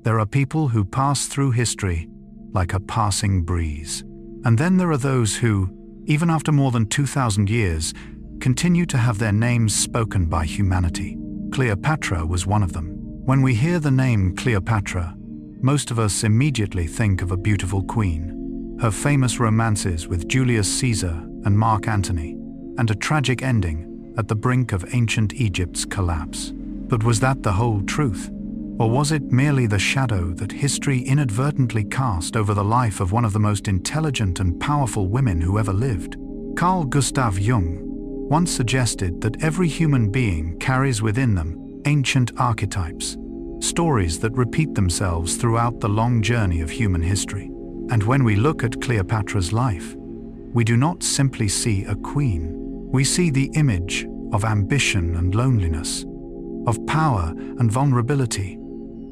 There are people who pass through history like a passing breeze. And then there are those who, even after more than 2,000 years, continue to have their names spoken by humanity. Cleopatra was one of them. When we hear the name Cleopatra, most of us immediately think of a beautiful queen, her famous romances with Julius Caesar and Mark Antony, and a tragic ending at the brink of ancient Egypt's collapse. But was that the whole truth? Or was it merely the shadow that history inadvertently cast over the life of one of the most intelligent and powerful women who ever lived? Carl Gustav Jung once suggested that every human being carries within them ancient archetypes, stories that repeat themselves throughout the long journey of human history. And when we look at Cleopatra's life, we do not simply see a queen. We see the image of ambition and loneliness, of power and vulnerability,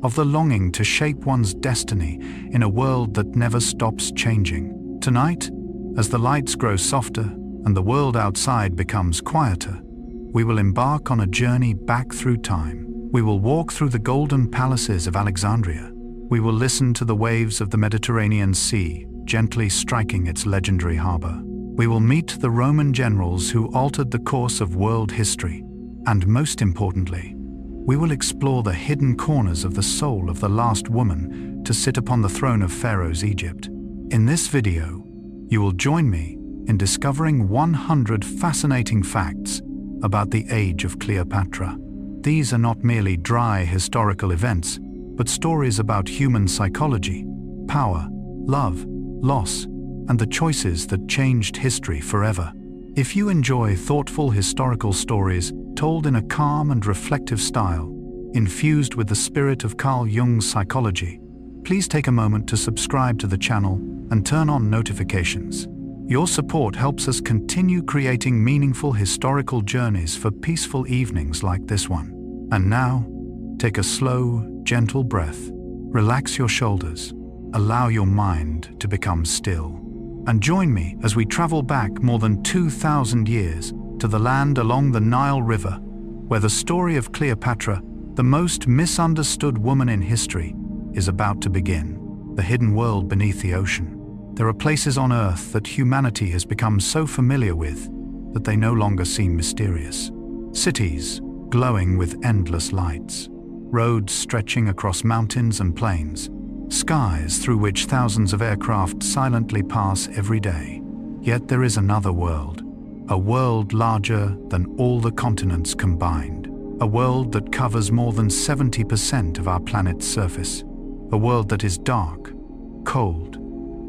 of the longing to shape one's destiny in a world that never stops changing. Tonight, as the lights grow softer and the world outside becomes quieter, we will embark on a journey back through time. We will walk through the golden palaces of Alexandria. We will listen to the waves of the Mediterranean Sea gently striking its legendary harbor. We will meet the Roman generals who altered the course of world history. And most importantly, we will explore the hidden corners of the soul of the last woman to sit upon the throne of Pharaoh's Egypt. In this video, you will join me in discovering 100 fascinating facts about the age of Cleopatra. These are not merely dry historical events, but stories about human psychology, power, love, loss, and the choices that changed history forever. If you enjoy thoughtful historical stories told in a calm and reflective style, infused with the spirit of Carl Jung's psychology, please take a moment to subscribe to the channel and turn on notifications. Your support helps us continue creating meaningful historical journeys for peaceful evenings like this one. And now, take a slow, gentle breath, relax your shoulders, allow your mind to become still, and join me as we travel back more than 2,000 years to the land along the Nile River, where the story of Cleopatra, the most misunderstood woman in history, is about to begin. The hidden world beneath the ocean. There are places on Earth that humanity has become so familiar with that they no longer seem mysterious. Cities glowing with endless lights, roads stretching across mountains and plains, skies through which thousands of aircraft silently pass every day. Yet there is another world, a world larger than all the continents combined, a world that covers more than 70% of our planet's surface, a world that is dark, cold,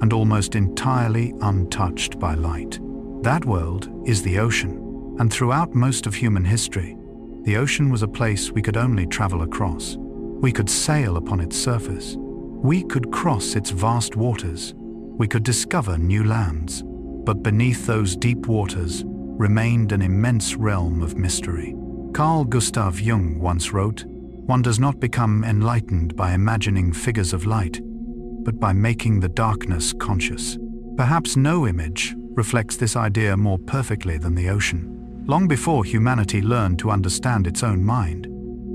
and almost entirely untouched by light. That world is the ocean, and throughout most of human history, the ocean was a place we could only travel across. We could sail upon its surface. We could cross its vast waters. We could discover new lands. But beneath those deep waters remained an immense realm of mystery. Carl Gustav Jung once wrote, "One does not become enlightened by imagining figures of light, but by making the darkness conscious." Perhaps no image reflects this idea more perfectly than the ocean. Long before humanity learned to understand its own mind,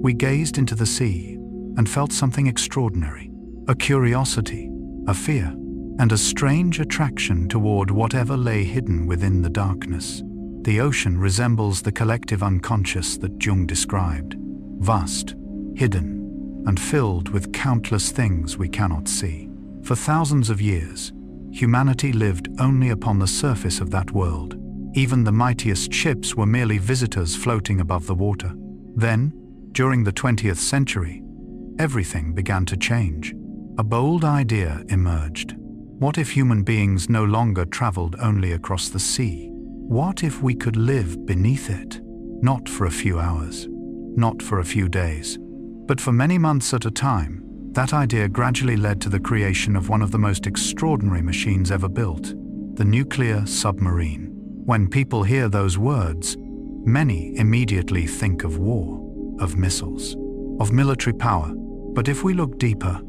we gazed into the sea and felt something extraordinary, a curiosity, a fear, and a strange attraction toward whatever lay hidden within the darkness. The ocean resembles the collective unconscious that Jung described, vast, hidden, and filled with countless things we cannot see. For thousands of years, humanity lived only upon the surface of that world. Even the mightiest ships were merely visitors floating above the water. Then, during the 20th century, everything began to change. A bold idea emerged. What if human beings no longer traveled only across the sea? What if we could live beneath it? Not for a few hours, not for a few days, but for many months at a time. That idea gradually led to the creation of one of the most extraordinary machines ever built, the nuclear submarine. When people hear those words, many immediately think of war, of missiles, of military power. But if we look deeper,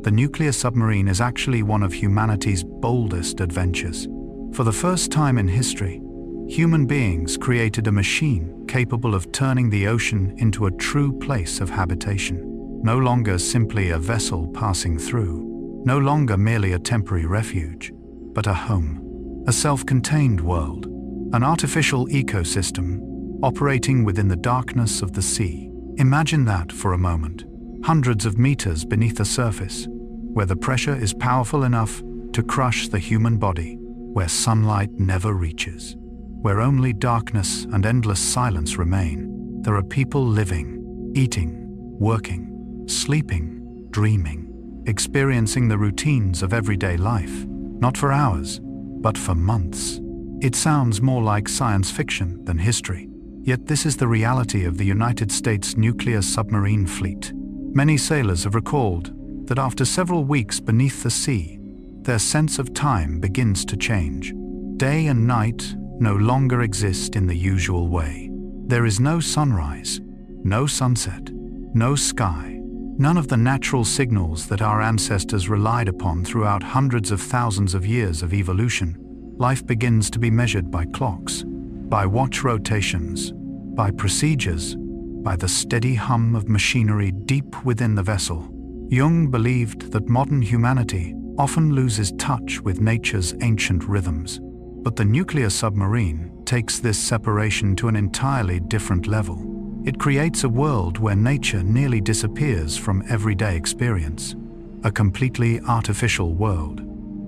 the nuclear submarine is actually one of humanity's boldest adventures. For the first time in history, human beings created a machine capable of turning the ocean into a true place of habitation. no longer simply a vessel passing through, no longer merely a temporary refuge, but a home, a self-contained world, an artificial ecosystem operating within the darkness of the sea. Imagine that for a moment, hundreds of meters beneath the surface, where the pressure is powerful enough to crush the human body, where sunlight never reaches, where only darkness and endless silence remain. There are people living, eating, working, sleeping, dreaming, experiencing the routines of everyday life, not for hours, but for months. It sounds more like science fiction than history, yet this is the reality of the United States nuclear submarine fleet. Many sailors have recalled that after several weeks beneath the sea, their sense of time begins to change. Day and night no longer exist in the usual way. There is no sunrise, no sunset, no sky, none of the natural signals that our ancestors relied upon throughout hundreds of thousands of years of evolution. Life begins to be measured by clocks, by watch rotations, by procedures, by the steady hum of machinery deep within the vessel. Jung believed that modern humanity often loses touch with nature's ancient rhythms, but the nuclear submarine takes this separation to an entirely different level. It creates a world where nature nearly disappears from everyday experience, a completely artificial world,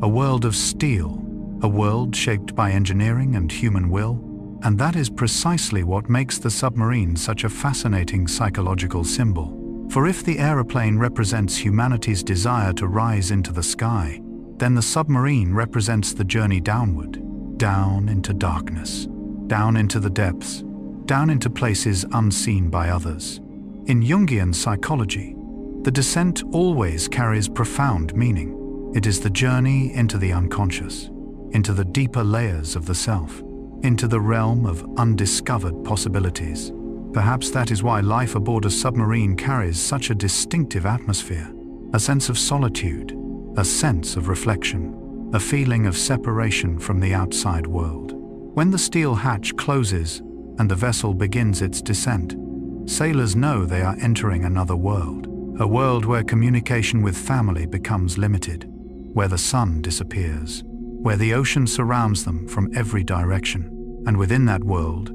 a world of steel, a world shaped by engineering and human will. And that is precisely what makes the submarine such a fascinating psychological symbol. For if the aeroplane represents humanity's desire to rise into the sky, then the submarine represents the journey downward, down into darkness, down into the depths, down into places unseen by others. In Jungian psychology, the descent always carries profound meaning. It is the journey into the unconscious, into the deeper layers of the self, into the realm of undiscovered possibilities. Perhaps that is why life aboard a submarine carries such a distinctive atmosphere, a sense of solitude, a sense of reflection, a feeling of separation from the outside world. When the steel hatch closes and the vessel begins its descent, sailors know they are entering another world, a world where communication with family becomes limited, where the sun disappears, where the ocean surrounds them from every direction. And within that world,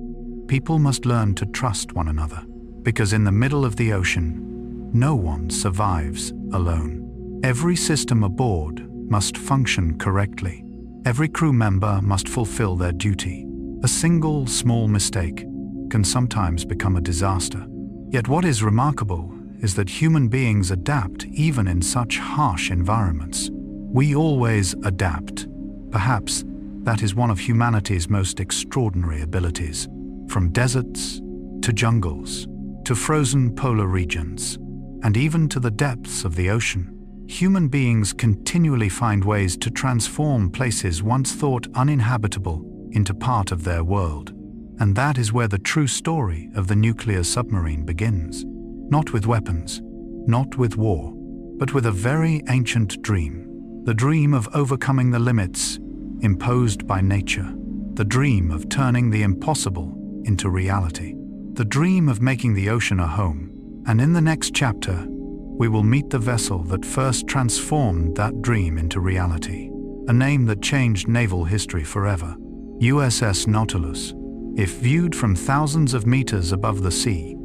people must learn to trust one another, because in the middle of the ocean, no one survives alone. Every system aboard must function correctly. Every crew member must fulfill their duty. A single small mistake can sometimes become a disaster. Yet what is remarkable is that human beings adapt even in such harsh environments. We always adapt. Perhaps that is one of humanity's most extraordinary abilities. From deserts to jungles, to frozen polar regions, and even to the depths of the ocean, human beings continually find ways to transform places once thought uninhabitable into part of their world. And that is where the true story of the nuclear submarine begins. Not with weapons, not with war, but with a very ancient dream. The dream of overcoming the limits imposed by nature, the dream of turning the impossible into reality, the dream of making the ocean a home. And in the next chapter, we will meet the vessel that first transformed that dream into reality, a name that changed naval history forever, USS Nautilus. If viewed from thousands of meters above the sea,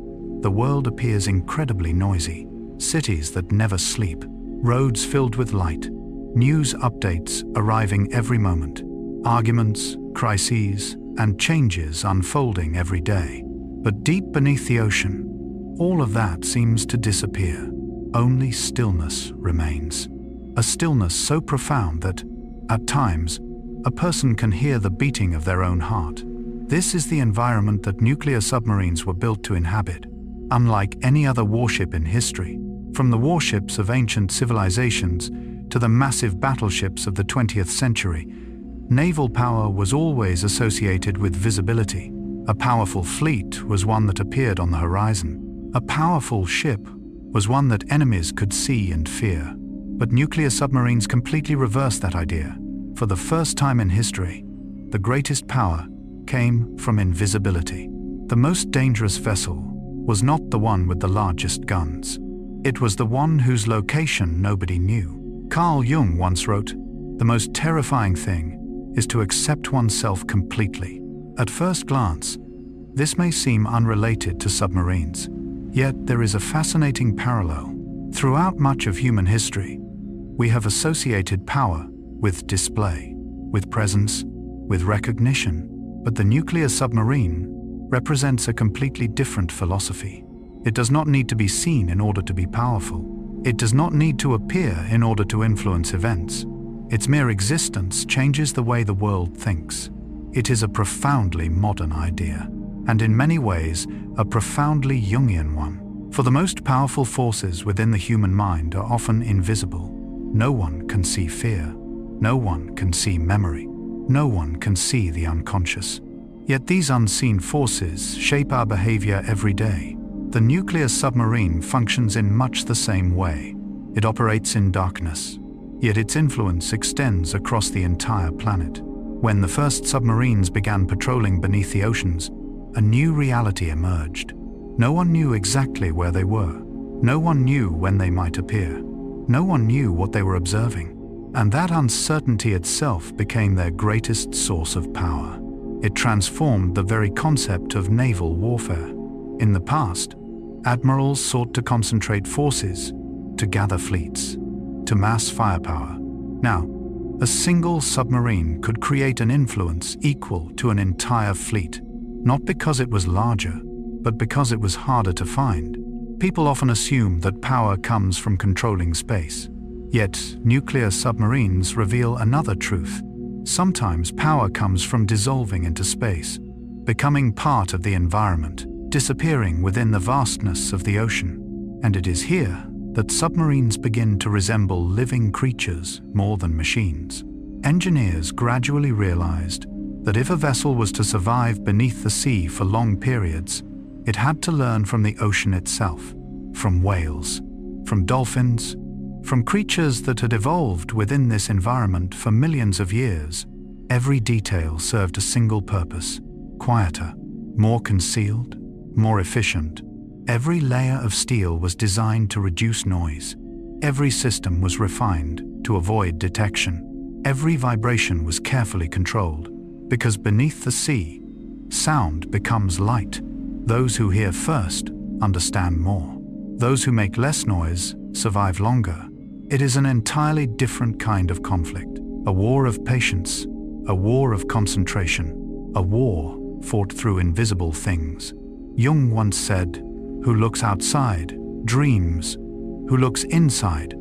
the world appears incredibly noisy. Cities that never sleep, roads filled with light, news updates arriving every moment, arguments, crises, and changes unfolding every day. But deep beneath the ocean, all of that seems to disappear. Only stillness remains. A stillness so profound that, at times, a person can hear the beating of their own heart. This is the environment that nuclear submarines were built to inhabit. Unlike any other warship in history, from the warships of ancient civilizations to the massive battleships of the 20th century, naval power was always associated with visibility. A powerful fleet was one that appeared on the horizon. A powerful ship was one that enemies could see and fear. But nuclear submarines completely reversed that idea. For the first time in history, the greatest power came from invisibility. The most dangerous vessel was not the one with the largest guns. It was the one whose location nobody knew. Carl Jung once wrote, "The most terrifying thing is to accept oneself completely." At first glance, this may seem unrelated to submarines. Yet there is a fascinating parallel. Throughout much of human history, we have associated power with display, with presence, with recognition. But the nuclear submarine represents a completely different philosophy. It does not need to be seen in order to be powerful. It does not need to appear in order to influence events. Its mere existence changes the way the world thinks. It is a profoundly modern idea, and in many ways, a profoundly Jungian one. For the most powerful forces within the human mind are often invisible. No one can see fear. No one can see memory. No one can see the unconscious. Yet these unseen forces shape our behavior every day. The nuclear submarine functions in much the same way. It operates in darkness, yet its influence extends across the entire planet. When the first submarines began patrolling beneath the oceans, a new reality emerged. No one knew exactly where they were. No one knew when they might appear. No one knew what they were observing. And that uncertainty itself became their greatest source of power. It transformed the very concept of naval warfare. In the past, admirals sought to concentrate forces, to gather fleets, to mass firepower. Now, a single submarine could create an influence equal to an entire fleet, not because it was larger, but because it was harder to find. People often assume that power comes from controlling space. Yet, nuclear submarines reveal another truth. Sometimes power comes from dissolving into space, becoming part of the environment, disappearing within the vastness of the ocean. And it is here that submarines begin to resemble living creatures more than machines. Engineers gradually realized that if a vessel was to survive beneath the sea for long periods, it had to learn from the ocean itself, from whales, from dolphins, from creatures that had evolved within this environment for millions of years. Every detail served a single purpose: quieter, more concealed, more efficient. Every layer of steel was designed to reduce noise. Every system was refined to avoid detection. Every vibration was carefully controlled, because beneath the sea, sound becomes light. Those who hear first understand more. Those who make less noise survive longer. It is an entirely different kind of conflict, a war of patience, a war of concentration, a war fought through invisible things. Jung once said, "Who looks outside dreams, who looks inside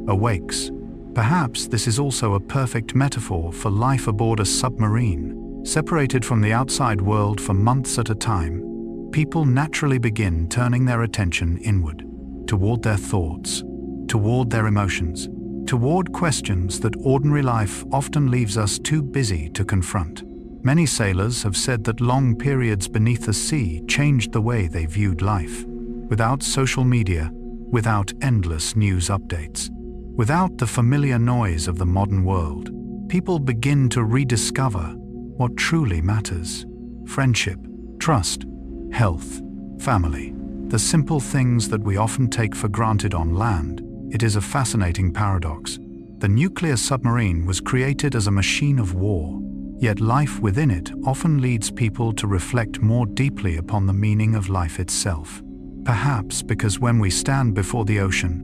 awakes." Perhaps this is also a perfect metaphor for life aboard a submarine. Separated from the outside world for months at a time, people naturally begin turning their attention inward, toward their thoughts, toward their emotions, toward questions that ordinary life often leaves us too busy to confront. Many sailors have said that long periods beneath the sea changed the way they viewed life. Without social media, without endless news updates, without the familiar noise of the modern world, people begin to rediscover what truly matters: friendship, trust, health, family, the simple things that we often take for granted on land. It is a fascinating paradox. The nuclear submarine was created as a machine of war, yet life within it often leads people to reflect more deeply upon the meaning of life itself. Perhaps because when we stand before the ocean,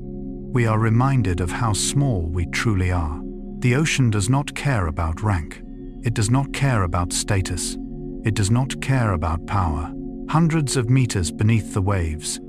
we are reminded of how small we truly are. The ocean does not care about rank. It does not care about status. It does not care about power. Hundreds of meters beneath the waves,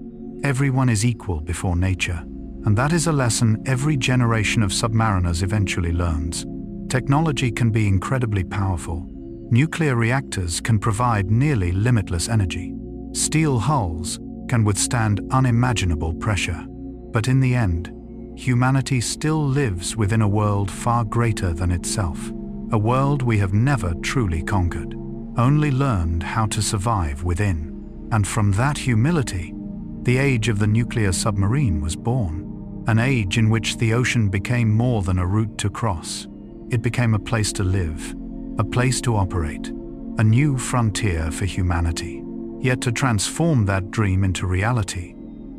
everyone is equal before nature. And that is a lesson every generation of submariners eventually learns. Technology can be incredibly powerful. Nuclear reactors can provide nearly limitless energy. Steel hulls can withstand unimaginable pressure. But in the end, humanity still lives within a world far greater than itself. A world we have never truly conquered, only learned how to survive within. And from that humility, the age of the nuclear submarine was born. An age in which the ocean became more than a route to cross. It became a place to live, a place to operate, a new frontier for humanity. Yet to transform that dream into reality,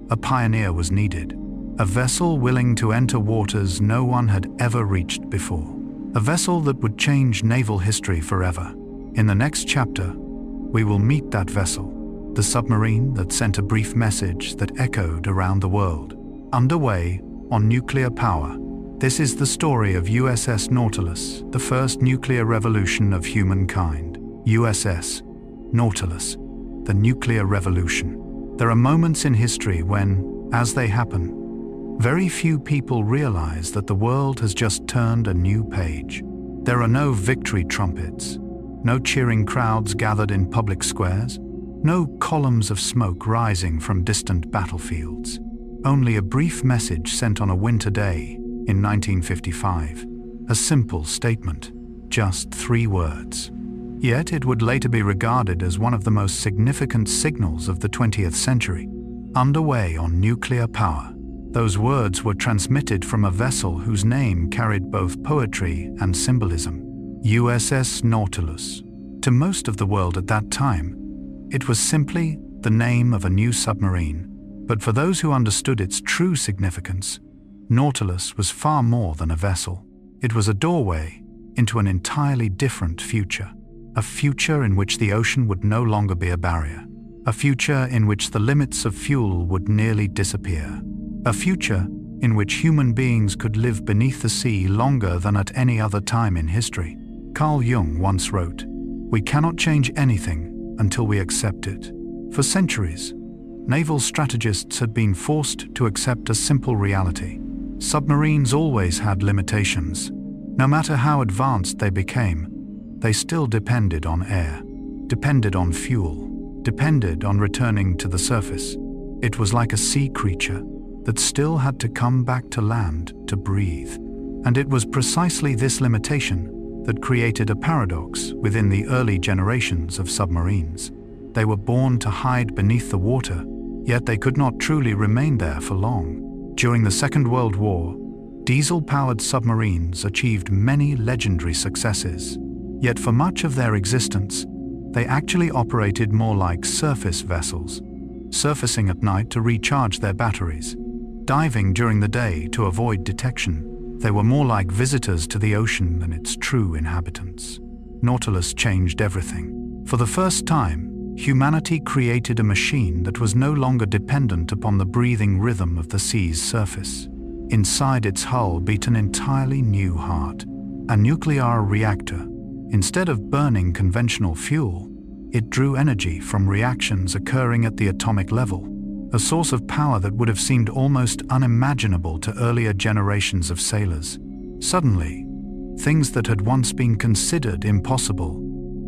a pioneer was needed. A vessel willing to enter waters no one had ever reached before. A vessel that would change naval history forever. In the next chapter, we will meet that vessel, the submarine that sent a brief message that echoed around the world. Underway on nuclear power. This is the story of USS Nautilus, the first nuclear revolution of humankind. USS Nautilus, the nuclear revolution. There are moments in history when, as they happen, very few people realize that the world has just turned a new page. There are no victory trumpets, no cheering crowds gathered in public squares, no columns of smoke rising from distant battlefields. Only a brief message sent on a winter day in 1955. A simple statement, just 3 words. Yet it would later be regarded as one of the most significant signals of the 20th century. Underway on nuclear power. Those words were transmitted from a vessel whose name carried both poetry and symbolism. USS Nautilus. To most of the world at that time, it was simply the name of a new submarine. But for those who understood its true significance, Nautilus was far more than a vessel. It was a doorway into an entirely different future. A future in which the ocean would no longer be a barrier. A future in which the limits of fuel would nearly disappear. A future in which human beings could live beneath the sea longer than at any other time in history. Carl Jung once wrote, "We cannot change anything until we accept it." For centuries, naval strategists had been forced to accept a simple reality. Submarines always had limitations. No matter how advanced they became, they still depended on air, depended on fuel, depended on returning to the surface. It was like a sea creature that still had to come back to land to breathe. And it was precisely this limitation that created a paradox within the early generations of submarines. They were born to hide beneath the water, yet they could not truly remain there for long. During the Second World War, diesel-powered submarines achieved many legendary successes. Yet for much of their existence, they actually operated more like surface vessels, surfacing at night to recharge their batteries, diving during the day to avoid detection. They were more like visitors to the ocean than its true inhabitants. Nautilus changed everything. For the first time, humanity created a machine that was no longer dependent upon the breathing rhythm of the sea's surface. Inside its hull beat an entirely new heart, a nuclear reactor. Instead of burning conventional fuel, it drew energy from reactions occurring at the atomic level, a source of power that would have seemed almost unimaginable to earlier generations of sailors. Suddenly, things that had once been considered impossible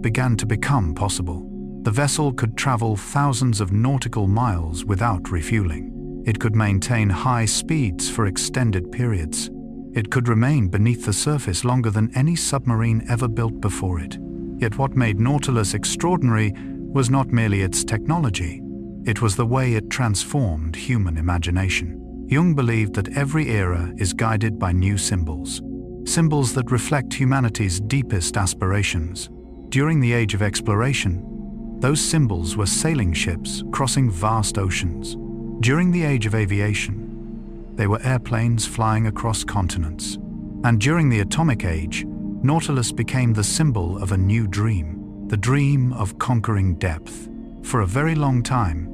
began to become possible. The vessel could travel thousands of nautical miles without refueling. It could maintain high speeds for extended periods. It could remain beneath the surface longer than any submarine ever built before it. Yet what made Nautilus extraordinary was not merely its technology. It was the way it transformed human imagination. Jung believed that every era is guided by new symbols, symbols that reflect humanity's deepest aspirations. During the Age of Exploration, those symbols were sailing ships crossing vast oceans. During the Age of Aviation, they were airplanes flying across continents. And during the Atomic Age, Nautilus became the symbol of a new dream, the dream of conquering depth. For a very long time,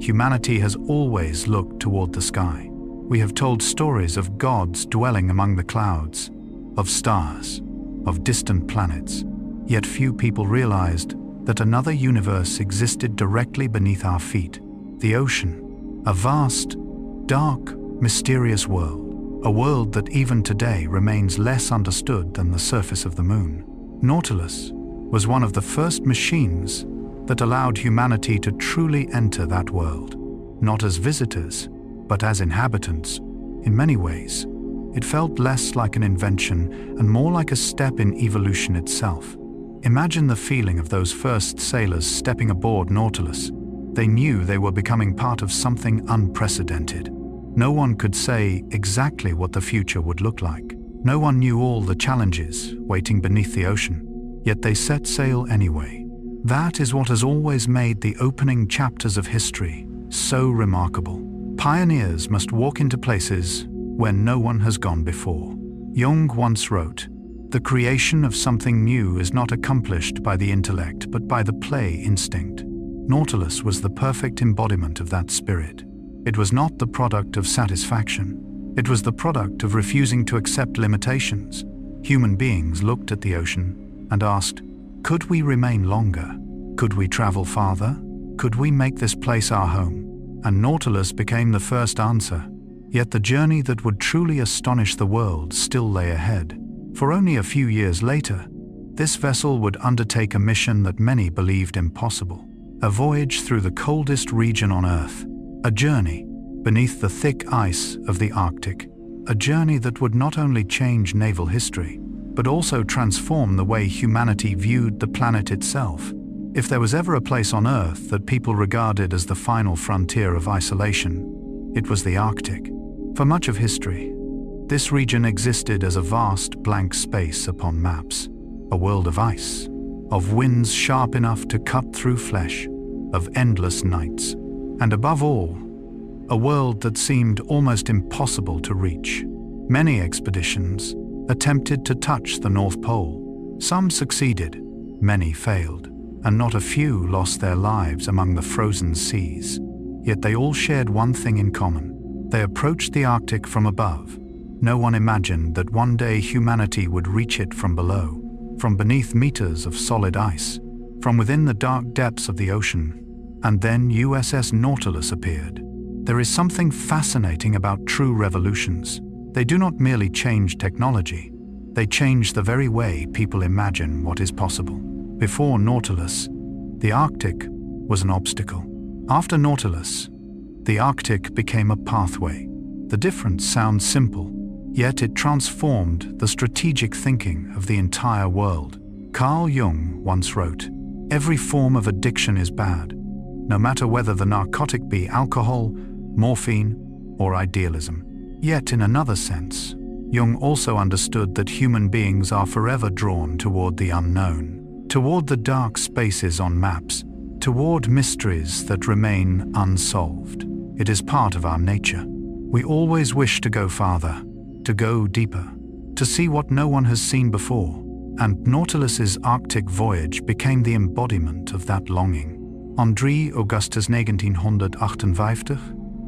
humanity has always looked toward the sky. We have told stories of gods dwelling among the clouds, of stars, of distant planets. Yet few people realized that another universe existed directly beneath our feet, the ocean, a vast, dark, mysterious world, a world that even today remains less understood than the surface of the moon. Nautilus was one of the first machines that allowed humanity to truly enter that world, not as visitors, but as inhabitants. In many ways, it felt less like an invention and more like a step in evolution itself. Imagine the feeling of those first sailors stepping aboard Nautilus. They knew they were becoming part of something unprecedented. No one could say exactly what the future would look like. No one knew all the challenges waiting beneath the ocean, yet they set sail anyway. That is what has always made the opening chapters of history so remarkable. Pioneers must walk into places where no one has gone before. Jung once wrote, "The creation of something new is not accomplished by the intellect but by the play instinct." Nautilus was the perfect embodiment of that spirit. It was not the product of satisfaction. It was the product of refusing to accept limitations. Human beings looked at the ocean and asked, could we remain longer? Could we travel farther? Could we make this place our home? And Nautilus became the first answer. Yet the journey that would truly astonish the world still lay ahead. For only a few years later, this vessel would undertake a mission that many believed impossible. A voyage through the coldest region on Earth. A journey beneath the thick ice of the Arctic. A journey that would not only change naval history, but also transform the way humanity viewed the planet itself. If there was ever a place on Earth that people regarded as the final frontier of isolation, it was the Arctic. For much of history, this region existed as a vast blank space upon maps, a world of ice, of winds sharp enough to cut through flesh, of endless nights, and above all, a world that seemed almost impossible to reach. Many expeditions attempted to touch the North Pole. Some succeeded, many failed, and not a few lost their lives among the frozen seas. Yet they all shared one thing in common. They approached the Arctic from above. No one imagined that one day humanity would reach it from below, from beneath meters of solid ice, from within the dark depths of the ocean. And then USS Nautilus appeared. There is something fascinating about true revolutions. They do not merely change technology, they change the very way people imagine what is possible. Before Nautilus, the Arctic was an obstacle. After Nautilus, the Arctic became a pathway. The difference sounds simple, yet it transformed the strategic thinking of the entire world. Carl Jung once wrote, "Every form of addiction is bad, no matter whether the narcotic be alcohol, morphine, or idealism." Yet in another sense, Jung also understood that human beings are forever drawn toward the unknown, toward the dark spaces on maps, toward mysteries that remain unsolved. It is part of our nature. We always wish to go farther, to go deeper, to see what no one has seen before, and Nautilus's Arctic voyage became the embodiment of that longing. On 3 Augustus 1958,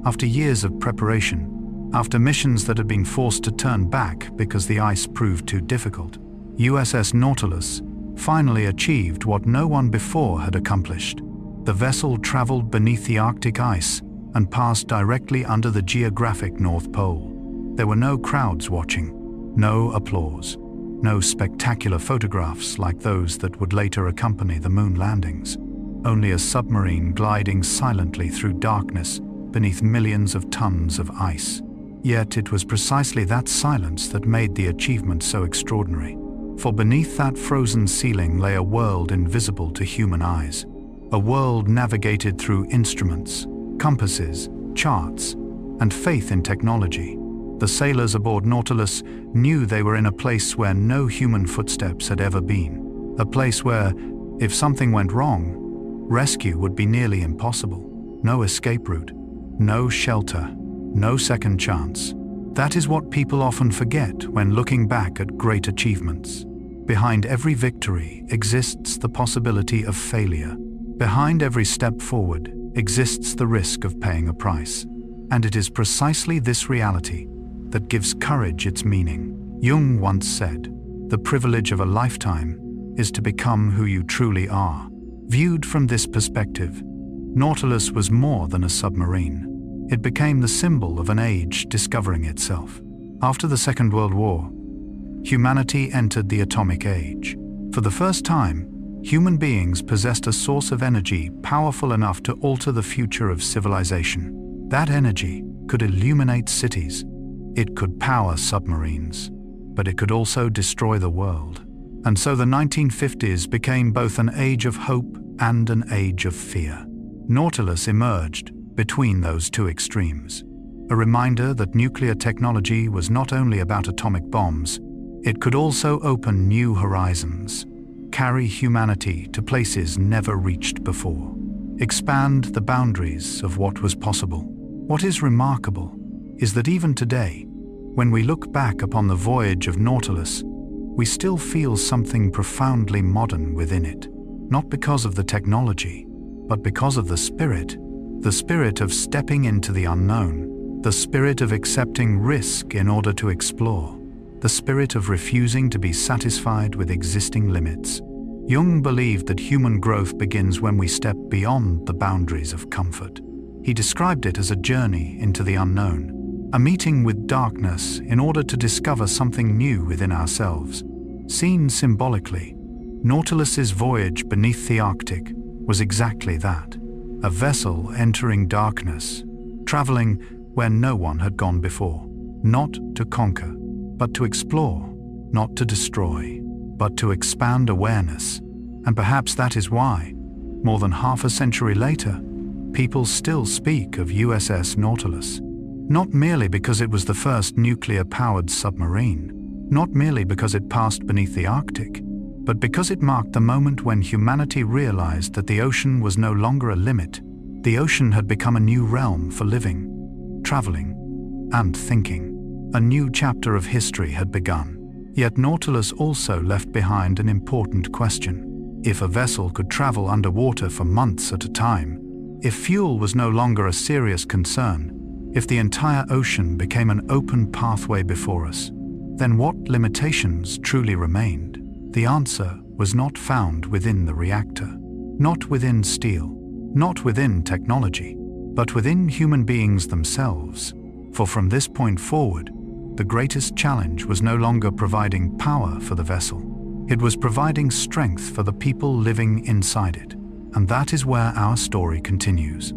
after years of preparation, after missions that had been forced to turn back because the ice proved too difficult, USS Nautilus finally achieved what no one before had accomplished. The vessel traveled beneath the Arctic ice and passed directly under the geographic North Pole. There were no crowds watching, no applause, no spectacular photographs like those that would later accompany the moon landings. Only a submarine gliding silently through darkness beneath millions of tons of ice. Yet it was precisely that silence that made the achievement so extraordinary. For beneath that frozen ceiling lay a world invisible to human eyes. A world navigated through instruments, compasses, charts, and faith in technology. The sailors aboard Nautilus knew they were in a place where no human footsteps had ever been. A place where, if something went wrong, rescue would be nearly impossible. No escape route, no shelter, no second chance. That is what people often forget when looking back at great achievements. Behind every victory exists the possibility of failure. Behind every step forward exists the risk of paying a price. And it is precisely this reality that gives courage its meaning. Jung once said, "The privilege of a lifetime is to become who you truly are." Viewed from this perspective, Nautilus was more than a submarine. It became the symbol of an age discovering itself. After the Second World War, humanity entered the atomic age. For the first time, human beings possessed a source of energy powerful enough to alter the future of civilization. That energy could illuminate cities. It could power submarines, but it could also destroy the world. And so the 1950s became both an age of hope and an age of fear. Nautilus emerged between those two extremes, a reminder that nuclear technology was not only about atomic bombs, it could also open new horizons, carry humanity to places never reached before, expand the boundaries of what was possible. What is remarkable is that even today, when we look back upon the voyage of Nautilus, we still feel something profoundly modern within it, not because of the technology, but because of the spirit of stepping into the unknown, the spirit of accepting risk in order to explore, the spirit of refusing to be satisfied with existing limits. Jung believed that human growth begins when we step beyond the boundaries of comfort. He described it as a journey into the unknown, a meeting with darkness in order to discover something new within ourselves. Seen symbolically, Nautilus's voyage beneath the Arctic was exactly that, a vessel entering darkness, traveling where no one had gone before, not to conquer, but to explore, not to destroy, but to expand awareness. And perhaps that is why, more than half a century later, people still speak of USS Nautilus, not merely because it was the first nuclear-powered submarine, not merely because it passed beneath the Arctic, but because it marked the moment when humanity realized that the ocean was no longer a limit. The ocean had become a new realm for living, traveling, and thinking. A new chapter of history had begun. Yet Nautilus also left behind an important question. If a vessel could travel underwater for months at a time, if fuel was no longer a serious concern, if the entire ocean became an open pathway before us, then what limitations truly remained? The answer was not found within the reactor, not within steel, not within technology, but within human beings themselves. For from this point forward, the greatest challenge was no longer providing power for the vessel. It was providing strength for the people living inside it. And that is where our story continues.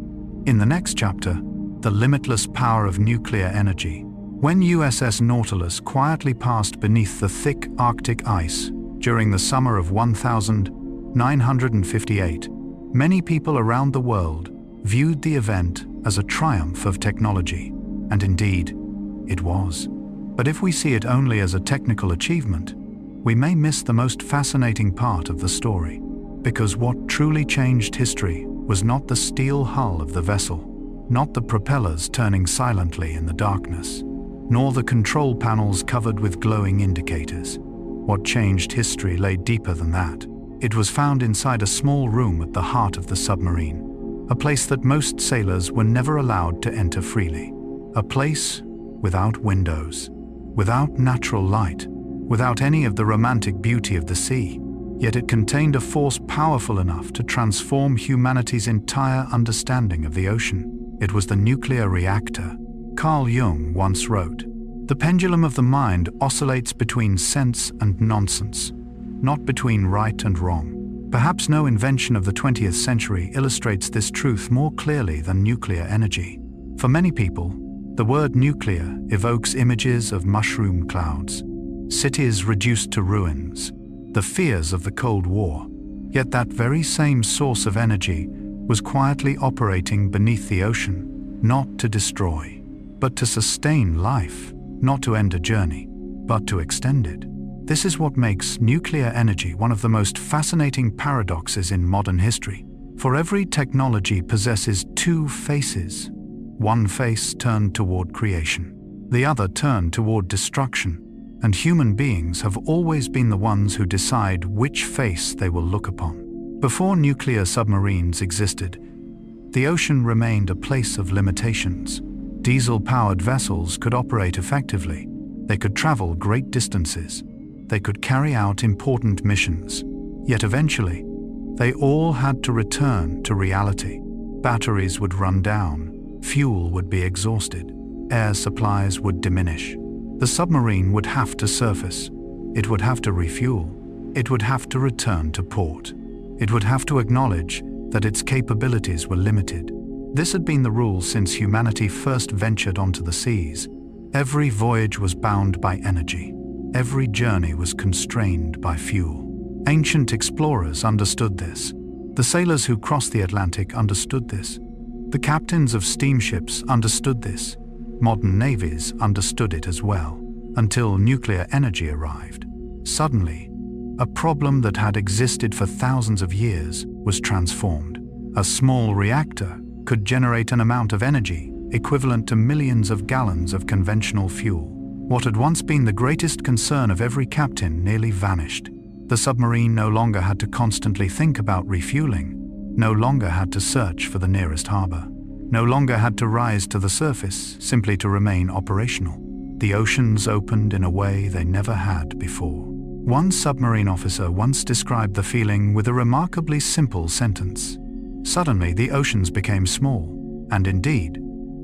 In the next chapter, the limitless power of nuclear energy. When USS Nautilus quietly passed beneath the thick Arctic ice during the summer of 1958, many people around the world viewed the event as a triumph of technology, and indeed, it was. But if we see it only as a technical achievement, we may miss the most fascinating part of the story, because what truly changed history was not the steel hull of the vessel, not the propellers turning silently in the darkness, nor the control panels covered with glowing indicators. What changed history lay deeper than that. It was found inside a small room at the heart of the submarine, a place that most sailors were never allowed to enter freely. A place without windows, without natural light, without any of the romantic beauty of the sea. Yet it contained a force powerful enough to transform humanity's entire understanding of the ocean. It was the nuclear reactor. Carl Jung once wrote, "The pendulum of the mind oscillates between sense and nonsense, not between right and wrong." Perhaps no invention of the 20th century illustrates this truth more clearly than nuclear energy. For many people, the word nuclear evokes images of mushroom clouds, cities reduced to ruins, the fears of the Cold War. Yet that very same source of energy was quietly operating beneath the ocean, not to destroy, but to sustain life, not to end a journey, but to extend it. This is what makes nuclear energy one of the most fascinating paradoxes in modern history. For every technology possesses two faces. One face turned toward creation, the other turned toward destruction, and human beings have always been the ones who decide which face they will look upon. Before nuclear submarines existed, the ocean remained a place of limitations. Diesel-powered vessels could operate effectively. They could travel great distances. They could carry out important missions. Yet eventually, they all had to return to reality. Batteries would run down, fuel would be exhausted, air supplies would diminish. The submarine would have to surface. It would have to refuel. It would have to return to port. It would have to acknowledge that its capabilities were limited. This had been the rule since humanity first ventured onto the seas. Every voyage was bound by energy. Every journey was constrained by fuel. Ancient explorers understood this. The sailors who crossed the Atlantic understood this. The captains of steamships understood this. Modern navies understood it as well, until nuclear energy arrived. Suddenly, a problem that had existed for thousands of years was transformed. A small reactor could generate an amount of energy equivalent to millions of gallons of conventional fuel. What had once been the greatest concern of every captain nearly vanished. The submarine no longer had to constantly think about refueling, no longer had to search for the nearest harbor, no longer had to rise to the surface simply to remain operational. The oceans opened in a way they never had before. One submarine officer once described the feeling with a remarkably simple sentence. Suddenly, the oceans became small, and indeed,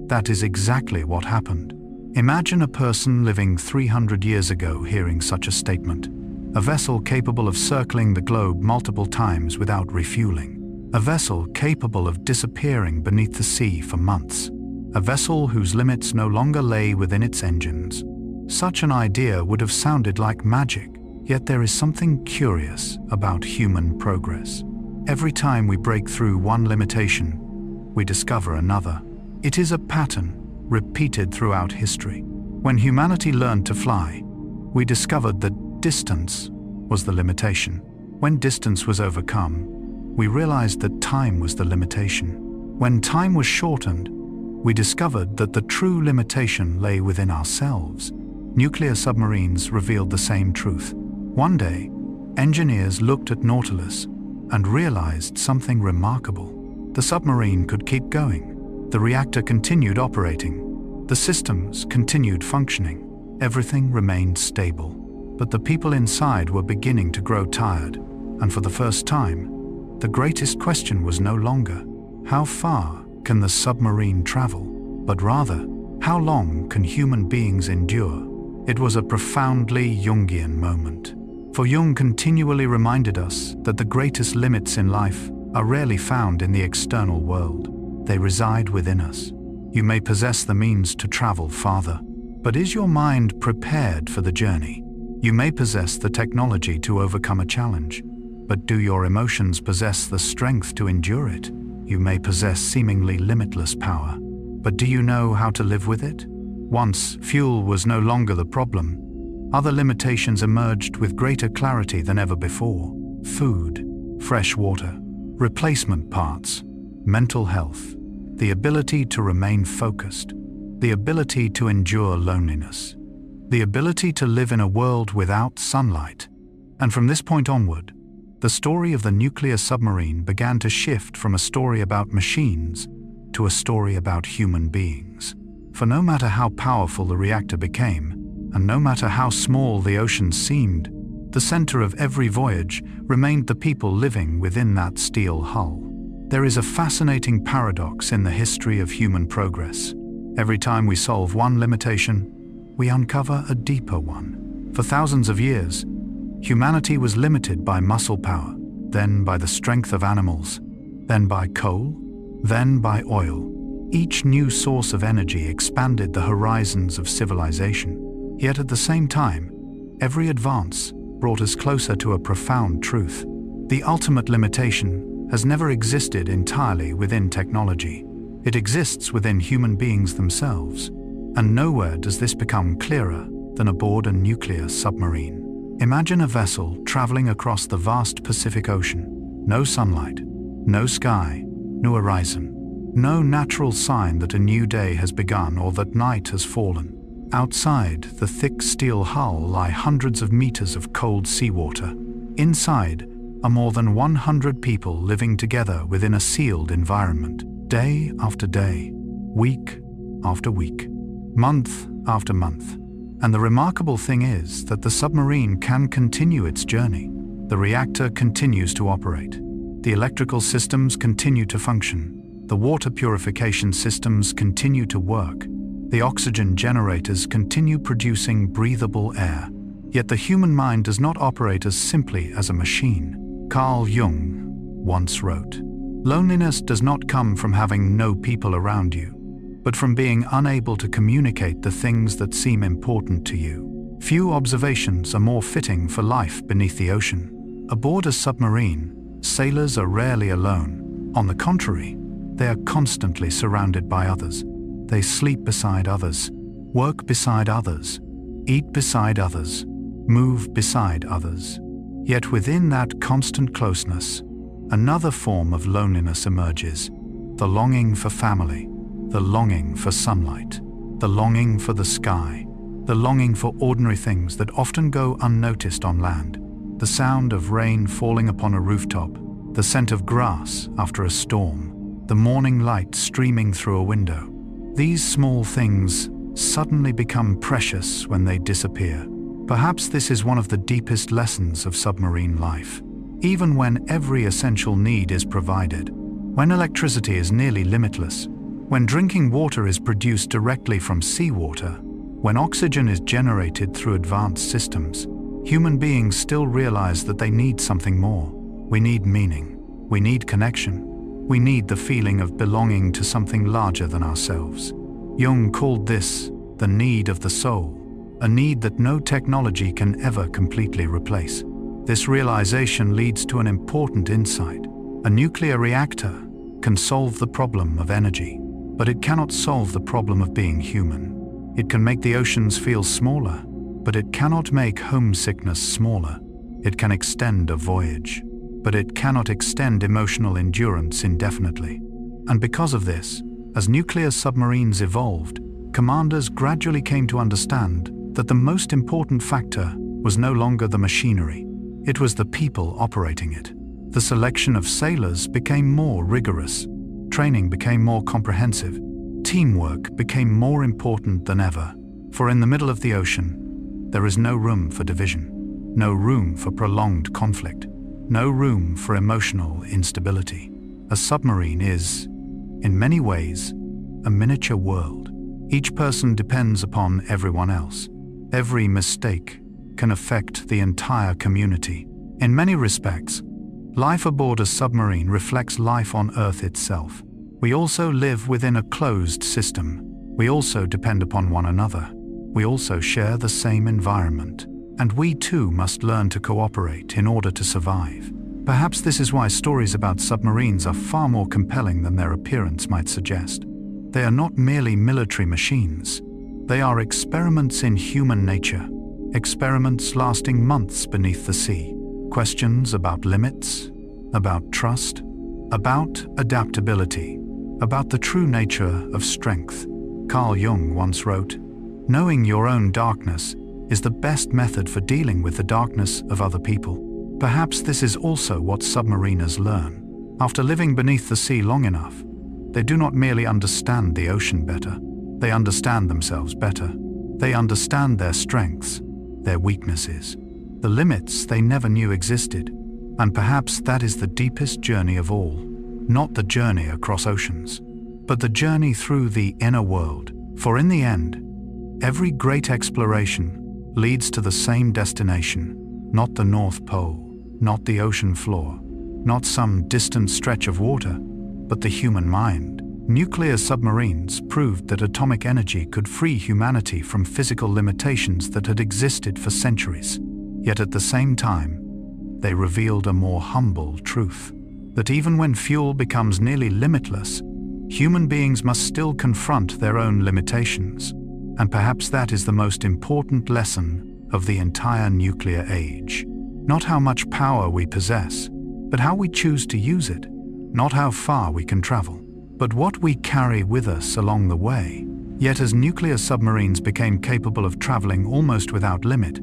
that is exactly what happened. Imagine a person living 300 years ago hearing such a statement. A vessel capable of circling the globe multiple times without refueling. A vessel capable of disappearing beneath the sea for months. A vessel whose limits no longer lay within its engines. Such an idea would have sounded like magic, yet there is something curious about human progress. Every time we break through one limitation, we discover another. It is a pattern repeated throughout history. When humanity learned to fly, we discovered that distance was the limitation. When distance was overcome, we realized that time was the limitation. When time was shortened, we discovered that the true limitation lay within ourselves. Nuclear submarines revealed the same truth. One day, engineers looked at Nautilus and realized something remarkable. The submarine could keep going. The reactor continued operating. The systems continued functioning. Everything remained stable. But the people inside were beginning to grow tired, and for the first time, the greatest question was no longer, how far can the submarine travel? But rather, how long can human beings endure? It was a profoundly Jungian moment. For Jung continually reminded us that the greatest limits in life are rarely found in the external world. They reside within us. You may possess the means to travel farther, but is your mind prepared for the journey? You may possess the technology to overcome a challenge, but do your emotions possess the strength to endure it? You may possess seemingly limitless power, but do you know how to live with it? Once fuel was no longer the problem, other limitations emerged with greater clarity than ever before. Food, fresh water, replacement parts, mental health, the ability to remain focused, the ability to endure loneliness, the ability to live in a world without sunlight. And from this point onward, the story of the nuclear submarine began to shift from a story about machines to a story about human beings. For no matter how powerful the reactor became, and no matter how small the ocean seemed, the center of every voyage remained the people living within that steel hull. There is a fascinating paradox in the history of human progress. Every time we solve one limitation, we uncover a deeper one. For thousands of years, humanity was limited by muscle power, then by the strength of animals, then by coal, then by oil. Each new source of energy expanded the horizons of civilization. Yet at the same time, every advance brought us closer to a profound truth. The ultimate limitation has never existed entirely within technology. It exists within human beings themselves. And nowhere does this become clearer than aboard a nuclear submarine. Imagine a vessel traveling across the vast Pacific Ocean. No sunlight, no sky, no horizon, no natural sign that a new day has begun or that night has fallen. Outside, the thick steel hull lie hundreds of meters of cold seawater. Inside are more than 100 people living together within a sealed environment, day after day, week after week, month after month. And the remarkable thing is that the submarine can continue its journey. The reactor continues to operate. The electrical systems continue to function. The water purification systems continue to work. The oxygen generators continue producing breathable air. Yet the human mind does not operate as simply as a machine. Carl Jung once wrote, "Loneliness does not come from having no people around you, but from being unable to communicate the things that seem important to you." Few observations are more fitting for life beneath the ocean. Aboard a submarine, sailors are rarely alone. On the contrary, they are constantly surrounded by others. They sleep beside others, work beside others, eat beside others, move beside others. Yet within that constant closeness, another form of loneliness emerges, the longing for family. the longing for sunlight, the longing for the sky, the longing for ordinary things that often go unnoticed on land, the sound of rain falling upon a rooftop, the scent of grass after a storm, the morning light streaming through a window. These small things suddenly become precious when they disappear. Perhaps this is one of the deepest lessons of submarine life. Even when every essential need is provided, when electricity is nearly limitless, when drinking water is produced directly from seawater, when oxygen is generated through advanced systems, human beings still realize that they need something more. We need meaning. We need connection. We need the feeling of belonging to something larger than ourselves. Jung called this the need of the soul, a need that no technology can ever completely replace. This realization leads to an important insight. A nuclear reactor can solve the problem of energy, but it cannot solve the problem of being human. It can make the oceans feel smaller, but it cannot make homesickness smaller. It can extend a voyage, but it cannot extend emotional endurance indefinitely. And because of this, as nuclear submarines evolved, commanders gradually came to understand that the most important factor was no longer the machinery. It was the people operating it. The selection of sailors became more rigorous. Training became more comprehensive. Teamwork became more important than ever. For in the middle of the ocean, there is no room for division, no room for prolonged conflict, no room for emotional instability. A submarine is, in many ways, a miniature world. Each person depends upon everyone else. Every mistake can affect the entire community. In many respects, life aboard a submarine reflects life on Earth itself. We also live within a closed system. We also depend upon one another. We also share the same environment. And we too must learn to cooperate in order to survive. Perhaps this is why stories about submarines are far more compelling than their appearance might suggest. They are not merely military machines. They are experiments in human nature, experiments lasting months beneath the sea. Questions about limits, about trust, about adaptability, about the true nature of strength. Carl Jung once wrote, "Knowing your own darkness is the best method for dealing with the darkness of other people." Perhaps this is also what submariners learn. After living beneath the sea long enough, they do not merely understand the ocean better, they understand themselves better. They understand their strengths, their weaknesses, the limits they never knew existed. And perhaps that is the deepest journey of all. Not the journey across oceans, but the journey through the inner world. For in the end, every great exploration leads to the same destination, not the North Pole, not the ocean floor, not some distant stretch of water, but the human mind. Nuclear submarines proved that atomic energy could free humanity from physical limitations that had existed for centuries. Yet at the same time, they revealed a more humble truth, that even when fuel becomes nearly limitless, human beings must still confront their own limitations. And perhaps that is the most important lesson of the entire nuclear age. Not how much power we possess, but how we choose to use it. Not how far we can travel, but what we carry with us along the way. Yet as nuclear submarines became capable of traveling almost without limit,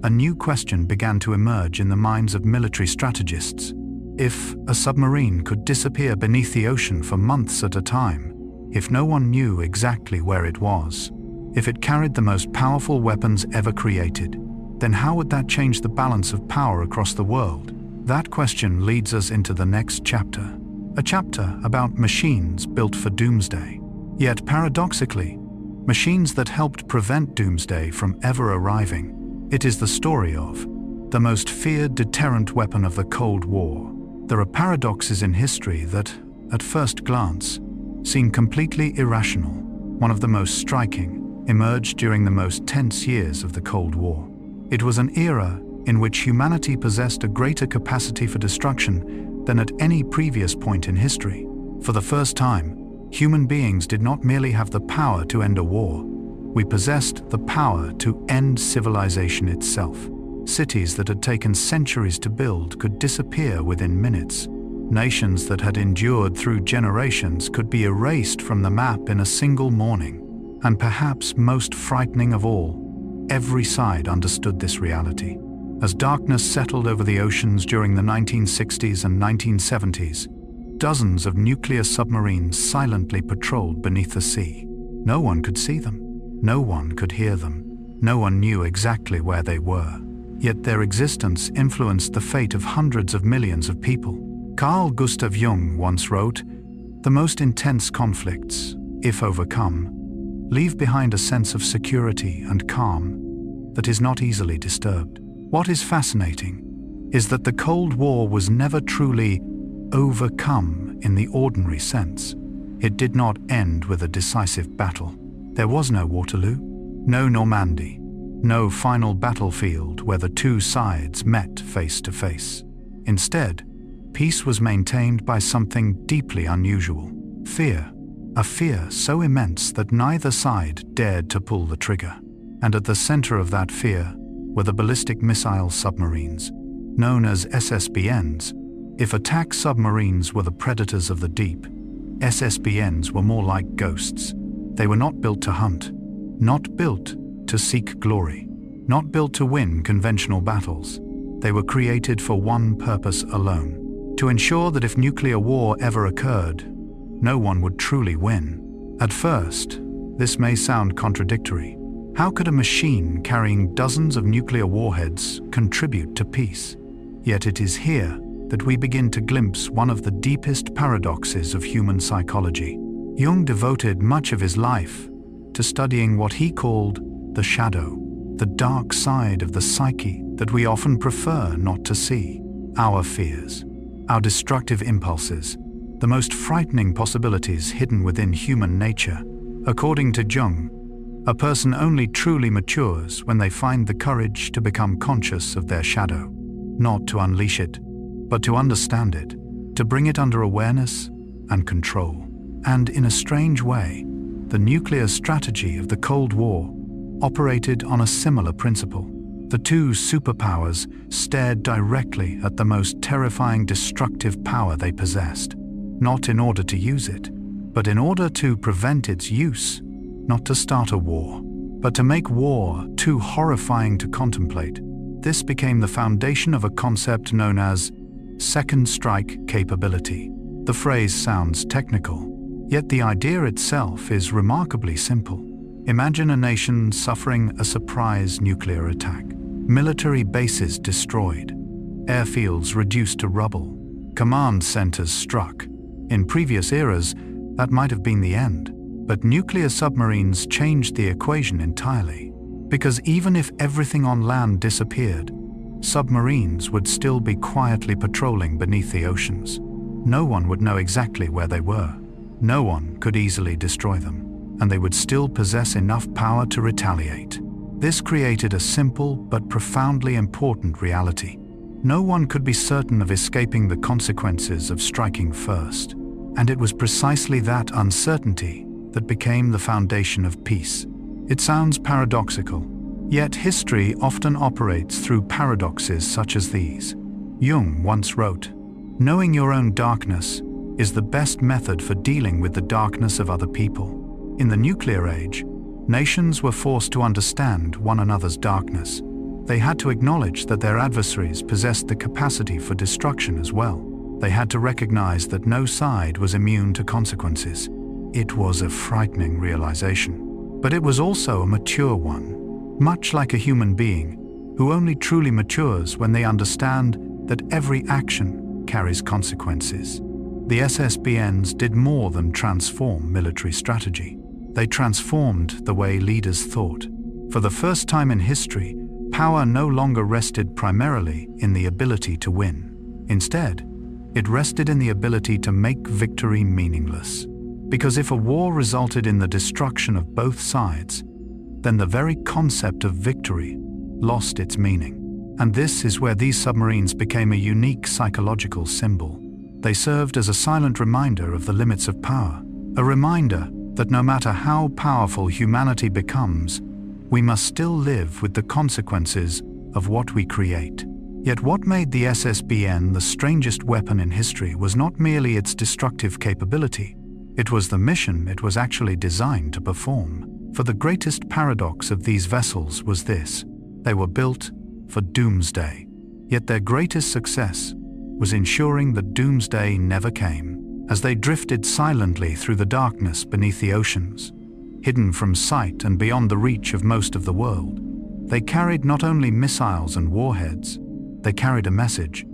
a new question began to emerge in the minds of military strategists. If a submarine could disappear beneath the ocean for months at a time, if no one knew exactly where it was, if it carried the most powerful weapons ever created, then how would that change the balance of power across the world? That question leads us into the next chapter, a chapter about machines built for doomsday. Yet paradoxically, machines that helped prevent doomsday from ever arriving. It is the story of the most feared deterrent weapon of the Cold War. There are paradoxes in history that, at first glance, seem completely irrational. One of the most striking emerged during the most tense years of the Cold War. It was an era in which humanity possessed a greater capacity for destruction than at any previous point in history. For the first time, human beings did not merely have the power to end a war. We possessed the power to end civilization itself. Cities that had taken centuries to build could disappear within minutes. Nations that had endured through generations could be erased from the map in a single morning. And perhaps most frightening of all, every side understood this reality. As darkness settled over the oceans during the 1960s and 1970s, dozens of nuclear submarines silently patrolled beneath the sea. No one could see them. No one could hear them. No one knew exactly where they were. Yet their existence influenced the fate of hundreds of millions of people. Carl Gustav Jung once wrote, "The most intense conflicts, if overcome, leave behind a sense of security and calm that is not easily disturbed." What is fascinating is that the Cold War was never truly overcome in the ordinary sense. It did not end with a decisive battle. There was no Waterloo, no Normandy, no final battlefield where the two sides met face to face. Instead, peace was maintained by something deeply unusual: fear. A fear so immense that neither side dared to pull the trigger. And at the center of that fear were the ballistic missile submarines, known as SSBNs. If attack submarines were the predators of the deep, SSBNs were more like ghosts. They were not built to hunt, not built to seek glory, not built to win conventional battles. They were created for one purpose alone: to ensure that if nuclear war ever occurred, no one would truly win. At first, this may sound contradictory. How could a machine carrying dozens of nuclear warheads contribute to peace? Yet it is here that we begin to glimpse one of the deepest paradoxes of human psychology. Jung devoted much of his life to studying what he called the shadow, the dark side of the psyche that we often prefer not to see. Our fears, our destructive impulses, the most frightening possibilities hidden within human nature. According to Jung, a person only truly matures when they find the courage to become conscious of their shadow, not to unleash it, but to understand it, to bring it under awareness and control. And in a strange way, the nuclear strategy of the Cold War operated on a similar principle. The two superpowers stared directly at the most terrifying destructive power they possessed, not in order to use it, but in order to prevent its use. Not to start a war, but to make war too horrifying to contemplate. This became the foundation of a concept known as second strike capability. The phrase sounds technical, yet the idea itself is remarkably simple. Imagine a nation suffering a surprise nuclear attack. Military bases destroyed, airfields reduced to rubble, command centers struck. In previous eras, that might have been the end. But nuclear submarines changed the equation entirely. Because even if everything on land disappeared, submarines would still be quietly patrolling beneath the oceans. No one would know exactly where they were. No one could easily destroy them, and they would still possess enough power to retaliate. This created a simple but profoundly important reality. No one could be certain of escaping the consequences of striking first. And it was precisely that uncertainty that became the foundation of peace. It sounds paradoxical, yet history often operates through paradoxes such as these. Jung once wrote, "Knowing your own darkness is the best method for dealing with the darkness of other people." In the nuclear age, nations were forced to understand one another's darkness. They had to acknowledge that their adversaries possessed the capacity for destruction as well. They had to recognize that no side was immune to consequences. It was a frightening realization, but it was also a mature one, much like a human being who only truly matures when they understand that every action carries consequences. The SSBNs did more than transform military strategy. They transformed the way leaders thought. For the first time in history, power no longer rested primarily in the ability to win. Instead, it rested in the ability to make victory meaningless. Because if a war resulted in the destruction of both sides, then the very concept of victory lost its meaning. And this is where these submarines became a unique psychological symbol. They served as a silent reminder of the limits of power, a reminder that no matter how powerful humanity becomes, we must still live with the consequences of what we create. Yet what made the SSBN the strangest weapon in history was not merely its destructive capability. It was the mission it was actually designed to perform. For the greatest paradox of these vessels was this: they were built for doomsday. Yet their greatest success was ensuring that doomsday never came. As they drifted silently through the darkness beneath the oceans, hidden from sight and beyond the reach of most of the world, they carried not only missiles and warheads, they carried a message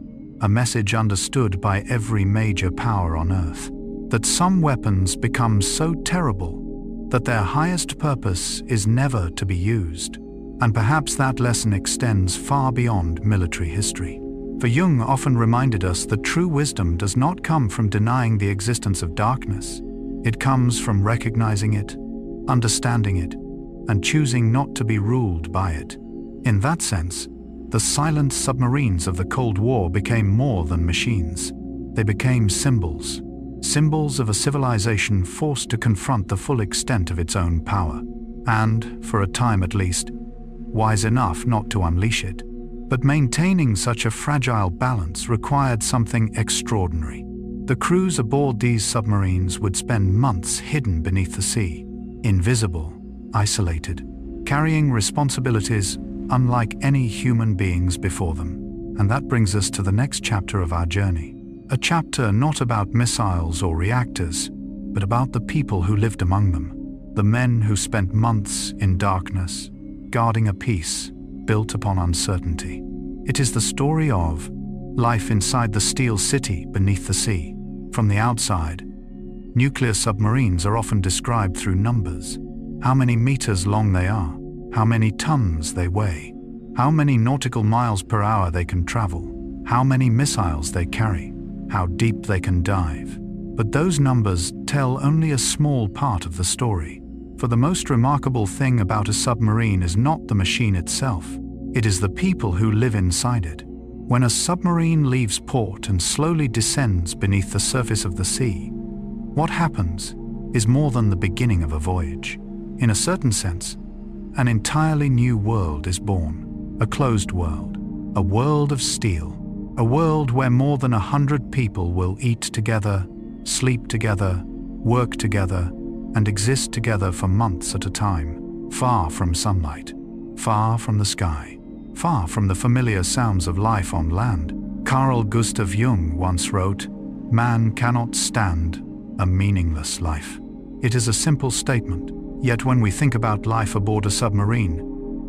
understood by every major power on Earth, that some weapons become so terrible that their highest purpose is never to be used. And perhaps that lesson extends far beyond military history. For Jung often reminded us that true wisdom does not come from denying the existence of darkness. It comes from recognizing it, understanding it, and choosing not to be ruled by it. In that sense, the silent submarines of the Cold War became more than machines. They became symbols of a civilization forced to confront the full extent of its own power, and, for a time at least, wise enough not to unleash it. But maintaining such a fragile balance required something extraordinary. The crews aboard these submarines would spend months hidden beneath the sea, invisible, isolated, carrying responsibilities unlike any human beings before them. And that brings us to the next chapter of our journey. A chapter not about missiles or reactors, but about the people who lived among them. The men who spent months in darkness, guarding a peace built upon uncertainty. It is the story of life inside the steel city beneath the sea. From the outside, nuclear submarines are often described through numbers: how many meters long they are, how many tons they weigh, how many nautical miles per hour they can travel, how many missiles they carry, how deep they can dive. But those numbers tell only a small part of the story. For the most remarkable thing about a submarine is not the machine itself, it is the people who live inside it. When a submarine leaves port and slowly descends beneath the surface of the sea, what happens is more than the beginning of a voyage. In a certain sense, an entirely new world is born, a closed world, a world of steel, a world where more than 100 people will eat together, sleep together, work together, and exist together for months at a time, far from sunlight, far from the sky, far from the familiar sounds of life on land. Carl Gustav Jung once wrote, "Man cannot stand a meaningless life." It is a simple statement, yet when we think about life aboard a submarine,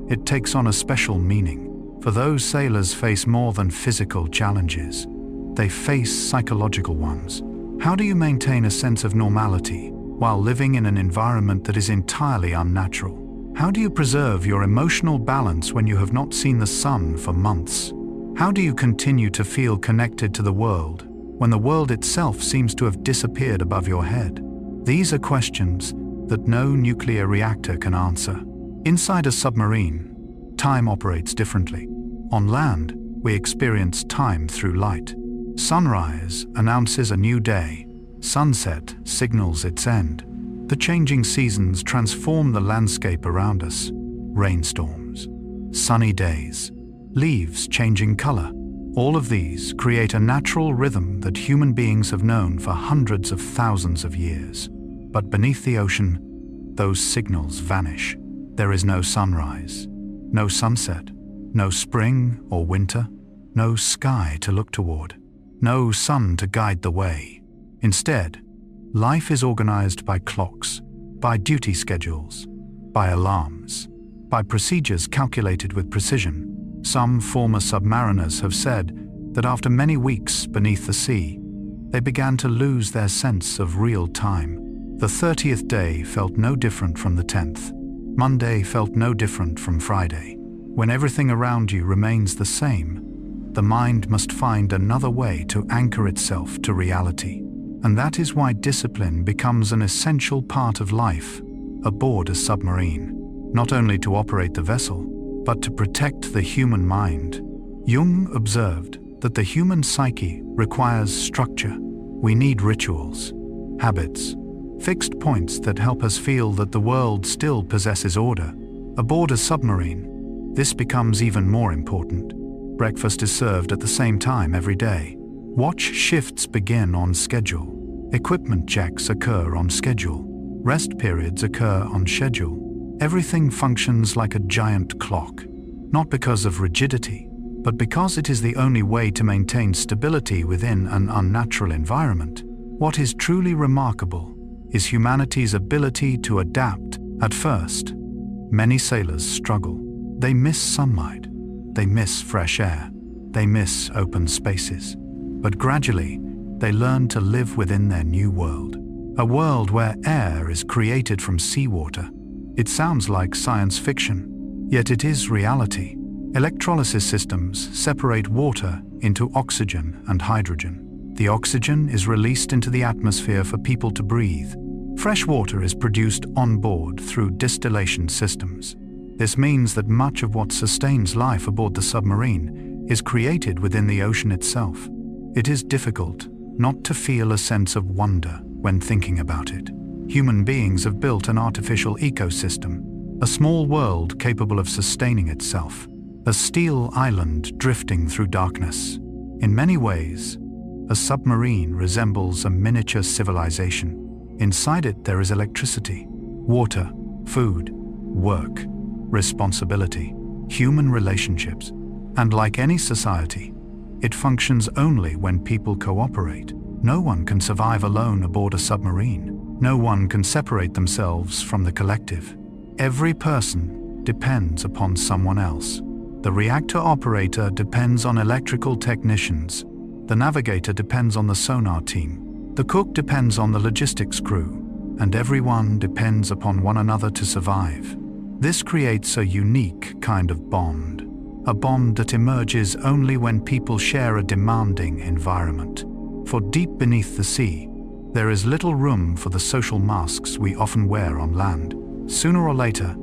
it takes on a special meaning. For those sailors face more than physical challenges. They face psychological ones. How do you maintain a sense of normality while living in an environment that is entirely unnatural? How do you preserve your emotional balance when you have not seen the sun for months? How do you continue to feel connected to the world when the world itself seems to have disappeared above your head? These are questions that no nuclear reactor can answer. Inside a submarine, time operates differently. On land, we experience time through light. Sunrise announces a new day. Sunset signals its end. The changing seasons transform the landscape around us. Rainstorms, sunny days, leaves changing color. All of these create a natural rhythm that human beings have known for hundreds of thousands of years. But beneath the ocean, those signals vanish. There is no sunrise, no sunset, no spring or winter, no sky to look toward, no sun to guide the way. Instead, life is organized by clocks, by duty schedules, by alarms, by procedures calculated with precision. Some former submariners have said that after many weeks beneath the sea, they began to lose their sense of real time. The 30th day felt no different from the 10th. Monday felt no different from Friday. When everything around you remains the same, the mind must find another way to anchor itself to reality. And that is why discipline becomes an essential part of life aboard a submarine, not only to operate the vessel, but to protect the human mind. Jung observed that the human psyche requires structure. We need rituals, habits, fixed points that help us feel that the world still possesses order. Aboard a submarine, this becomes even more important. Breakfast is served at the same time every day. Watch shifts begin on schedule. Equipment checks occur on schedule. Rest periods occur on schedule. Everything functions like a giant clock, not because of rigidity, but because it is the only way to maintain stability within an unnatural environment. What is truly remarkable is humanity's ability to adapt. At first, many sailors struggle. They miss sunlight. They miss fresh air. They miss open spaces. But gradually, they learn to live within their new world. A world where air is created from seawater. It sounds like science fiction, yet it is reality. Electrolysis systems separate water into oxygen and hydrogen. The oxygen is released into the atmosphere for people to breathe. Fresh water is produced on board through distillation systems. This means that much of what sustains life aboard the submarine is created within the ocean itself. It is difficult not to feel a sense of wonder when thinking about it. Human beings have built an artificial ecosystem, a small world capable of sustaining itself, a steel island drifting through darkness. In many ways, a submarine resembles a miniature civilization. Inside it there is electricity, water, food, work, responsibility, human relationships, and like any society, it functions only when people cooperate. No one can survive alone aboard a submarine. No one can separate themselves from the collective. Every person depends upon someone else. The reactor operator depends on electrical technicians. The navigator depends on the sonar team. The cook depends on the logistics crew. And everyone depends upon one another to survive. This creates a unique kind of bond. A bond that emerges only when people share a demanding environment. For deep beneath the sea, there is little room for the social masks we often wear on land. Sooner or later,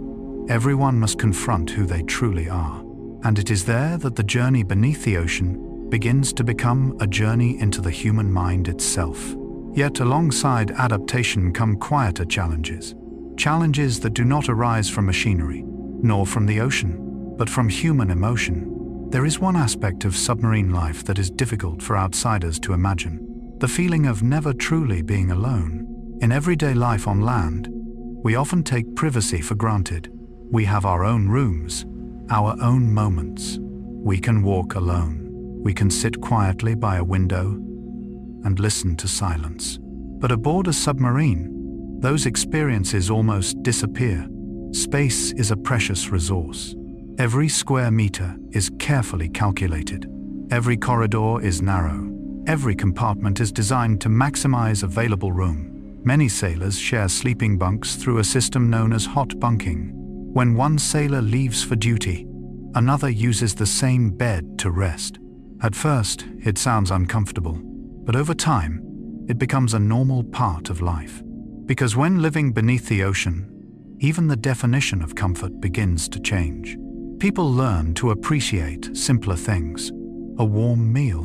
everyone must confront who they truly are. And it is there that the journey beneath the ocean begins to become a journey into the human mind itself. Yet alongside adaptation come quieter challenges. Challenges that do not arise from machinery, nor from the ocean, but from human emotion. There is one aspect of submarine life that is difficult for outsiders to imagine: the feeling of never truly being alone. In everyday life on land, we often take privacy for granted. We have our own rooms, our own moments. We can walk alone. We can sit quietly by a window and listen to silence. But aboard a submarine, those experiences almost disappear. Space is a precious resource. Every square meter is carefully calculated. Every corridor is narrow. Every compartment is designed to maximize available room. Many sailors share sleeping bunks through a system known as hot bunking. When one sailor leaves for duty, another uses the same bed to rest. At first, it sounds uncomfortable, but over time, it becomes a normal part of life. Because when living beneath the ocean, even the definition of comfort begins to change. People learn to appreciate simpler things: a warm meal,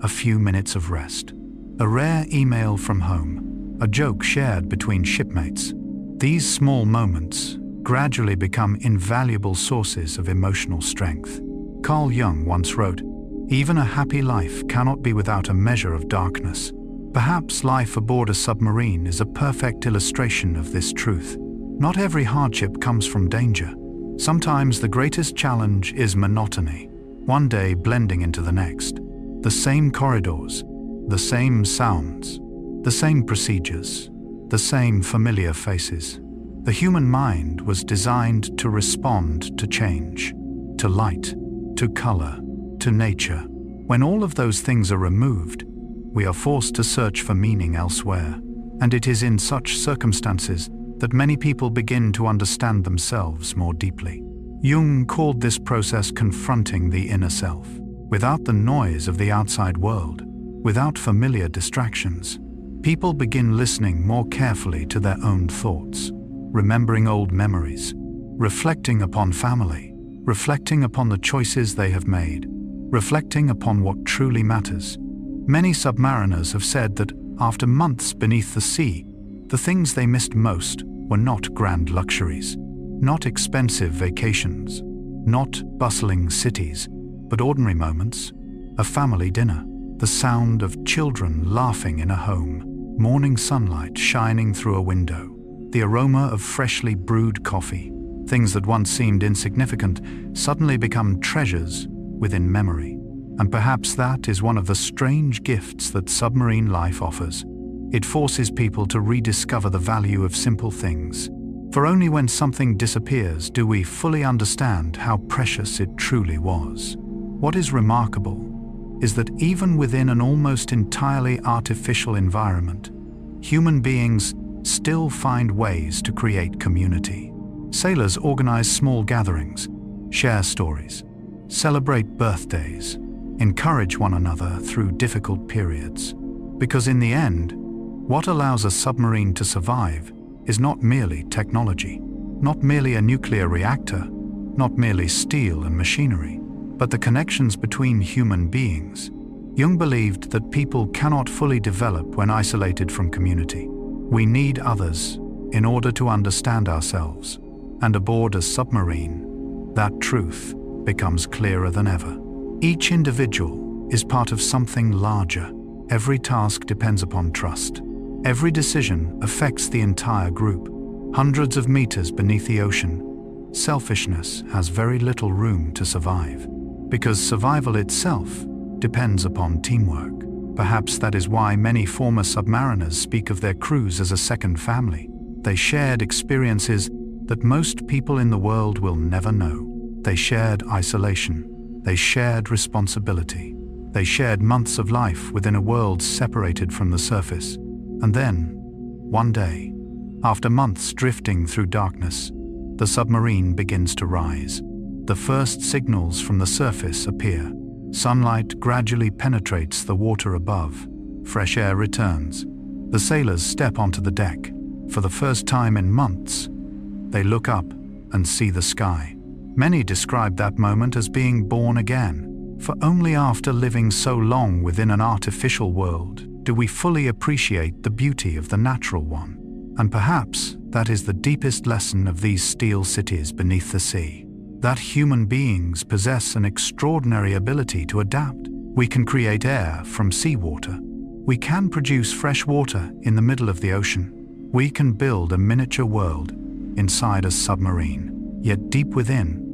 a few minutes of rest, a rare email from home, a joke shared between shipmates. These small moments gradually become invaluable sources of emotional strength. Carl Jung once wrote, "Even a happy life cannot be without a measure of darkness." Perhaps life aboard a submarine is a perfect illustration of this truth. Not every hardship comes from danger. Sometimes the greatest challenge is monotony, one day blending into the next. The same corridors, the same sounds, the same procedures, the same familiar faces. The human mind was designed to respond to change, to light, to color, to nature. When all of those things are removed, we are forced to search for meaning elsewhere. And it is in such circumstances that many people begin to understand themselves more deeply. Jung called this process confronting the inner self. Without the noise of the outside world, without familiar distractions, people begin listening more carefully to their own thoughts, remembering old memories, reflecting upon family, reflecting upon the choices they have made, reflecting upon what truly matters. Many submariners have said that after months beneath the sea, the things they missed most were not grand luxuries, not expensive vacations, not bustling cities, but ordinary moments, a family dinner, the sound of children laughing in a home, morning sunlight shining through a window, the aroma of freshly brewed coffee. Things that once seemed insignificant suddenly become treasures within memory. And perhaps that is one of the strange gifts that submarine life offers. It forces people to rediscover the value of simple things. For only when something disappears do we fully understand how precious it truly was. What is remarkable is that even within an almost entirely artificial environment, human beings still find ways to create community. Sailors organize small gatherings, share stories, celebrate birthdays, encourage one another through difficult periods. Because in the end, what allows a submarine to survive is not merely technology, not merely a nuclear reactor, not merely steel and machinery, but the connections between human beings. Jung believed that people cannot fully develop when isolated from community. We need others in order to understand ourselves. And aboard a submarine, that truth becomes clearer than ever. Each individual is part of something larger. Every task depends upon trust. Every decision affects the entire group. Hundreds of meters beneath the ocean, selfishness has very little room to survive, because survival itself depends upon teamwork. Perhaps that is why many former submariners speak of their crews as a second family. They shared experiences that most people in the world will never know. They shared isolation. They shared responsibility. They shared months of life within a world separated from the surface. And then, one day, after months drifting through darkness, the submarine begins to rise. The first signals from the surface appear. Sunlight gradually penetrates the water above. Fresh air returns. The sailors step onto the deck. For the first time in months, they look up and see the sky. Many describe that moment as being born again, for only after living so long within an artificial world do we fully appreciate the beauty of the natural one. And perhaps that is the deepest lesson of these steel cities beneath the sea, that human beings possess an extraordinary ability to adapt. We can create air from seawater. We can produce fresh water in the middle of the ocean. We can build a miniature world inside a submarine. Yet deep within,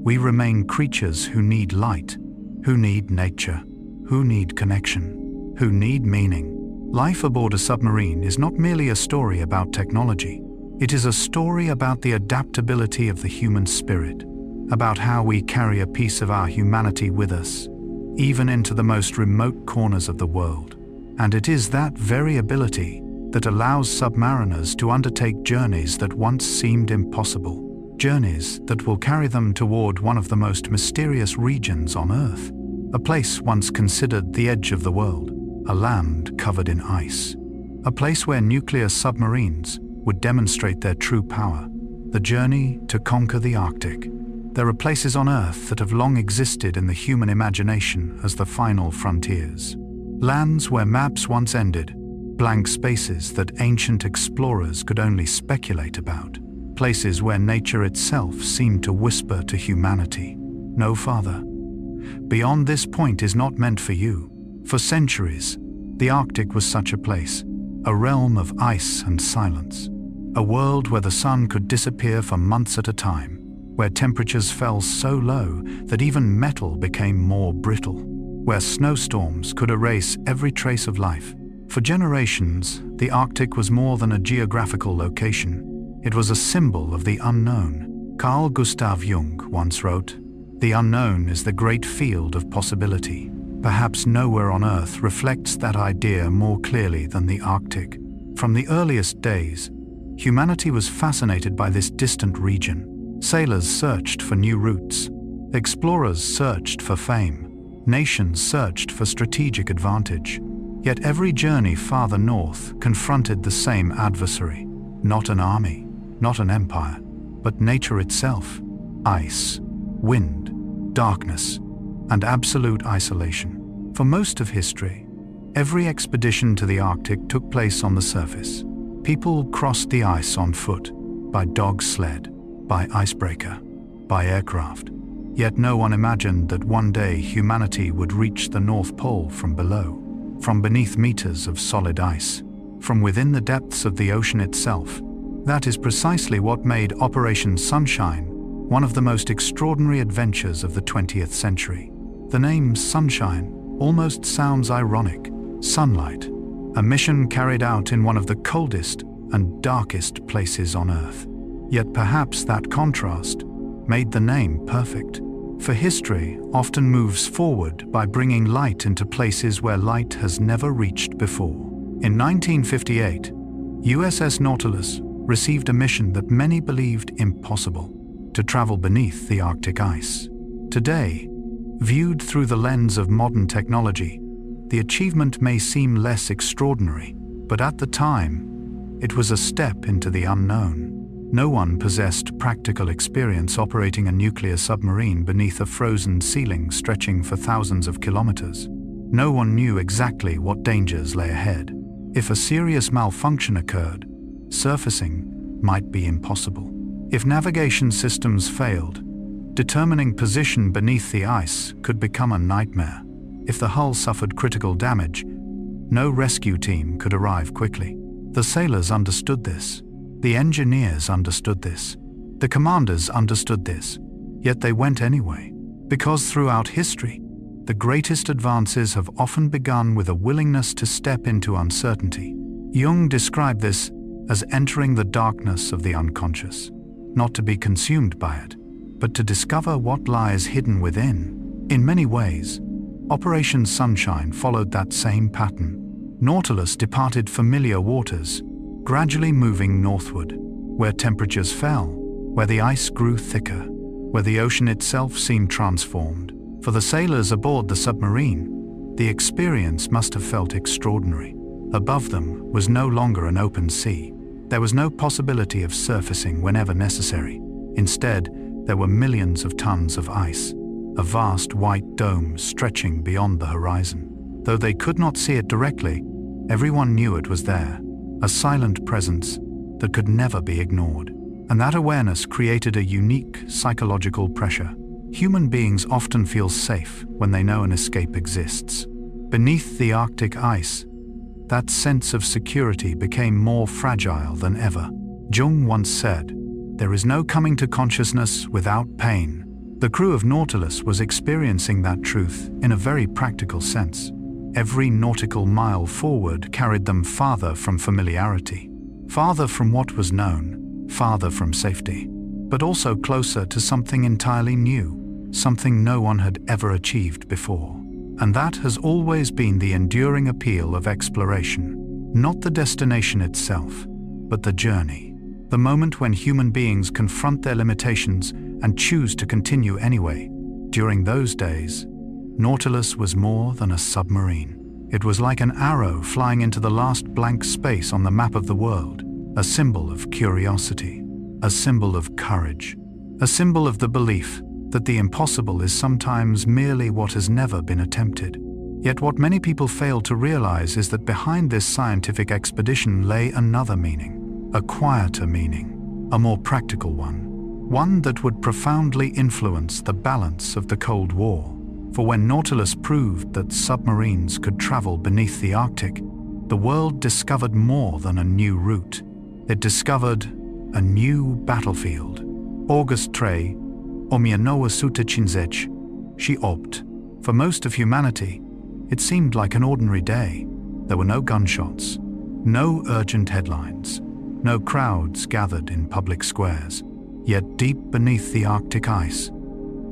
we remain creatures who need light, who need nature, who need connection, who need meaning. Life aboard a submarine is not merely a story about technology. It is a story about the adaptability of the human spirit, about how we carry a piece of our humanity with us, even into the most remote corners of the world. And it is that very ability that allows submariners to undertake journeys that once seemed impossible, journeys that will carry them toward one of the most mysterious regions on Earth, a place once considered the edge of the world, a land covered in ice, a place where nuclear submarines would demonstrate their true power, the journey to conquer the Arctic. There are places on Earth that have long existed in the human imagination as the final frontiers. Lands where maps once ended, blank spaces that ancient explorers could only speculate about. Places where nature itself seemed to whisper to humanity, "No farther. Beyond this point is not meant for you." For centuries, the Arctic was such a place, a realm of ice and silence, a world where the sun could disappear for months at a time, where temperatures fell so low that even metal became more brittle, where snowstorms could erase every trace of life. For generations, the Arctic was more than a geographical location. It was a symbol of the unknown. Carl Gustav Jung once wrote, "The unknown is the great field of possibility." Perhaps nowhere on Earth reflects that idea more clearly than the Arctic. From the earliest days, humanity was fascinated by this distant region. Sailors searched for new routes. Explorers searched for fame. Nations searched for strategic advantage. Yet every journey farther north confronted the same adversary. Not an army, not an empire, but nature itself. Ice, wind, darkness, and absolute isolation. For most of history, every expedition to the Arctic took place on the surface. People crossed the ice on foot, by dog sled, by icebreaker, by aircraft. Yet no one imagined that one day humanity would reach the North Pole from below, from beneath meters of solid ice, from within the depths of the ocean itself. That is precisely what made Operation Sunshine one of the most extraordinary adventures of the 20th century. The name Sunshine almost sounds ironic. Sunlight, a mission carried out in one of the coldest and darkest places on Earth. Yet perhaps that contrast made the name perfect, for history often moves forward by bringing light into places where light has never reached before. In 1958, USS Nautilus received a mission that many believed impossible: to travel beneath the Arctic ice. Today, viewed through the lens of modern technology, the achievement may seem less extraordinary, but at the time, it was a step into the unknown. No one possessed practical experience operating a nuclear submarine beneath a frozen ceiling stretching for thousands of kilometers. No one knew exactly what dangers lay ahead. If a serious malfunction occurred, surfacing might be impossible. If navigation systems failed, determining position beneath the ice could become a nightmare. If the hull suffered critical damage, no rescue team could arrive quickly. The sailors understood this. The engineers understood this. The commanders understood this. Yet they went anyway. Because throughout history, the greatest advances have often begun with a willingness to step into uncertainty. Jung described this as entering the darkness of the unconscious, not to be consumed by it, but to discover what lies hidden within. In many ways, Operation Sunshine followed that same pattern. Nautilus departed familiar waters, gradually moving northward, where temperatures fell, where the ice grew thicker, where the ocean itself seemed transformed. For the sailors aboard the submarine, the experience must have felt extraordinary. Above them was no longer an open sea. There was no possibility of surfacing whenever necessary. Instead, there were millions of tons of ice, a vast white dome stretching beyond the horizon. Though they could not see it directly, everyone knew it was there, a silent presence that could never be ignored. And that awareness created a unique psychological pressure. Human beings often feel safe when they know an escape exists. Beneath the Arctic ice, that sense of security became more fragile than ever. Jung once said, "There is no coming to consciousness without pain." The crew of Nautilus was experiencing that truth in a very practical sense. Every nautical mile forward carried them farther from familiarity, farther from what was known, farther from safety, but also closer to something entirely new, something no one had ever achieved before. And that has always been the enduring appeal of exploration. Not the destination itself, but the journey. The moment when human beings confront their limitations and choose to continue anyway. During those days, Nautilus was more than a submarine. It was like an arrow flying into the last blank space on the map of the world, a symbol of curiosity, a symbol of courage, a symbol of the belief that the impossible is sometimes merely what has never been attempted. Yet what many people fail to realize is that behind this scientific expedition lay another meaning, a quieter meaning, a more practical one that would profoundly influence the balance of the Cold War. For when Nautilus proved that submarines could travel beneath the Arctic, the world discovered more than a new route. It discovered a new battlefield. August Trey, Omianowa Sutachinzech, she opt. For most of humanity, it seemed like an ordinary day. There were no gunshots, no urgent headlines, no crowds gathered in public squares. Yet deep beneath the Arctic ice,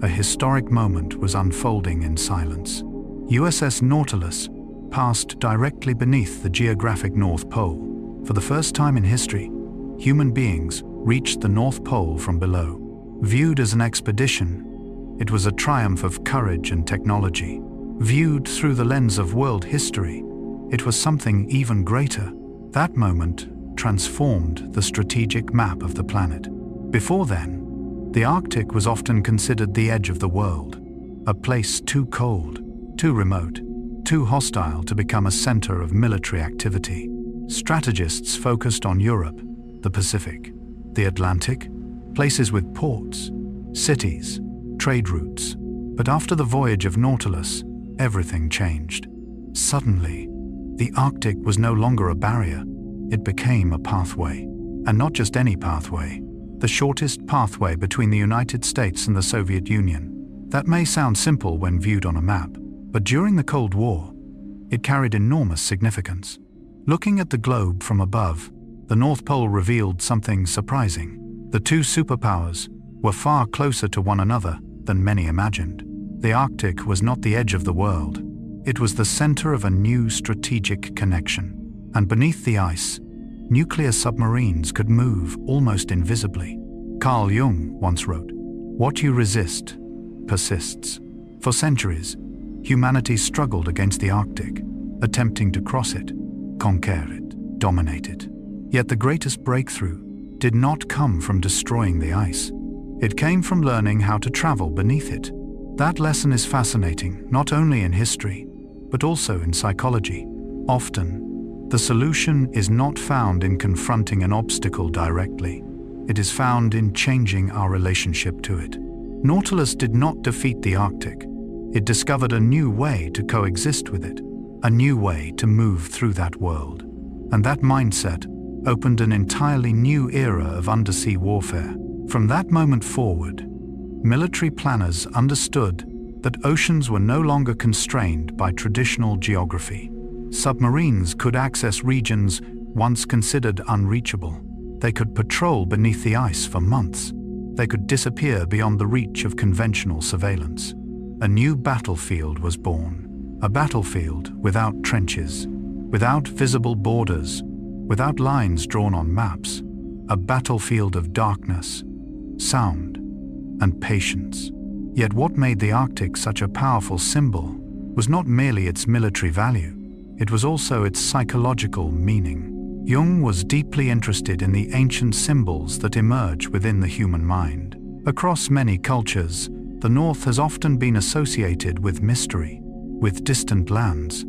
a historic moment was unfolding in silence. USS Nautilus passed directly beneath the geographic North Pole. For the first time in history, human beings reached the North Pole from below. Viewed as an expedition, it was a triumph of courage and technology. Viewed through the lens of world history, it was something even greater. That moment transformed the strategic map of the planet. Before then, the Arctic was often considered the edge of the world, a place too cold, too remote, too hostile to become a center of military activity. Strategists focused on Europe, the Pacific, the Atlantic, places with ports, cities, trade routes. But after the voyage of Nautilus, everything changed. Suddenly, the Arctic was no longer a barrier. It became a pathway. And not just any pathway, the shortest pathway between the United States and the Soviet Union. That may sound simple when viewed on a map, but during the Cold War, it carried enormous significance. Looking at the globe from above, the North Pole revealed something surprising. The two superpowers were far closer to one another than many imagined. The Arctic was not the edge of the world. It was the center of a new strategic connection. And beneath the ice, nuclear submarines could move almost invisibly. Carl Jung once wrote, "What you resist persists." For centuries, humanity struggled against the Arctic, attempting to cross it, conquer it, dominate it. Yet the greatest breakthrough did not come from destroying the ice. It came from learning how to travel beneath it. That lesson is fascinating, not only in history, but also in psychology. Often, the solution is not found in confronting an obstacle directly. It is found in changing our relationship to it. Nautilus did not defeat the Arctic. It discovered a new way to coexist with it, a new way to move through that world. And that mindset opened an entirely new era of undersea warfare. From that moment forward, military planners understood that oceans were no longer constrained by traditional geography. Submarines could access regions once considered unreachable. They could patrol beneath the ice for months. They could disappear beyond the reach of conventional surveillance. A new battlefield was born. A battlefield without trenches, without visible borders, without lines drawn on maps. A battlefield of darkness, sound, and patience. Yet what made the Arctic such a powerful symbol was not merely its military value, it was also its psychological meaning. Jung was deeply interested in the ancient symbols that emerge within the human mind. Across many cultures, the North has often been associated with mystery, with distant lands,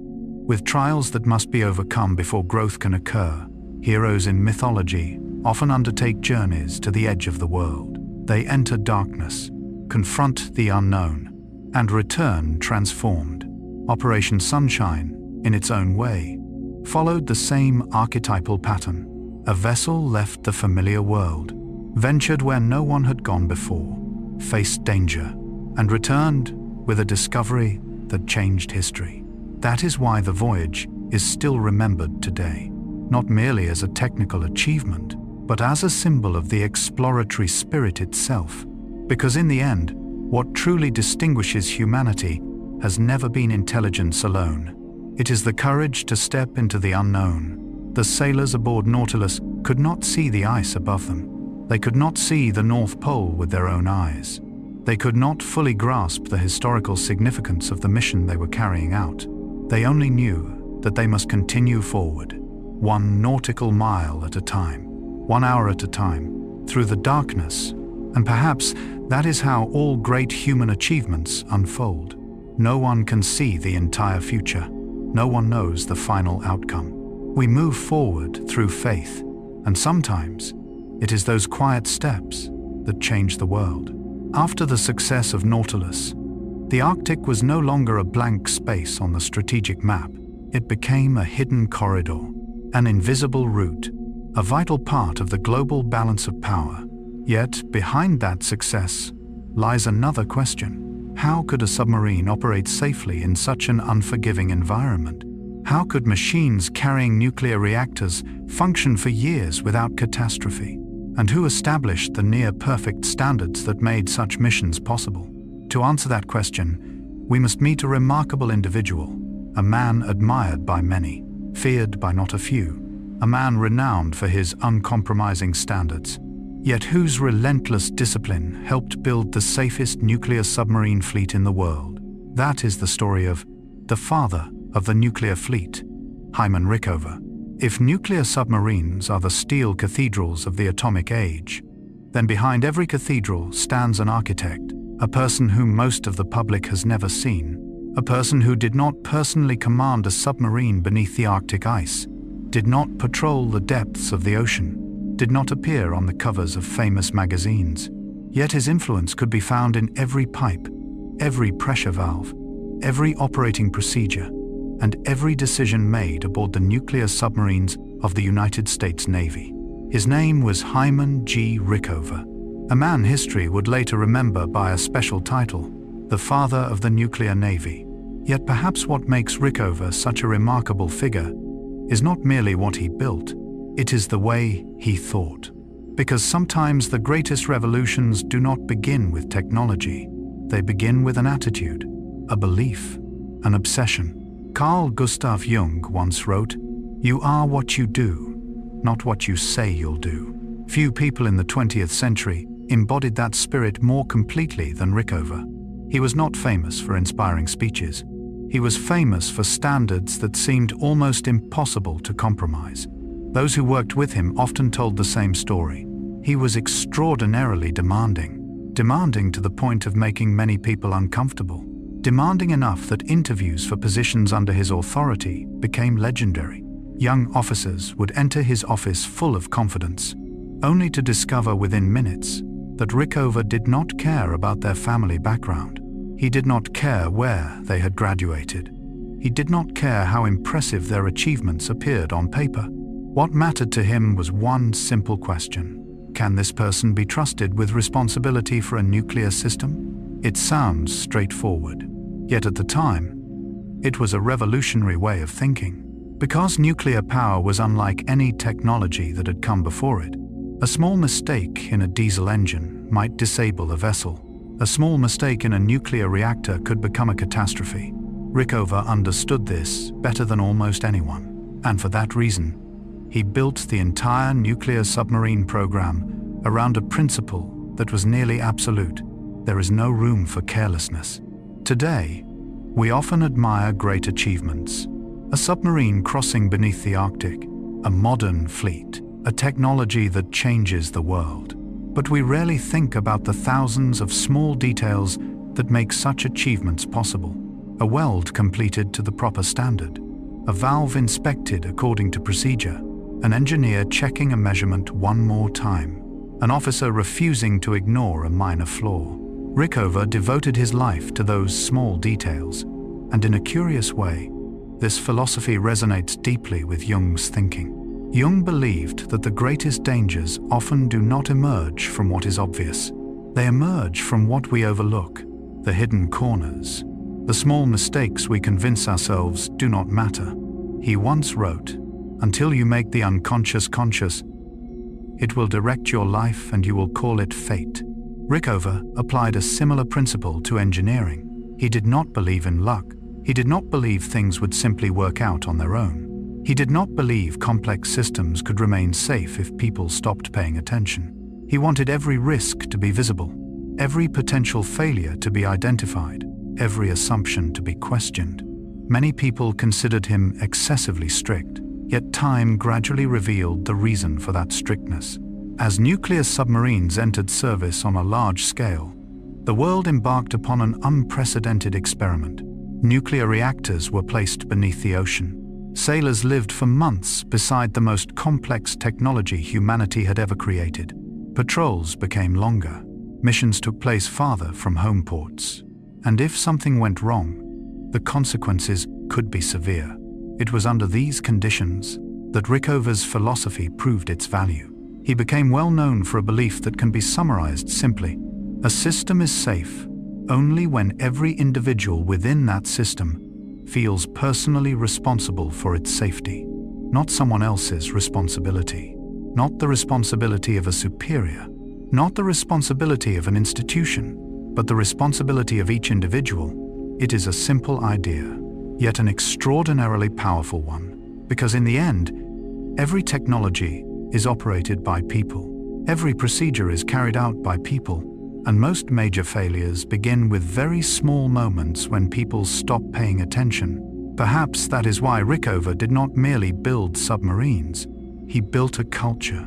with trials that must be overcome before growth can occur. Heroes in mythology often undertake journeys to the edge of the world. They enter darkness, confront the unknown, and return transformed. Operation Sunshine, in its own way, followed the same archetypal pattern. A vessel left the familiar world, ventured where no one had gone before, faced danger, and returned with a discovery that changed history. That is why the voyage is still remembered today, not merely as a technical achievement, but as a symbol of the exploratory spirit itself. Because in the end, what truly distinguishes humanity has never been intelligence alone. It is the courage to step into the unknown. The sailors aboard Nautilus could not see the ice above them. They could not see the North Pole with their own eyes. They could not fully grasp the historical significance of the mission they were carrying out. They only knew that they must continue forward, one nautical mile at a time, 1 hour at a time, through the darkness. And perhaps that is how all great human achievements unfold. No one can see the entire future. No one knows the final outcome. We move forward through faith, and sometimes it is those quiet steps that change the world. After the success of Nautilus, the Arctic was no longer a blank space on the strategic map. It became a hidden corridor, an invisible route, a vital part of the global balance of power. Yet, behind that success lies another question. How could a submarine operate safely in such an unforgiving environment? How could machines carrying nuclear reactors function for years without catastrophe? And who established the near-perfect standards that made such missions possible? To answer that question, we must meet a remarkable individual, a man admired by many, feared by not a few, a man renowned for his uncompromising standards, yet whose relentless discipline helped build the safest nuclear submarine fleet in the world. That is the story of the father of the nuclear fleet, Hyman Rickover. If nuclear submarines are the steel cathedrals of the atomic age, then behind every cathedral stands an architect, a person whom most of the public has never seen, a person who did not personally command a submarine beneath the Arctic ice, did not patrol the depths of the ocean, did not appear on the covers of famous magazines, Yet his influence could be found in every pipe, every pressure valve, every operating procedure, and every decision made aboard the nuclear submarines of the United States Navy. His name was Hyman G. Rickover, a man history would later remember by a special title, the father of the nuclear navy. Yet perhaps what makes Rickover such a remarkable figure is not merely what he built, it is the way he thought. Because sometimes the greatest revolutions do not begin with technology, they begin with an attitude, a belief, an obsession. Carl Gustav Jung once wrote, "You are what you do, not what you say you'll do." Few people in the 20th century embodied that spirit more completely than Rickover. He was not famous for inspiring speeches. He was famous for standards that seemed almost impossible to compromise. Those who worked with him often told the same story. He was extraordinarily demanding to the point of making many people uncomfortable, demanding enough that interviews for positions under his authority became legendary. Young officers would enter his office full of confidence, only to discover within minutes that Rickover did not care about their family background. He did not care where they had graduated. He did not care how impressive their achievements appeared on paper. What mattered to him was one simple question. Can this person be trusted with responsibility for a nuclear system? It sounds straightforward. Yet at the time, it was a revolutionary way of thinking. Because nuclear power was unlike any technology that had come before it, a small mistake in a diesel engine might disable a vessel. A small mistake in a nuclear reactor could become a catastrophe. Rickover understood this better than almost anyone, and for that reason, he built the entire nuclear submarine program around a principle that was nearly absolute. There is no room for carelessness. Today, we often admire great achievements. A submarine crossing beneath the Arctic, a modern fleet, a technology that changes the world. But we rarely think about the thousands of small details that make such achievements possible. A weld completed to the proper standard, a valve inspected according to procedure, an engineer checking a measurement one more time, an officer refusing to ignore a minor flaw. Rickover devoted his life to those small details, and in a curious way, this philosophy resonates deeply with Jung's thinking. Jung believed that the greatest dangers often do not emerge from what is obvious. They emerge from what we overlook, the hidden corners, the small mistakes we convince ourselves do not matter. He once wrote, "Until you make the unconscious conscious, it will direct your life and you will call it fate." Rickover applied a similar principle to engineering. He did not believe in luck. He did not believe things would simply work out on their own. He did not believe complex systems could remain safe if people stopped paying attention. He wanted every risk to be visible, every potential failure to be identified, every assumption to be questioned. Many people considered him excessively strict, yet time gradually revealed the reason for that strictness. As nuclear submarines entered service on a large scale, the world embarked upon an unprecedented experiment. Nuclear reactors were placed beneath the ocean. Sailors lived for months beside the most complex technology humanity had ever created. Patrols became longer. Missions took place farther from home ports. And if something went wrong, the consequences could be severe. It was under these conditions that Rickover's philosophy proved its value. He became well known for a belief that can be summarized simply: a system is safe only when every individual within that system feels personally responsible for its safety. Not someone else's responsibility, not the responsibility of a superior, not the responsibility of an institution, but the responsibility of each individual. It is a simple idea, yet an extraordinarily powerful one, because in the end, every technology is operated by people. Every procedure is carried out by people, and most major failures begin with very small moments when people stop paying attention. Perhaps that is why Rickover did not merely build submarines. He built a culture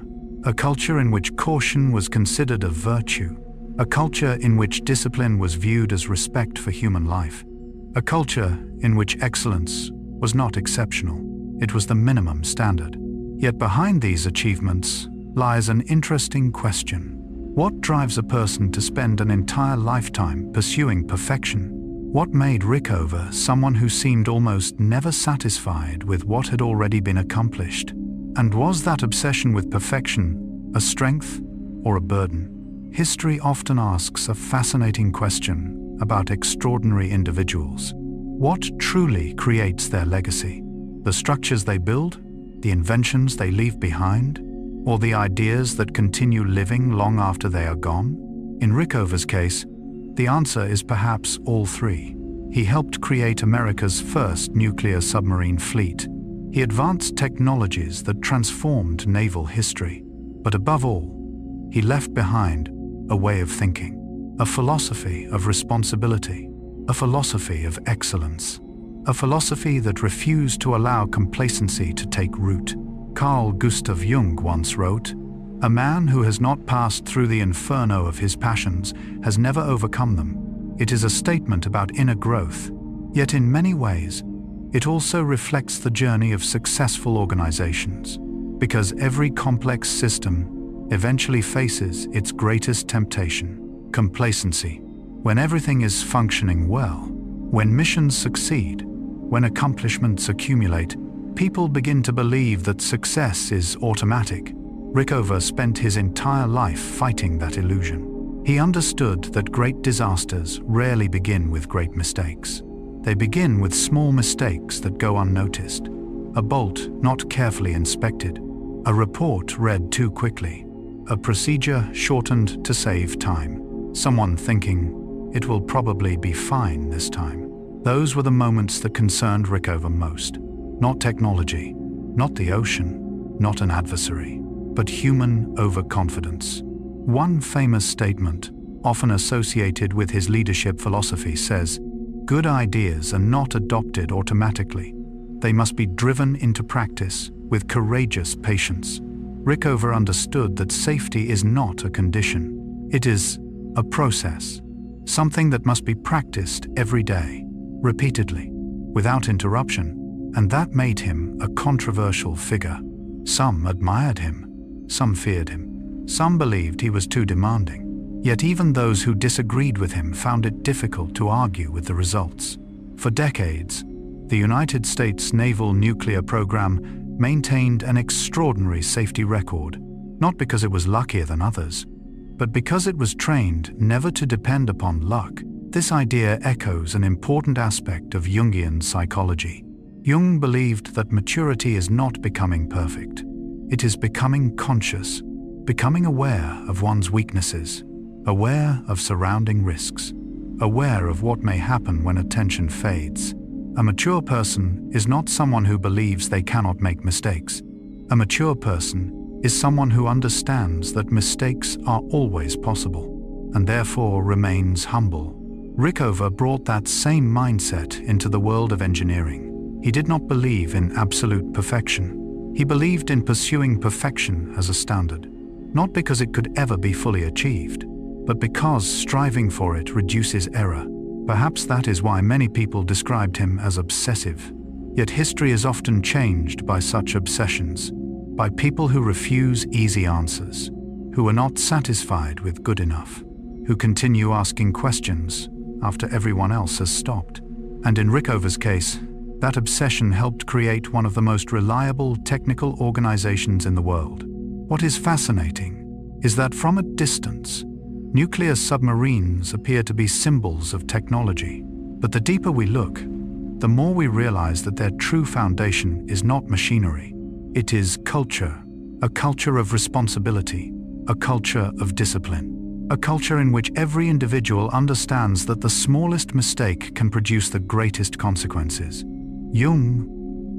in which caution was considered a virtue, a culture in which discipline was viewed as respect for human life, a culture in which excellence was not exceptional, it was the minimum standard. Yet behind these achievements lies an interesting question. What drives a person to spend an entire lifetime pursuing perfection? What made Rickover someone who seemed almost never satisfied with what had already been accomplished? And was that obsession with perfection a strength or a burden? History often asks a fascinating question about extraordinary individuals. What truly creates their legacy? The structures they build? The inventions they leave behind? Or the ideas that continue living long after they are gone? In Rickover's case, the answer is perhaps all three. He helped create America's first nuclear submarine fleet. He advanced technologies that transformed naval history. But above all, he left behind a way of thinking, a philosophy of responsibility, a philosophy of excellence, a philosophy that refused to allow complacency to take root. Carl Gustav Jung once wrote, "A man who has not passed through the inferno of his passions has never overcome them." It is a statement about inner growth, yet in many ways, it also reflects the journey of successful organizations, because every complex system eventually faces its greatest temptation: complacency. When everything is functioning well, when missions succeed, when accomplishments accumulate, people begin to believe that success is automatic. Rickover spent his entire life fighting that illusion. He understood that great disasters rarely begin with great mistakes. They begin with small mistakes that go unnoticed. A bolt not carefully inspected, a report read too quickly, a procedure shortened to save time, someone thinking, "It will probably be fine this time." Those were the moments that concerned Rickover most. Not technology, not the ocean, not an adversary, but human overconfidence. One famous statement, often associated with his leadership philosophy, says, "Good ideas are not adopted automatically. They must be driven into practice with courageous patience." Rickover understood that safety is not a condition. It is a process, something that must be practiced every day, repeatedly, without interruption. And that made him a controversial figure. Some admired him, some feared him, some believed he was too demanding. Yet even those who disagreed with him found it difficult to argue with the results. For decades, the United States naval nuclear program maintained an extraordinary safety record, not because it was luckier than others, but because it was trained never to depend upon luck. This idea echoes an important aspect of Jungian psychology. Jung believed that maturity is not becoming perfect. It is becoming conscious, becoming aware of one's weaknesses, aware of surrounding risks, aware of what may happen when attention fades. A mature person is not someone who believes they cannot make mistakes. A mature person is someone who understands that mistakes are always possible, and therefore remains humble. Rickover brought that same mindset into the world of engineering. He did not believe in absolute perfection. He believed in pursuing perfection as a standard, not because it could ever be fully achieved, but because striving for it reduces error. Perhaps that is why many people described him as obsessive. Yet history is often changed by such obsessions, by people who refuse easy answers, who are not satisfied with good enough, who continue asking questions after everyone else has stopped. And in Rickover's case, that obsession helped create one of the most reliable technical organizations in the world. What is fascinating is that from a distance, nuclear submarines appear to be symbols of technology. But the deeper we look, the more we realize that their true foundation is not machinery. It is culture, a culture of responsibility, a culture of discipline, a culture in which every individual understands that the smallest mistake can produce the greatest consequences. Jung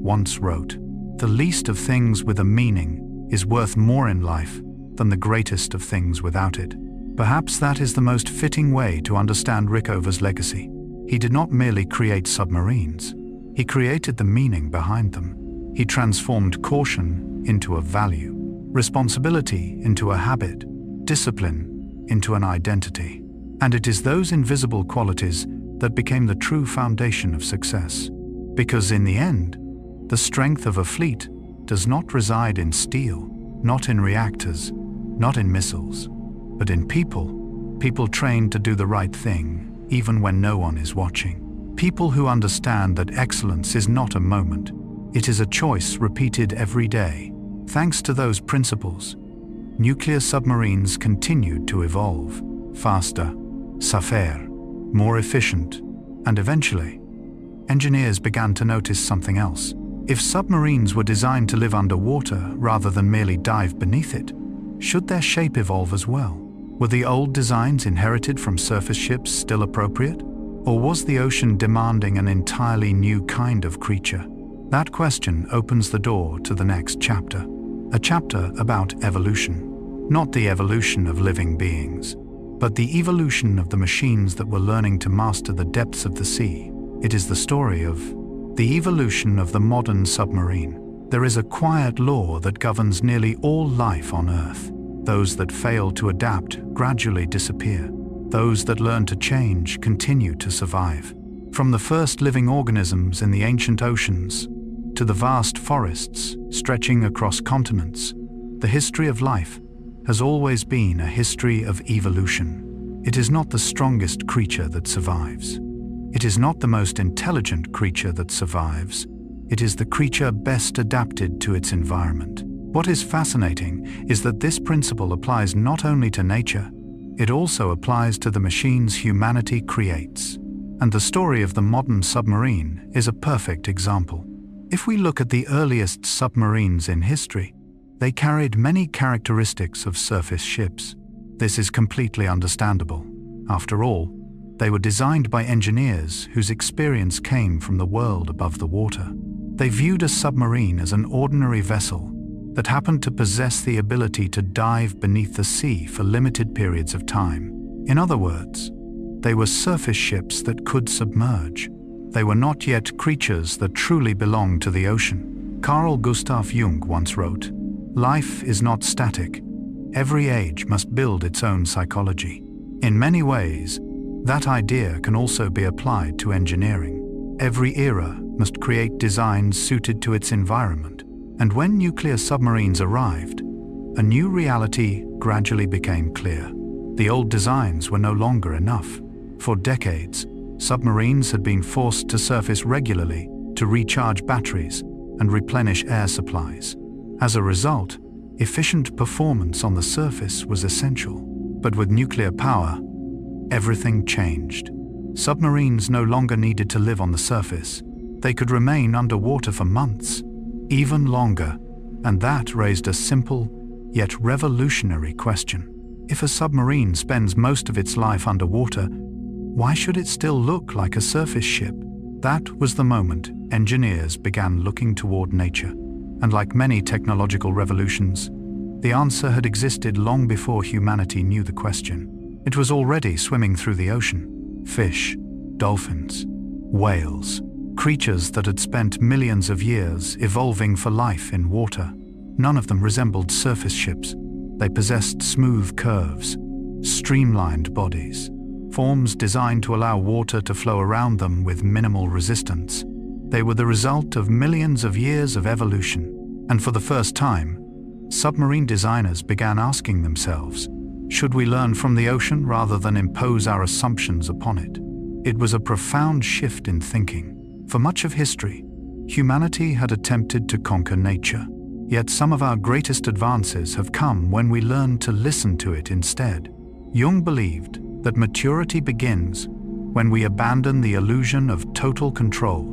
once wrote, "The least of things with a meaning is worth more in life than the greatest of things without it." Perhaps that is the most fitting way to understand Rickover's legacy. He did not merely create submarines. He created the meaning behind them. He transformed caution into a value, responsibility into a habit, discipline into an identity. And it is those invisible qualities that became the true foundation of success. Because in the end, the strength of a fleet does not reside in steel, not in reactors, not in missiles, but in people trained to do the right thing, even when no one is watching. People who understand that excellence is not a moment, it is a choice repeated every day. Thanks to those principles, nuclear submarines continued to evolve, faster, safer, more efficient, and eventually, engineers began to notice something else. If submarines were designed to live underwater rather than merely dive beneath it, should their shape evolve as well? Were the old designs inherited from surface ships still appropriate? Or was the ocean demanding an entirely new kind of creature? That question opens the door to the next chapter. A chapter about evolution. Not the evolution of living beings, but the evolution of the machines that were learning to master the depths of the sea. It is the story of the evolution of the modern submarine. There is a quiet law that governs nearly all life on Earth. Those that fail to adapt gradually disappear. Those that learn to change continue to survive. From the first living organisms in the ancient oceans to the vast forests stretching across continents, the history of life has always been a history of evolution. It is not the strongest creature that survives. It is not the most intelligent creature that survives. It is the creature best adapted to its environment. What is fascinating is that this principle applies not only to nature, it also applies to the machines humanity creates. And the story of the modern submarine is a perfect example. If we look at the earliest submarines in history, they carried many characteristics of surface ships. This is completely understandable. After all, they were designed by engineers whose experience came from the world above the water. They viewed a submarine as an ordinary vessel that happened to possess the ability to dive beneath the sea for limited periods of time. In other words, they were surface ships that could submerge. They were not yet creatures that truly belonged to the ocean. Carl Gustav Jung once wrote, "Life is not static. Every age must build its own psychology." In many ways, that idea can also be applied to engineering. Every era must create designs suited to its environment. And when nuclear submarines arrived, a new reality gradually became clear. The old designs were no longer enough. For decades, submarines had been forced to surface regularly to recharge batteries and replenish air supplies. As a result, efficient performance on the surface was essential. But with nuclear power, everything changed. Submarines no longer needed to live on the surface. They could remain underwater for months, even longer, and that raised a simple, yet revolutionary question. If a submarine spends most of its life underwater, why should it still look like a surface ship? That was the moment engineers began looking toward nature. And like many technological revolutions, the answer had existed long before humanity knew the question. It was already swimming through the ocean. Fish, dolphins, whales, creatures that had spent millions of years evolving for life in water. None of them resembled surface ships. They possessed smooth curves, streamlined bodies, forms designed to allow water to flow around them with minimal resistance. They were the result of millions of years of evolution. And for the first time, submarine designers began asking themselves, should we learn from the ocean rather than impose our assumptions upon it? It was a profound shift in thinking. For much of history, humanity had attempted to conquer nature. Yet some of our greatest advances have come when we learned to listen to it instead. Jung believed that maturity begins when we abandon the illusion of total control,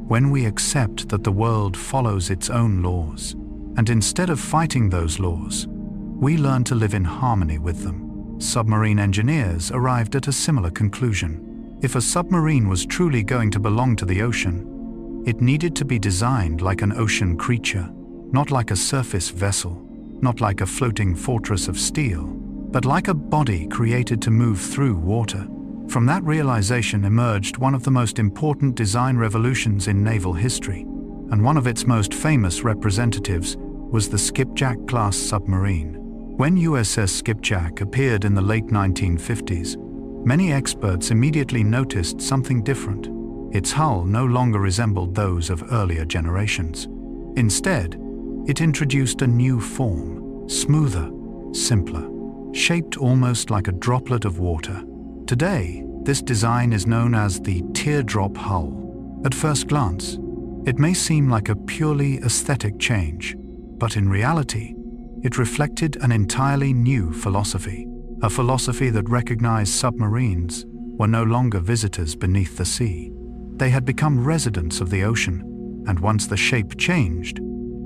when we accept that the world follows its own laws, and instead of fighting those laws, we learn to live in harmony with them. Submarine engineers arrived at a similar conclusion. If a submarine was truly going to belong to the ocean, it needed to be designed like an ocean creature, not like a surface vessel, not like a floating fortress of steel, but like a body created to move through water. From that realization emerged one of the most important design revolutions in naval history, and one of its most famous representatives was the Skipjack-class submarine. When USS Skipjack appeared in the late 1950s, many experts immediately noticed something different. Its hull no longer resembled those of earlier generations. Instead, it introduced a new form, smoother, simpler. shaped almost like a droplet of water. Today, this design is known as the teardrop hull. At first glance, it may seem like a purely aesthetic change, but in reality, it reflected an entirely new philosophy, a philosophy that recognized submarines were no longer visitors beneath the sea. They had become residents of the ocean, and once the shape changed,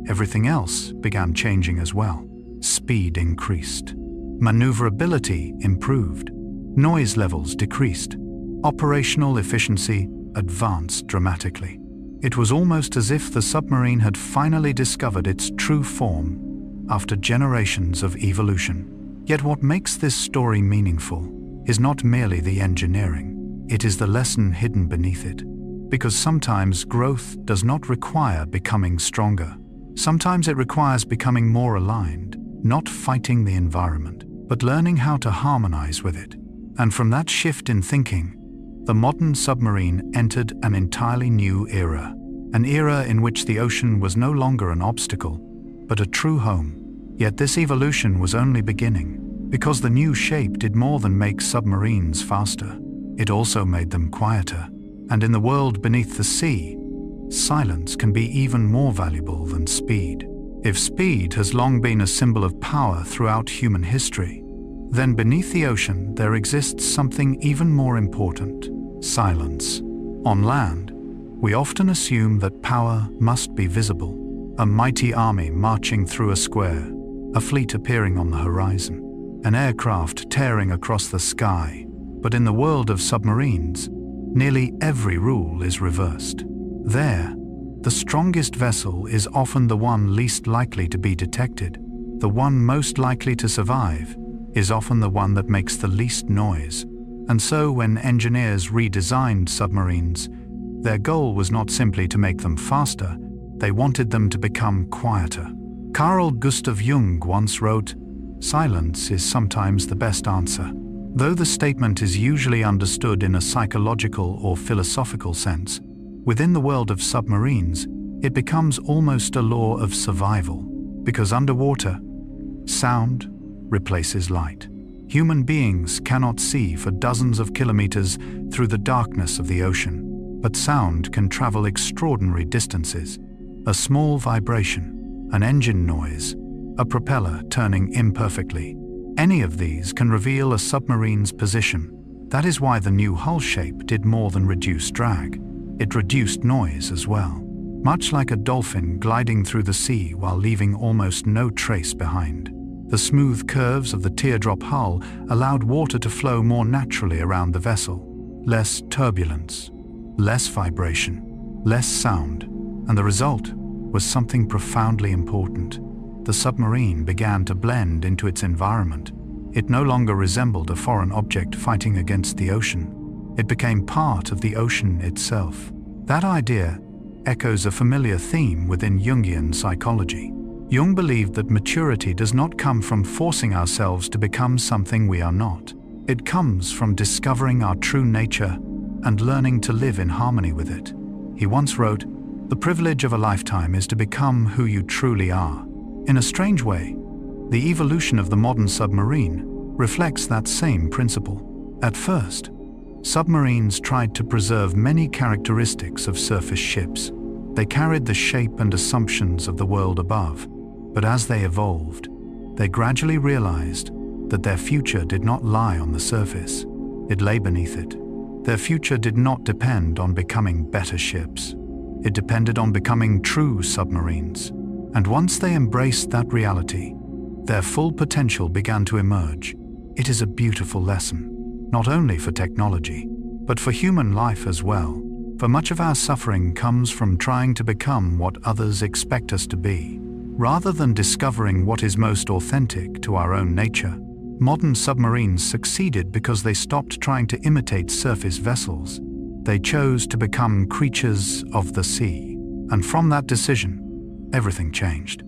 everything else began changing as well. Speed increased. Maneuverability improved. Noise levels decreased. Operational efficiency advanced dramatically. It was almost as if the submarine had finally discovered its true form after generations of evolution. Yet what makes this story meaningful is not merely the engineering. It is the lesson hidden beneath it. Because sometimes growth does not require becoming stronger. Sometimes it requires becoming more aligned, not fighting the environment, but learning how to harmonize with it. And from that shift in thinking, the modern submarine entered an entirely new era. An era in which the ocean was no longer an obstacle, but a true home. Yet this evolution was only beginning, because the new shape did more than make submarines faster. It also made them quieter. And in the world beneath the sea, silence can be even more valuable than speed. If speed has long been a symbol of power throughout human history, then beneath the ocean there exists something even more important: silence. On land, we often assume that power must be visible. A mighty army marching through a square, a fleet appearing on the horizon, an aircraft tearing across the sky. But in the world of submarines, nearly every rule is reversed. There, the strongest vessel is often the one least likely to be detected. The one most likely to survive is often the one that makes the least noise. And so when engineers redesigned submarines, their goal was not simply to make them faster, they wanted them to become quieter. Carl Gustav Jung once wrote, "Silence is sometimes the best answer." Though the statement is usually understood in a psychological or philosophical sense, within the world of submarines, it becomes almost a law of survival. Because underwater, sound replaces light. Human beings cannot see for dozens of kilometers through the darkness of the ocean, but sound can travel extraordinary distances. A small vibration, an engine noise, a propeller turning imperfectly, any of these can reveal a submarine's position. That is why the new hull shape did more than reduce drag. It reduced noise as well. Much like a dolphin gliding through the sea while leaving almost no trace behind. The smooth curves of the teardrop hull allowed water to flow more naturally around the vessel. Less turbulence, less vibration, less sound, and the result was something profoundly important. The submarine began to blend into its environment. It no longer resembled a foreign object fighting against the ocean. It became part of the ocean itself. That idea echoes a familiar theme within Jungian psychology. Jung believed that maturity does not come from forcing ourselves to become something we are not. It comes from discovering our true nature and learning to live in harmony with it. He once wrote, "The privilege of a lifetime is to become who you truly are." In a strange way, the evolution of the modern submarine reflects that same principle. At first, submarines tried to preserve many characteristics of surface ships. They carried the shape and assumptions of the world above, but as they evolved, they gradually realized that their future did not lie on the surface. It lay beneath it. Their future did not depend on becoming better ships. It depended on becoming true submarines. And once they embraced that reality, their full potential began to emerge. It is a beautiful lesson, not only for technology, but for human life as well. For much of our suffering comes from trying to become what others expect us to be, rather than discovering what is most authentic to our own nature. Modern submarines succeeded because they stopped trying to imitate surface vessels. They chose to become creatures of the sea. And from that decision, everything changed.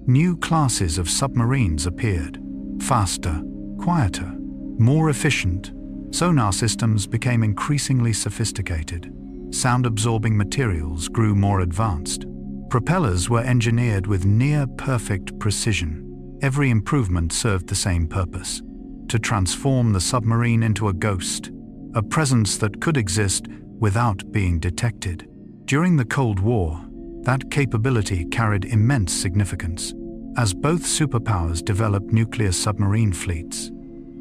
New classes of submarines appeared. Faster, quieter, more efficient. Sonar systems became increasingly sophisticated. Sound-absorbing materials grew more advanced. Propellers were engineered with near-perfect precision. Every improvement served the same purpose: to transform the submarine into a ghost, a presence that could exist without being detected. During the Cold War, that capability carried immense significance. As both superpowers developed nuclear submarine fleets,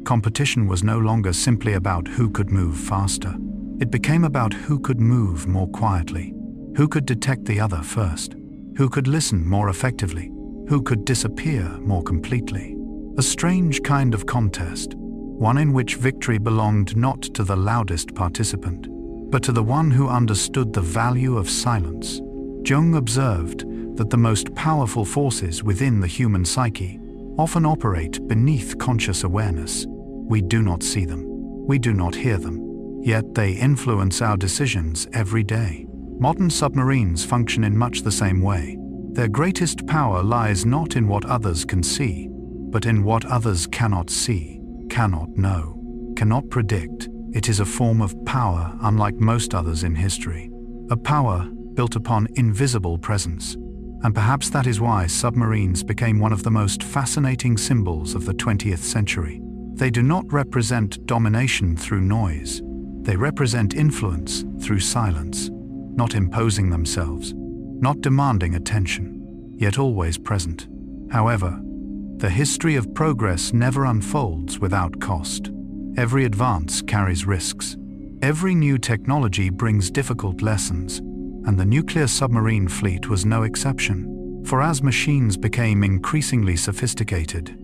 competition was no longer simply about who could move faster. It became about who could move more quietly, who could detect the other first, who could listen more effectively, who could disappear more completely. A strange kind of contest, one in which victory belonged not to the loudest participant, but to the one who understood the value of silence. Jung observed that the most powerful forces within the human psyche often operate beneath conscious awareness. We do not see them, we do not hear them, yet they influence our decisions every day. Modern submarines function in much the same way. Their greatest power lies not in what others can see, but in what others cannot see, cannot know, cannot predict. It is a form of power unlike most others in history, a power built upon invisible presence. And perhaps that is why submarines became one of the most fascinating symbols of the 20th century. They do not represent domination through noise. They represent influence through silence, not imposing themselves, not demanding attention, yet always present. However, the history of progress never unfolds without cost. Every advance carries risks. Every new technology brings difficult lessons, and the nuclear submarine fleet was no exception. For as machines became increasingly sophisticated,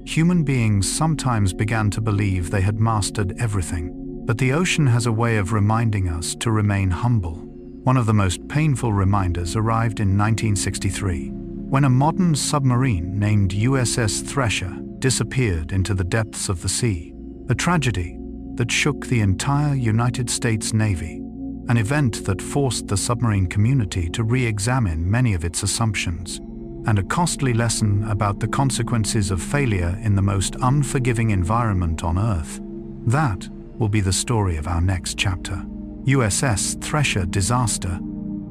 human beings sometimes began to believe they had mastered everything. But the ocean has a way of reminding us to remain humble. One of the most painful reminders arrived in 1963, when a modern submarine named USS Thresher disappeared into the depths of the sea. A tragedy that shook the entire United States Navy, an event that forced the submarine community to re-examine many of its assumptions, and a costly lesson about the consequences of failure in the most unforgiving environment on Earth. That will be the story of our next chapter. USS Thresher disaster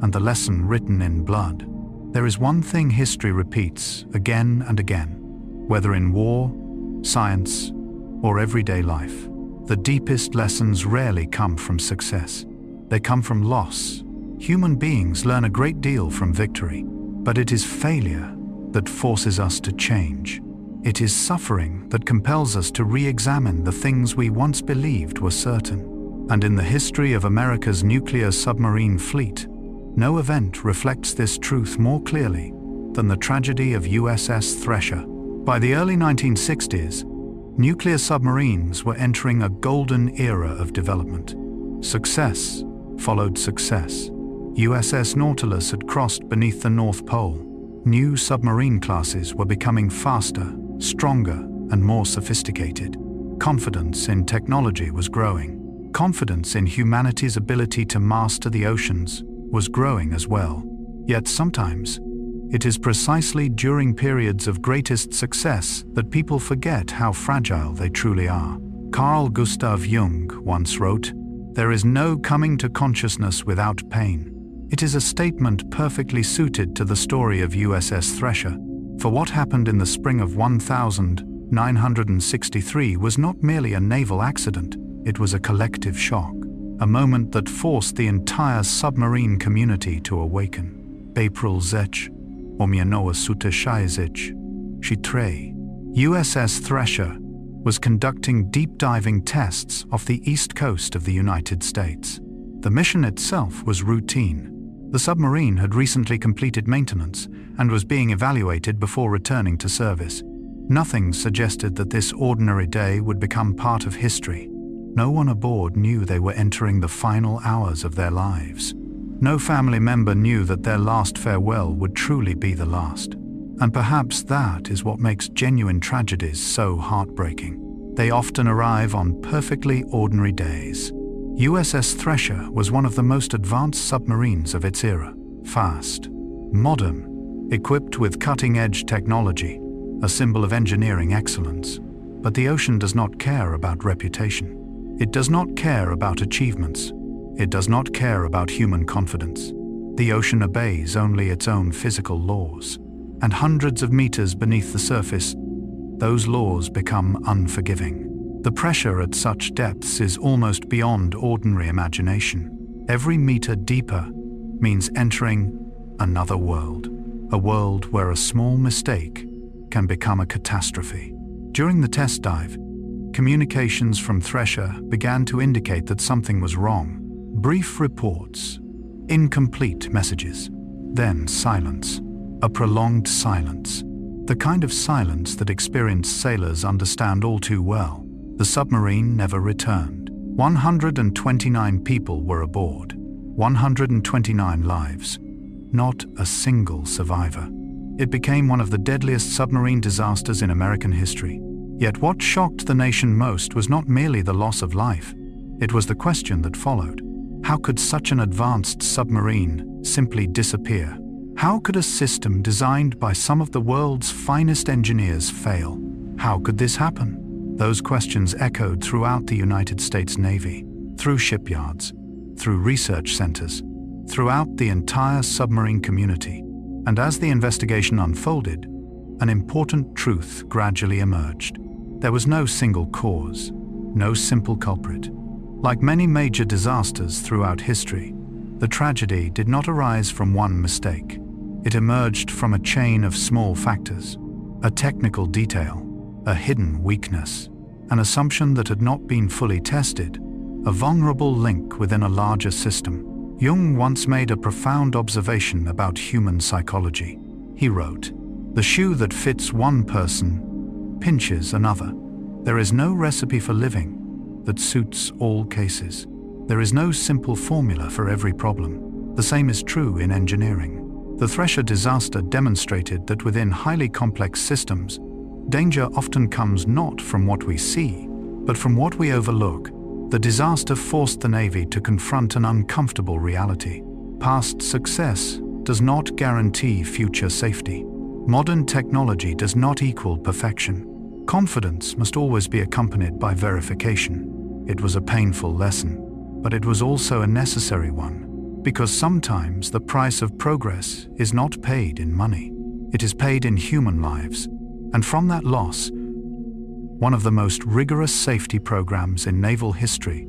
and the lesson written in blood. There is one thing history repeats again and again, whether in war, science, or everyday life. The deepest lessons rarely come from success. They come from loss. Human beings learn a great deal from victory, but it is failure that forces us to change. It is suffering that compels us to re-examine the things we once believed were certain. And in the history of America's nuclear submarine fleet, no event reflects this truth more clearly than the tragedy of USS Thresher. By the early 1960s, nuclear submarines were entering a golden era of development. Success followed success. USS Nautilus had crossed beneath the North Pole. New submarine classes were becoming faster, stronger, and more sophisticated. Confidence in technology was growing. Confidence in humanity's ability to master the oceans was growing as well. Yet sometimes, it is precisely during periods of greatest success that people forget how fragile they truly are. Carl Gustav Jung once wrote, "There is no coming to consciousness without pain." It is a statement perfectly suited to the story of USS Thresher, for what happened in the spring of 1963 was not merely a naval accident, it was a collective shock, a moment that forced the entire submarine community to awaken. April Zech, Omianoa Suteshaizic, Shitrei. USS Thresher was conducting deep-diving tests off the east coast of the United States. The mission itself was routine. The submarine had recently completed maintenance and was being evaluated before returning to service. Nothing suggested that this ordinary day would become part of history. No one aboard knew they were entering the final hours of their lives. No family member knew that their last farewell would truly be the last. And perhaps that is what makes genuine tragedies so heartbreaking. They often arrive on perfectly ordinary days. USS Thresher was one of the most advanced submarines of its era. Fast, modern, equipped with cutting-edge technology, a symbol of engineering excellence. But the ocean does not care about reputation. It does not care about achievements. It does not care about human confidence. The ocean obeys only its own physical laws. And hundreds of meters beneath the surface, those laws become unforgiving. The pressure at such depths is almost beyond ordinary imagination. Every meter deeper means entering another world, a world where a small mistake can become a catastrophe. During the test dive, communications from Thresher began to indicate that something was wrong. Brief reports, incomplete messages, then silence, a prolonged silence. The kind of silence that experienced sailors understand all too well. The submarine never returned. 129 people were aboard, 129 lives, not a single survivor. It became one of the deadliest submarine disasters in American history. Yet what shocked the nation most was not merely the loss of life. It was the question that followed. How could such an advanced submarine simply disappear? How could a system designed by some of the world's finest engineers fail? How could this happen? Those questions echoed throughout the United States Navy, through shipyards, through research centers, throughout the entire submarine community. And as the investigation unfolded, an important truth gradually emerged. There was no single cause, no simple culprit. Like many major disasters throughout history, the tragedy did not arise from one mistake. It emerged from a chain of small factors, a technical detail, a hidden weakness, an assumption that had not been fully tested, a vulnerable link within a larger system. Jung once made a profound observation about human psychology. He wrote, "The shoe that fits one person pinches another. There is no recipe for living that suits all cases. There is no simple formula for every problem. The same is true in engineering." The Thresher disaster demonstrated that within highly complex systems, danger often comes not from what we see, but from what we overlook. The disaster forced the Navy to confront an uncomfortable reality. Past success does not guarantee future safety. Modern technology does not equal perfection. Confidence must always be accompanied by verification. It was a painful lesson, but it was also a necessary one, because sometimes the price of progress is not paid in money. It is paid in human lives, and from that loss, one of the most rigorous safety programs in naval history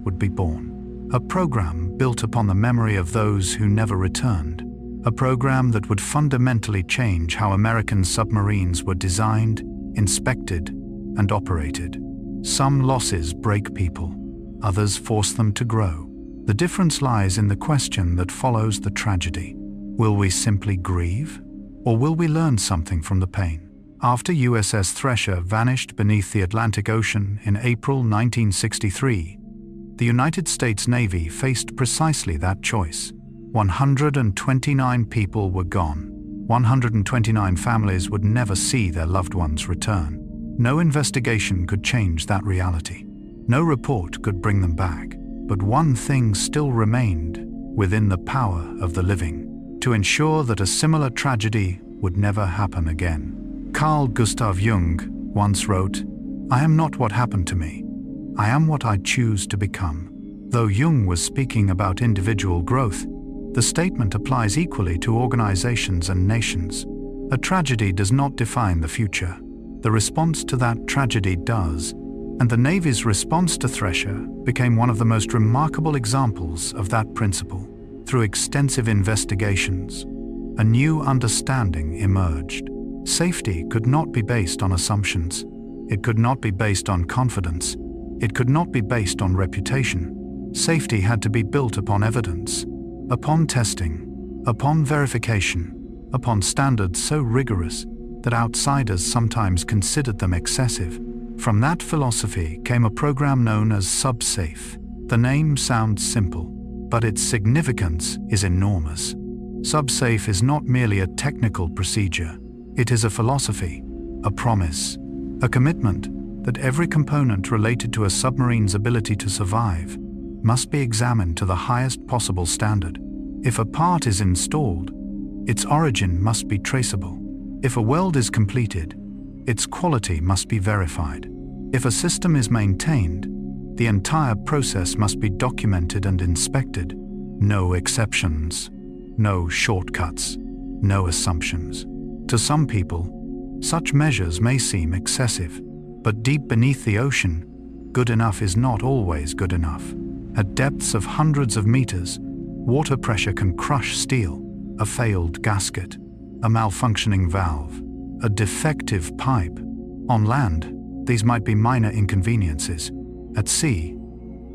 would be born. A program built upon the memory of those who never returned. A program that would fundamentally change how American submarines were designed, inspected, and operated. Some losses break people, others force them to grow. The difference lies in the question that follows the tragedy. Will we simply grieve, or will we learn something from the pain? After USS Thresher vanished beneath the Atlantic Ocean in April 1963, the United States Navy faced precisely that choice. 129 people were gone. 129 families would never see their loved ones return. No investigation could change that reality. No report could bring them back. But one thing still remained within the power of the living, to ensure that a similar tragedy would never happen again. Carl Gustav Jung once wrote, "I am not what happened to me. I am what I choose to become." Though Jung was speaking about individual growth, the statement applies equally to organizations and nations. A tragedy does not define the future. The response to that tragedy does, and the Navy's response to Thresher became one of the most remarkable examples of that principle. Through extensive investigations, a new understanding emerged. Safety could not be based on assumptions. It could not be based on confidence. It could not be based on reputation. Safety had to be built upon evidence, upon testing, upon verification, upon standards so rigorous that outsiders sometimes considered them excessive. From that philosophy came a program known as SubSafe. The name sounds simple, but its significance is enormous. SubSafe is not merely a technical procedure. It is a philosophy, a promise, a commitment that every component related to a submarine's ability to survive must be examined to the highest possible standard. If a part is installed, its origin must be traceable. If a weld is completed, its quality must be verified. If a system is maintained, the entire process must be documented and inspected. No exceptions, no shortcuts, no assumptions. To some people, such measures may seem excessive, But deep beneath the ocean, good enough is not always good enough. At depths of hundreds of meters, water pressure can crush steel, a failed gasket, a malfunctioning valve, a defective pipe. On land, these might be minor inconveniences. At sea,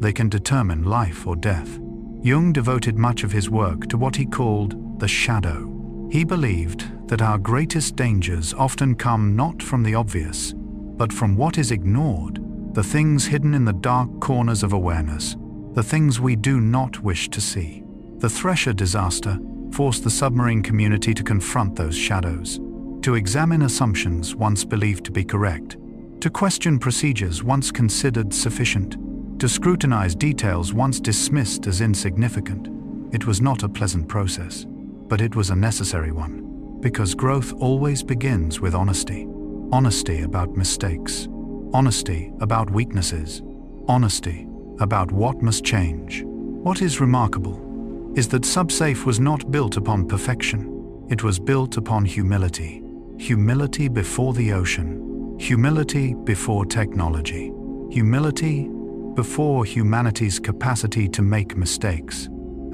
they can determine life or death. Jung devoted much of his work to what he called the shadow. He believed that our greatest dangers often come not from the obvious, but from what is ignored, the things hidden in the dark corners of awareness, the things we do not wish to see. The Thresher disaster forced the submarine community to confront those shadows, to examine assumptions once believed to be correct, to question procedures once considered sufficient, to scrutinize details once dismissed as insignificant. It was not a pleasant process, but it was a necessary one, because growth always begins with honesty. Honesty about mistakes, honesty about weaknesses, honesty about what must change. What is remarkable is that SubSafe was not built upon perfection. It was built upon humility. Humility before the ocean, humility before technology, humility before humanity's capacity to make mistakes.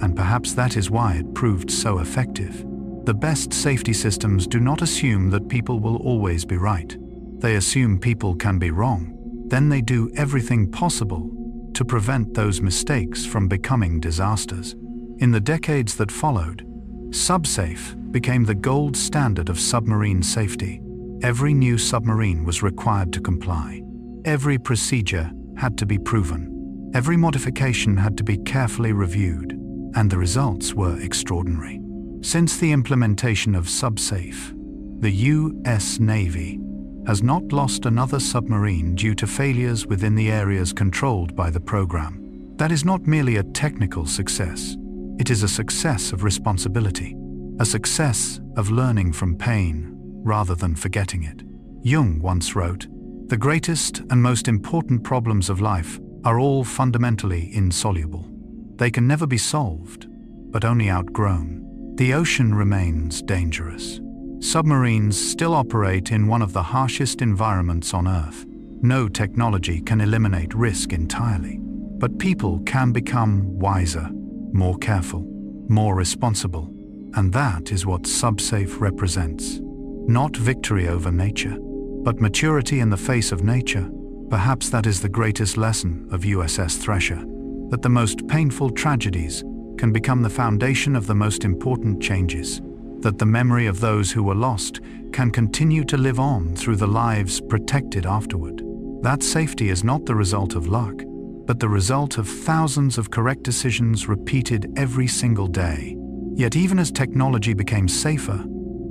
And perhaps that is why it proved so effective. The best safety systems do not assume that people will always be right. They assume people can be wrong. Then they do everything possible to prevent those mistakes from becoming disasters. In the decades that followed, SubSafe became the gold standard of submarine safety. Every new submarine was required to comply. Every procedure had to be proven. Every modification had to be carefully reviewed, and the results were extraordinary. Since the implementation of SubSafe, the U.S. Navy has not lost another submarine due to failures within the areas controlled by the program. That is not merely a technical success. It is a success of responsibility, a success of learning from pain rather than forgetting it. Jung once wrote, "The greatest and most important problems of life are all fundamentally insoluble. They can never be solved, but only outgrown." The ocean remains dangerous. Submarines still operate in one of the harshest environments on Earth. No technology can eliminate risk entirely, but people can become wiser, more careful, more responsible, and that is what SubSafe represents. Not victory over nature, but maturity in the face of nature. Perhaps that is the greatest lesson of USS Thresher, that the most painful tragedies can become the foundation of the most important changes, that the memory of those who were lost can continue to live on through the lives protected afterward. That safety is not the result of luck, but the result of thousands of correct decisions repeated every single day. Yet even as technology became safer,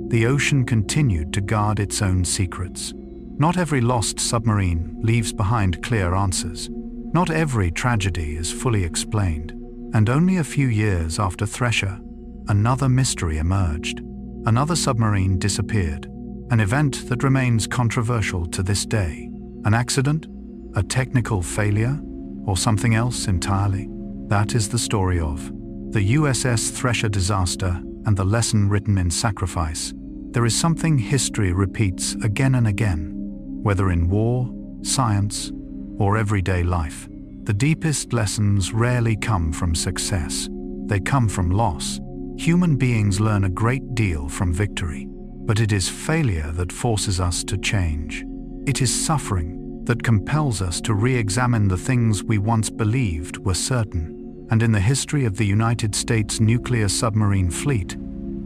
the ocean continued to guard its own secrets. Not every lost submarine leaves behind clear answers. Not every tragedy is fully explained. And only a few years after Thresher, another mystery emerged. Another submarine disappeared, an event that remains controversial to this day. An accident? A technical failure? Or something else entirely? That is the story of the USS Thresher disaster and the lesson written in sacrifice. There is something history repeats again and again, whether in war, science, or everyday life. The deepest lessons rarely come from success. They come from loss. Human beings learn a great deal from victory, but it is failure that forces us to change. It is suffering that compels us to re-examine the things we once believed were certain. And in the history of the United States nuclear submarine fleet,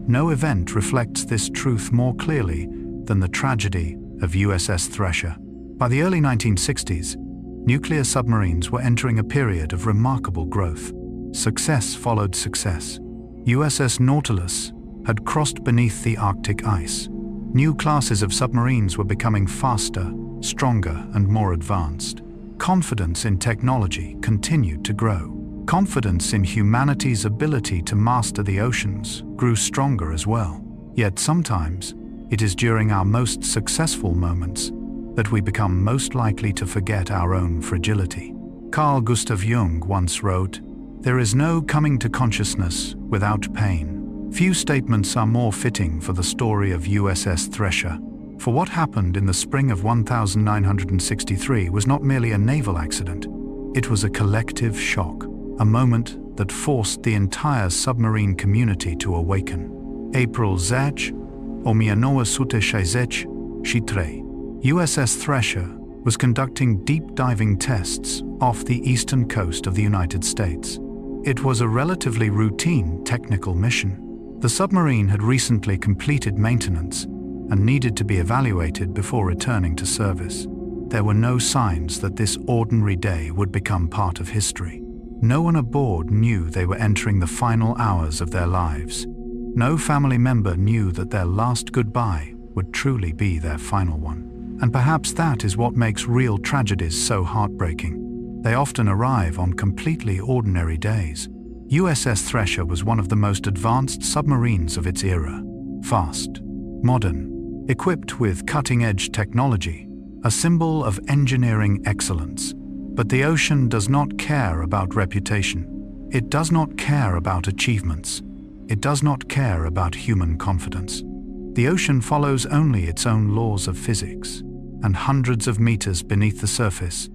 no event reflects this truth more clearly than the tragedy of USS Thresher. By the early 1960s, nuclear submarines were entering a period of remarkable growth. Success followed success. USS Nautilus had crossed beneath the Arctic ice. New classes of submarines were becoming faster, stronger, and more advanced. Confidence in technology continued to grow. Confidence in humanity's ability to master the oceans grew stronger as well. Yet sometimes, it is during our most successful moments that we become most likely to forget our own fragility. Carl Gustav Jung once wrote, "There is no coming to consciousness without pain." Few statements are more fitting for the story of USS Thresher. For what happened in the spring of 1963 was not merely a naval accident. It was a collective shock, a moment that forced the entire submarine community to awaken. April Zech, Omianoa Suteshizech, Shitre. USS Thresher was conducting deep diving tests off the eastern coast of the United States. It was a relatively routine technical mission. The submarine had recently completed maintenance and needed to be evaluated before returning to service. There were no signs that this ordinary day would become part of history. No one aboard knew they were entering the final hours of their lives. No family member knew that their last goodbye would truly be their final one. And perhaps that is what makes real tragedies so heartbreaking. They often arrive on completely ordinary days. USS Thresher was one of the most advanced submarines of its era. Fast, modern, equipped with cutting-edge technology, a symbol of engineering excellence. But the ocean does not care about reputation. It does not care about achievements. It does not care about human confidence. The ocean follows only its own laws of physics, and hundreds of meters beneath the surface,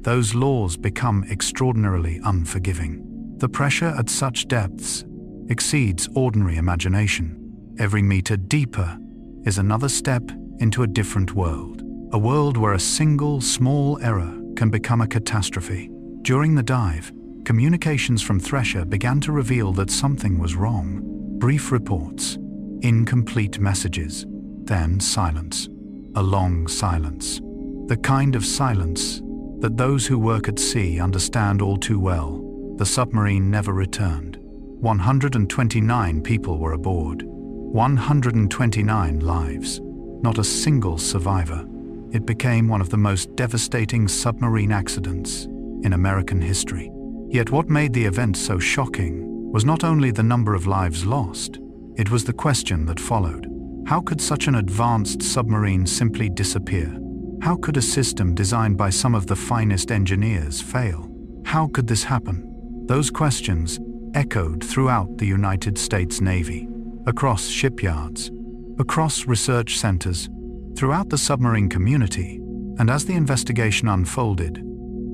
those laws become extraordinarily unforgiving. The pressure at such depths exceeds ordinary imagination. Every meter deeper is another step into a different world, a world where a single small error can become a catastrophe. During the dive, communications from Thresher began to reveal that something was wrong. Brief reports, incomplete messages, then silence. A long silence. The kind of silence that those who work at sea understand all too well. The submarine never returned. 129 people were aboard. 129 lives. Not a single survivor. It became one of the most devastating submarine accidents in American history. Yet what made the event so shocking was not only the number of lives lost, it was the question that followed. How could such an advanced submarine simply disappear? How could a system designed by some of the finest engineers fail? How could this happen? Those questions echoed throughout the United States Navy, across shipyards, across research centers, throughout the submarine community, and as the investigation unfolded,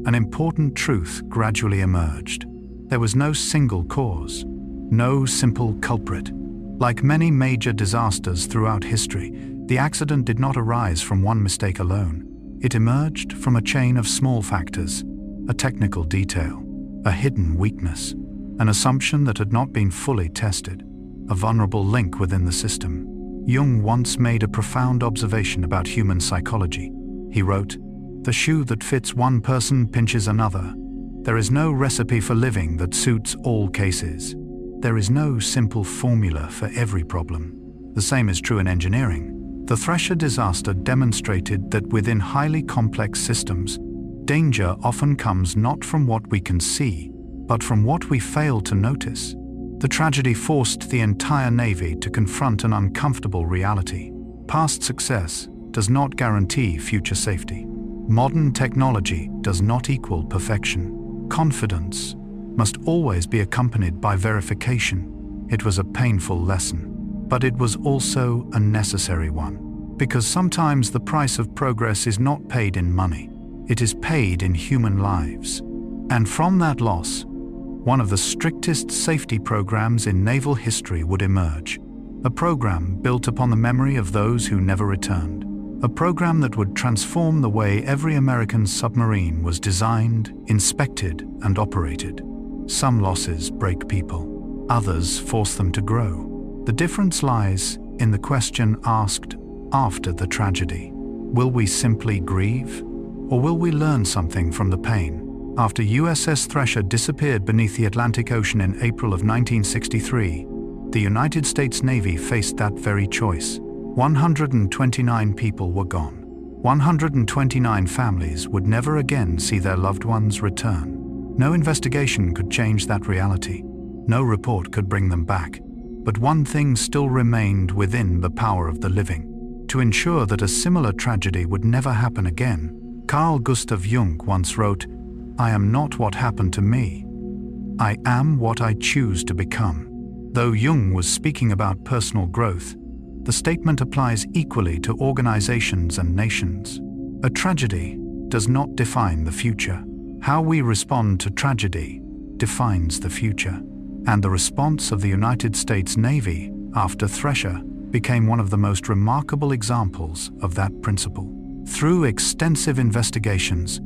an important truth gradually emerged. There was no single cause, no simple culprit. Like many major disasters throughout history, the accident did not arise from one mistake alone. It emerged from a chain of small factors, a technical detail, a hidden weakness, an assumption that had not been fully tested, a vulnerable link within the system. Jung once made a profound observation about human psychology. He wrote, "The shoe that fits one person pinches another. There is no recipe for living that suits all cases. There is no simple formula for every problem." The same is true in engineering. The Thresher disaster demonstrated that within highly complex systems, danger often comes not from what we can see, but from what we fail to notice. The tragedy forced the entire Navy to confront an uncomfortable reality. Past success does not guarantee future safety. Modern technology does not equal perfection. Confidence must always be accompanied by verification. It was a painful lesson, but it was also a necessary one, because sometimes the price of progress is not paid in money. It is paid in human lives. And from that loss, one of the strictest safety programs in naval history would emerge. A program built upon the memory of those who never returned. A program that would transform the way every American submarine was designed, inspected, and operated. Some losses break people. Others force them to grow. The difference lies in the question asked after the tragedy. Will we simply grieve? Or will we learn something from the pain? After USS Thresher disappeared beneath the Atlantic Ocean in April of 1963, the United States Navy faced that very choice. 129 people were gone. 129 families would never again see their loved ones return. No investigation could change that reality. No report could bring them back. But one thing still remained within the power of the living. To ensure that a similar tragedy would never happen again, Carl Gustav Jung once wrote, "I am not what happened to me. I am what I choose to become." Though Jung was speaking about personal growth, The statement applies equally to organizations and nations. A tragedy does not define the future. How we respond to tragedy defines the future. And the response of the United States Navy after Thresher became one of the most remarkable examples of that principle. Through extensive investigations,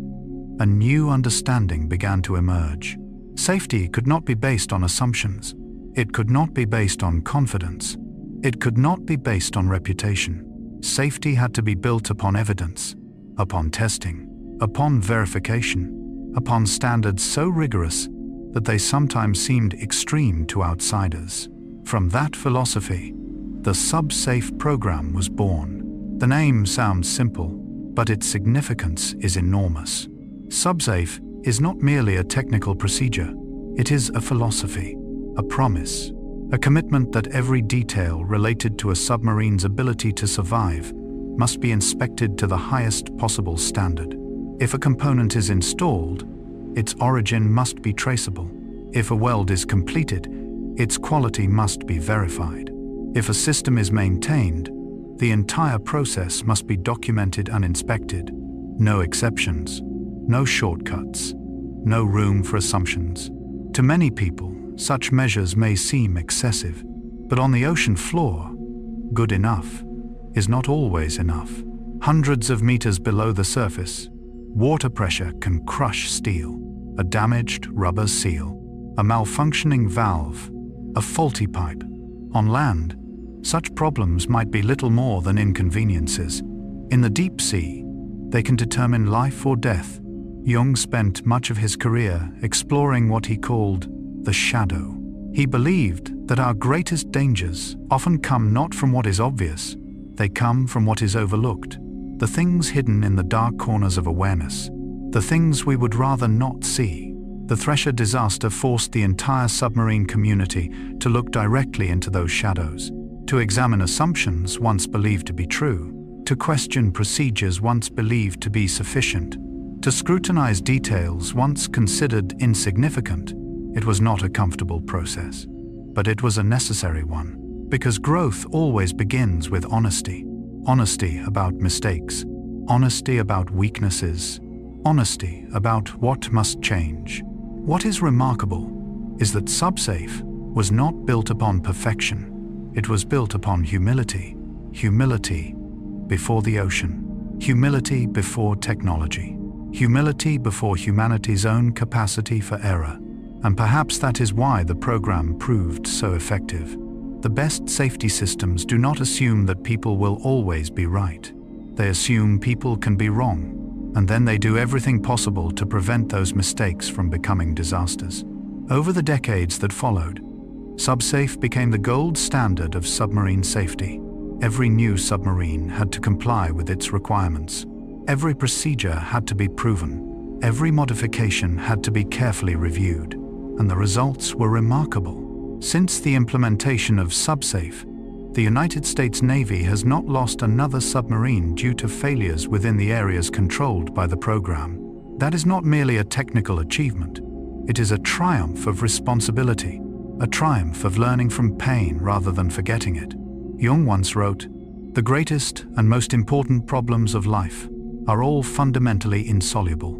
a new understanding began to emerge. Safety could not be based on assumptions. It could not be based on confidence. It could not be based on reputation. Safety had to be built upon evidence, upon testing, upon verification, upon standards so rigorous that they sometimes seemed extreme to outsiders. From that philosophy, the SubSafe program was born. The name sounds simple, but its significance is enormous. SubSafe is not merely a technical procedure. It is a philosophy, a promise, a commitment that every detail related to a submarine's ability to survive must be inspected to the highest possible standard. If a component is installed, its origin must be traceable. If a weld is completed, its quality must be verified. If a system is maintained, the entire process must be documented and inspected. No exceptions, no shortcuts, no room for assumptions. To many people, such measures may seem excessive, but on the ocean floor, good enough is not always enough. Hundreds of meters below the surface, water pressure can crush steel. A damaged rubber seal, a malfunctioning valve, a faulty pipe. On land, such problems might be little more than inconveniences. In the deep sea, they can determine life or death. Jung spent much of his career exploring what he called the shadow. He believed that our greatest dangers often come not from what is obvious, they come from what is overlooked. The things hidden in the dark corners of awareness, the things we would rather not see. The Thresher disaster forced the entire submarine community to look directly into those shadows, to examine assumptions once believed to be true, to question procedures once believed to be sufficient, to scrutinize details once considered insignificant. It was not a comfortable process, but it was a necessary one, because growth always begins with honesty. Honesty about mistakes, honesty about weaknesses, honesty about what must change. What is remarkable is that SubSafe was not built upon perfection. It was built upon humility. Humility before the ocean. Humility before technology. Humility before humanity's own capacity for error. And perhaps that is why the program proved so effective. The best safety systems do not assume that people will always be right. They assume people can be wrong. And then they do everything possible to prevent those mistakes from becoming disasters. Over the decades that followed, SubSafe became the gold standard of submarine safety. Every new submarine had to comply with its requirements. Every procedure had to be proven. Every modification had to be carefully reviewed. And the results were remarkable. Since the implementation of SubSafe, the United States Navy has not lost another submarine due to failures within the areas controlled by the program. That is not merely a technical achievement. It is a triumph of responsibility, a triumph of learning from pain rather than forgetting it. Jung once wrote, "The greatest and most important problems of life are all fundamentally insoluble.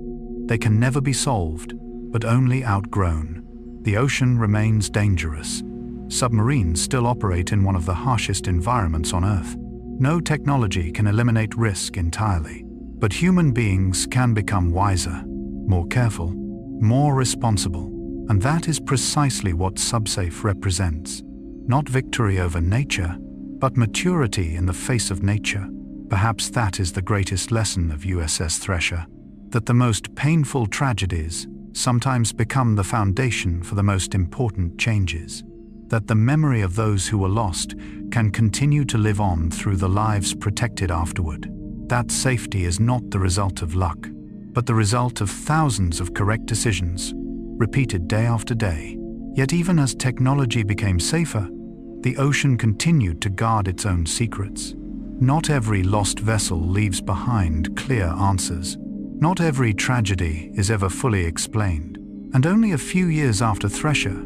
They can never be solved, but only outgrown. The ocean remains dangerous. Submarines still operate in one of the harshest environments on Earth. No technology can eliminate risk entirely, but human beings can become wiser, more careful, more responsible, and that is precisely what SubSafe represents. Not victory over nature, but maturity in the face of nature. Perhaps that is the greatest lesson of USS Thresher, that the most painful tragedies sometimes become the foundation for the most important changes. That the memory of those who were lost can continue to live on through the lives protected afterward. That safety is not the result of luck, but the result of thousands of correct decisions, repeated day after day. Yet even as technology became safer, the ocean continued to guard its own secrets. Not every lost vessel leaves behind clear answers. Not every tragedy is ever fully explained. And only a few years after Thresher,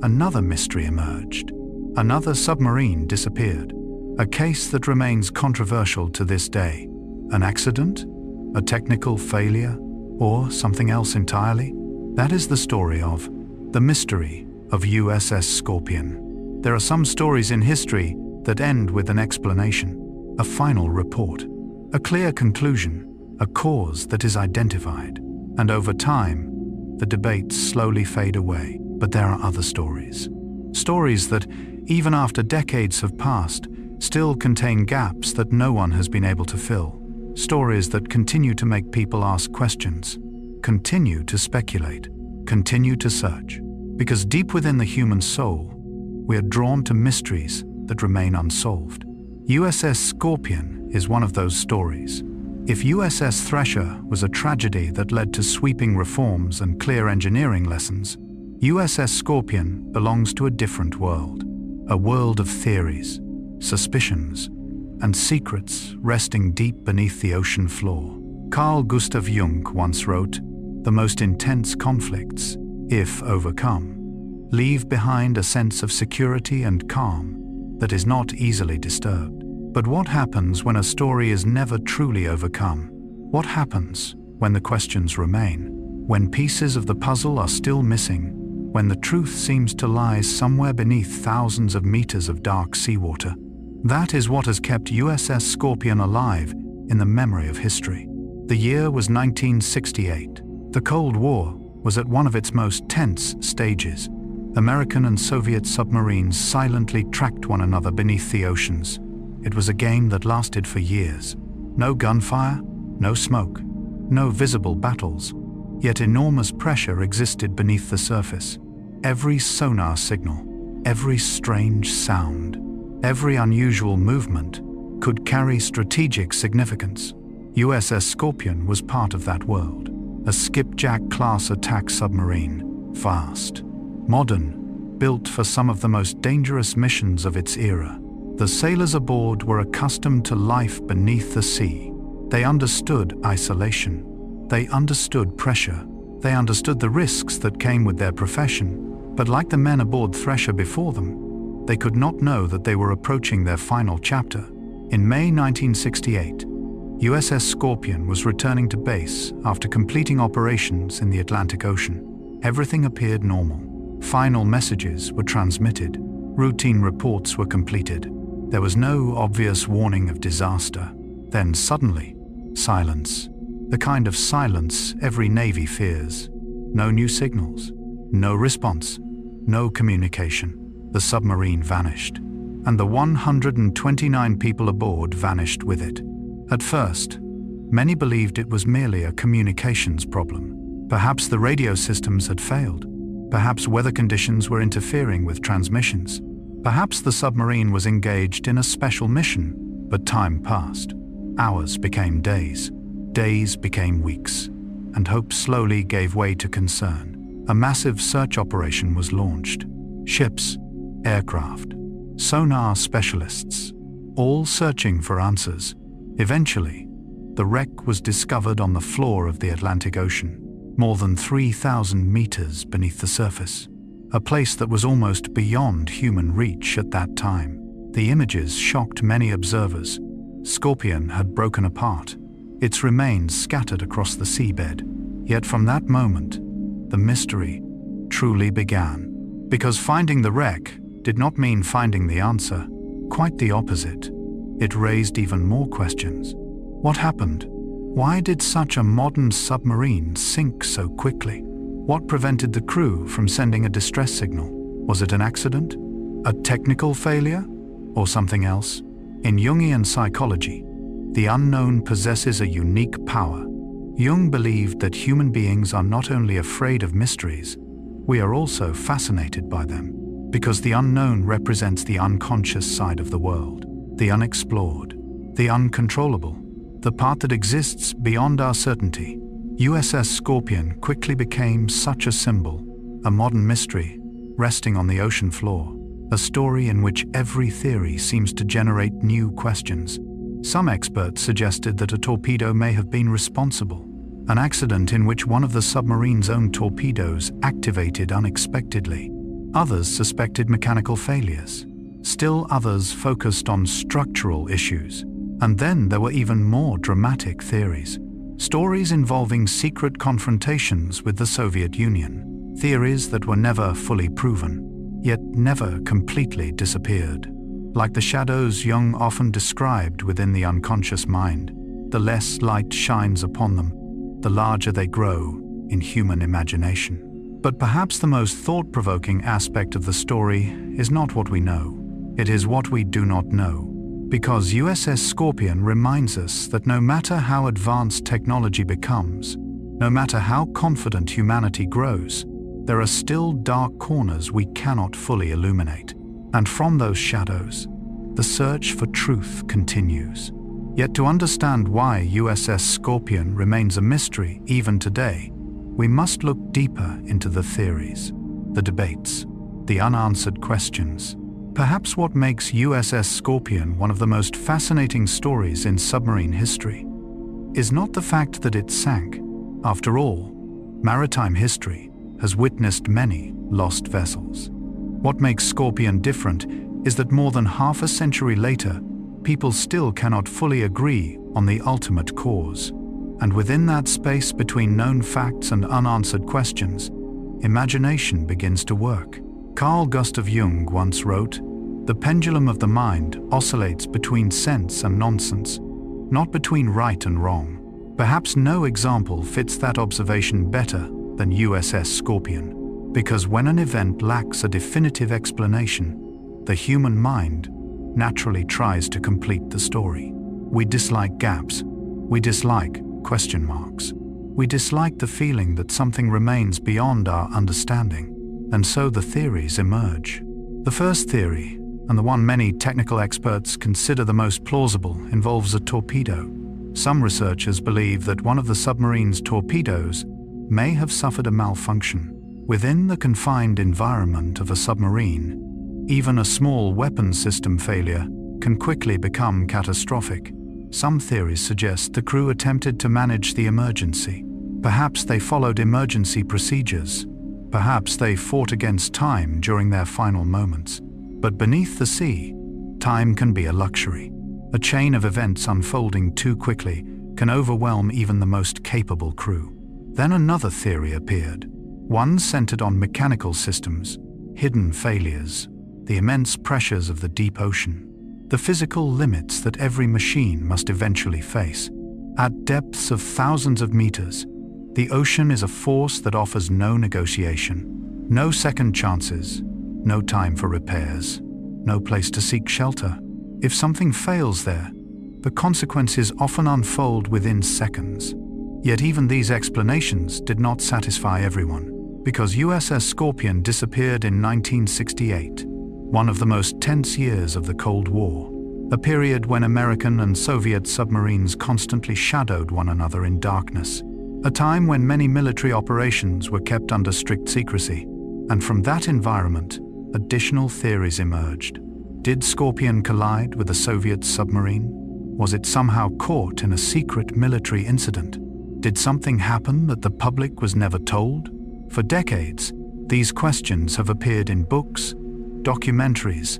another mystery emerged. Another submarine disappeared. a case that remains controversial to this day. An accident? A technical failure? Or something else entirely? That is the story of the mystery of USS Scorpion. There are some stories in history that end with an explanation, a final report, a clear conclusion, a cause that is identified. And over time, the debates slowly fade away. But there are other stories. Stories that, even after decades have passed, still contain gaps that no one has been able to fill. Stories that continue to make people ask questions, continue to speculate, continue to search. Because deep within the human soul, we are drawn to mysteries that remain unsolved. USS Scorpion is one of those stories. If USS Thresher was a tragedy that led to sweeping reforms and clear engineering lessons, USS Scorpion belongs to a different world. A world of theories, suspicions, and secrets resting deep beneath the ocean floor. Carl Gustav Jung once wrote, "The most intense conflicts, if overcome, leave behind a sense of security and calm that is not easily disturbed." But what happens when a story is never truly overcome? What happens when the questions remain? When pieces of the puzzle are still missing? When the truth seems to lie somewhere beneath thousands of meters of dark seawater? That is what has kept USS Scorpion alive in the memory of history. The year was 1968. The Cold War was at one of its most tense stages. American and Soviet submarines silently tracked one another beneath the oceans. It was a game that lasted for years. No gunfire, no smoke, no visible battles. Yet enormous pressure existed beneath the surface. Every sonar signal, every strange sound, every unusual movement could carry strategic significance. USS Scorpion was part of that world. A skipjack-class attack submarine, fast, modern, built for some of the most dangerous missions of its era. The sailors aboard were accustomed to life beneath the sea. They understood isolation. They understood pressure. They understood the risks that came with their profession. But like the men aboard Thresher before them, they could not know that they were approaching their final chapter. In May 1968, USS Scorpion was returning to base after completing operations in the Atlantic Ocean. Everything appeared normal. Final messages were transmitted. Routine reports were completed. There was no obvious warning of disaster. Then suddenly, silence. The kind of silence every Navy fears. No new signals. No response. No communication. The submarine vanished. And the 129 people aboard vanished with it. At first, many believed it was merely a communications problem. Perhaps the radio systems had failed. Perhaps weather conditions were interfering with transmissions. Perhaps the submarine was engaged in a special mission. But time passed. Hours became days. Days became weeks. And hope slowly gave way to concern. A massive search operation was launched. Ships, aircraft, sonar specialists, all searching for answers. Eventually, the wreck was discovered on the floor of the Atlantic Ocean, more than 3,000 meters beneath the surface, a place that was almost beyond human reach at that time. The images shocked many observers. Scorpion had broken apart, its remains scattered across the seabed. Yet from that moment, the mystery truly began. Because finding the wreck did not mean finding the answer. Quite the opposite. It raised even more questions. What happened? Why did such a modern submarine sink so quickly? What prevented the crew from sending a distress signal? Was it an accident? A technical failure? Or something else? In Jungian psychology, the unknown possesses a unique power. Jung believed that human beings are not only afraid of mysteries, we are also fascinated by them, because the unknown represents the unconscious side of the world, the unexplored, the uncontrollable, the part that exists beyond our certainty. USS Scorpion quickly became such a symbol, a modern mystery resting on the ocean floor, a story in which every theory seems to generate new questions. Some experts suggested that a torpedo may have been responsible, an accident in which one of the submarine's own torpedoes activated unexpectedly. Others suspected mechanical failures. Still others focused on structural issues. And then there were even more dramatic theories. Stories involving secret confrontations with the Soviet Union. Theories that were never fully proven, yet never completely disappeared. Like the shadows Jung often described within the unconscious mind, the less light shines upon them, the larger they grow in human imagination. But perhaps the most thought-provoking aspect of the story is not what we know. It is what we do not know. Because USS Scorpion reminds us that no matter how advanced technology becomes, no matter how confident humanity grows, there are still dark corners we cannot fully illuminate. And from those shadows, the search for truth continues. Yet to understand why USS Scorpion remains a mystery even today, we must look deeper into the theories, the debates, the unanswered questions. Perhaps what makes USS Scorpion one of the most fascinating stories in submarine history is not the fact that it sank. After all, maritime history has witnessed many lost vessels. What makes Scorpion different is that more than half a century later, people still cannot fully agree on the ultimate cause. And within that space between known facts and unanswered questions, imagination begins to work. Carl Gustav Jung once wrote, "The pendulum of the mind oscillates between sense and nonsense, not between right and wrong." Perhaps no example fits that observation better than USS Scorpion, because when an event lacks a definitive explanation, the human mind naturally tries to complete the story. We dislike gaps. We dislike question marks. We dislike the feeling that something remains beyond our understanding. And so the theories emerge. The first theory, and the one many technical experts consider the most plausible, involves a torpedo. Some researchers believe that one of the submarine's torpedoes may have suffered a malfunction. Within the confined environment of a submarine, even a small weapon system failure can quickly become catastrophic. Some theories suggest the crew attempted to manage the emergency. Perhaps they followed emergency procedures. Perhaps they fought against time during their final moments. But beneath the sea, time can be a luxury. A chain of events unfolding too quickly can overwhelm even the most capable crew. Then another theory appeared, one centered on mechanical systems, hidden failures, the immense pressures of the deep ocean, the physical limits that every machine must eventually face. At depths of thousands of meters, the ocean is a force that offers no negotiation, no second chances, no time for repairs, no place to seek shelter. If something fails there, the consequences often unfold within seconds. Yet even these explanations did not satisfy everyone, because USS Scorpion disappeared in 1968, one of the most tense years of the Cold War, a period when American and Soviet submarines constantly shadowed one another in darkness, a time when many military operations were kept under strict secrecy. And from that environment, additional theories emerged. Did Scorpion collide with a Soviet submarine? Was it somehow caught in a secret military incident? Did something happen that the public was never told? For decades, these questions have appeared in books, documentaries,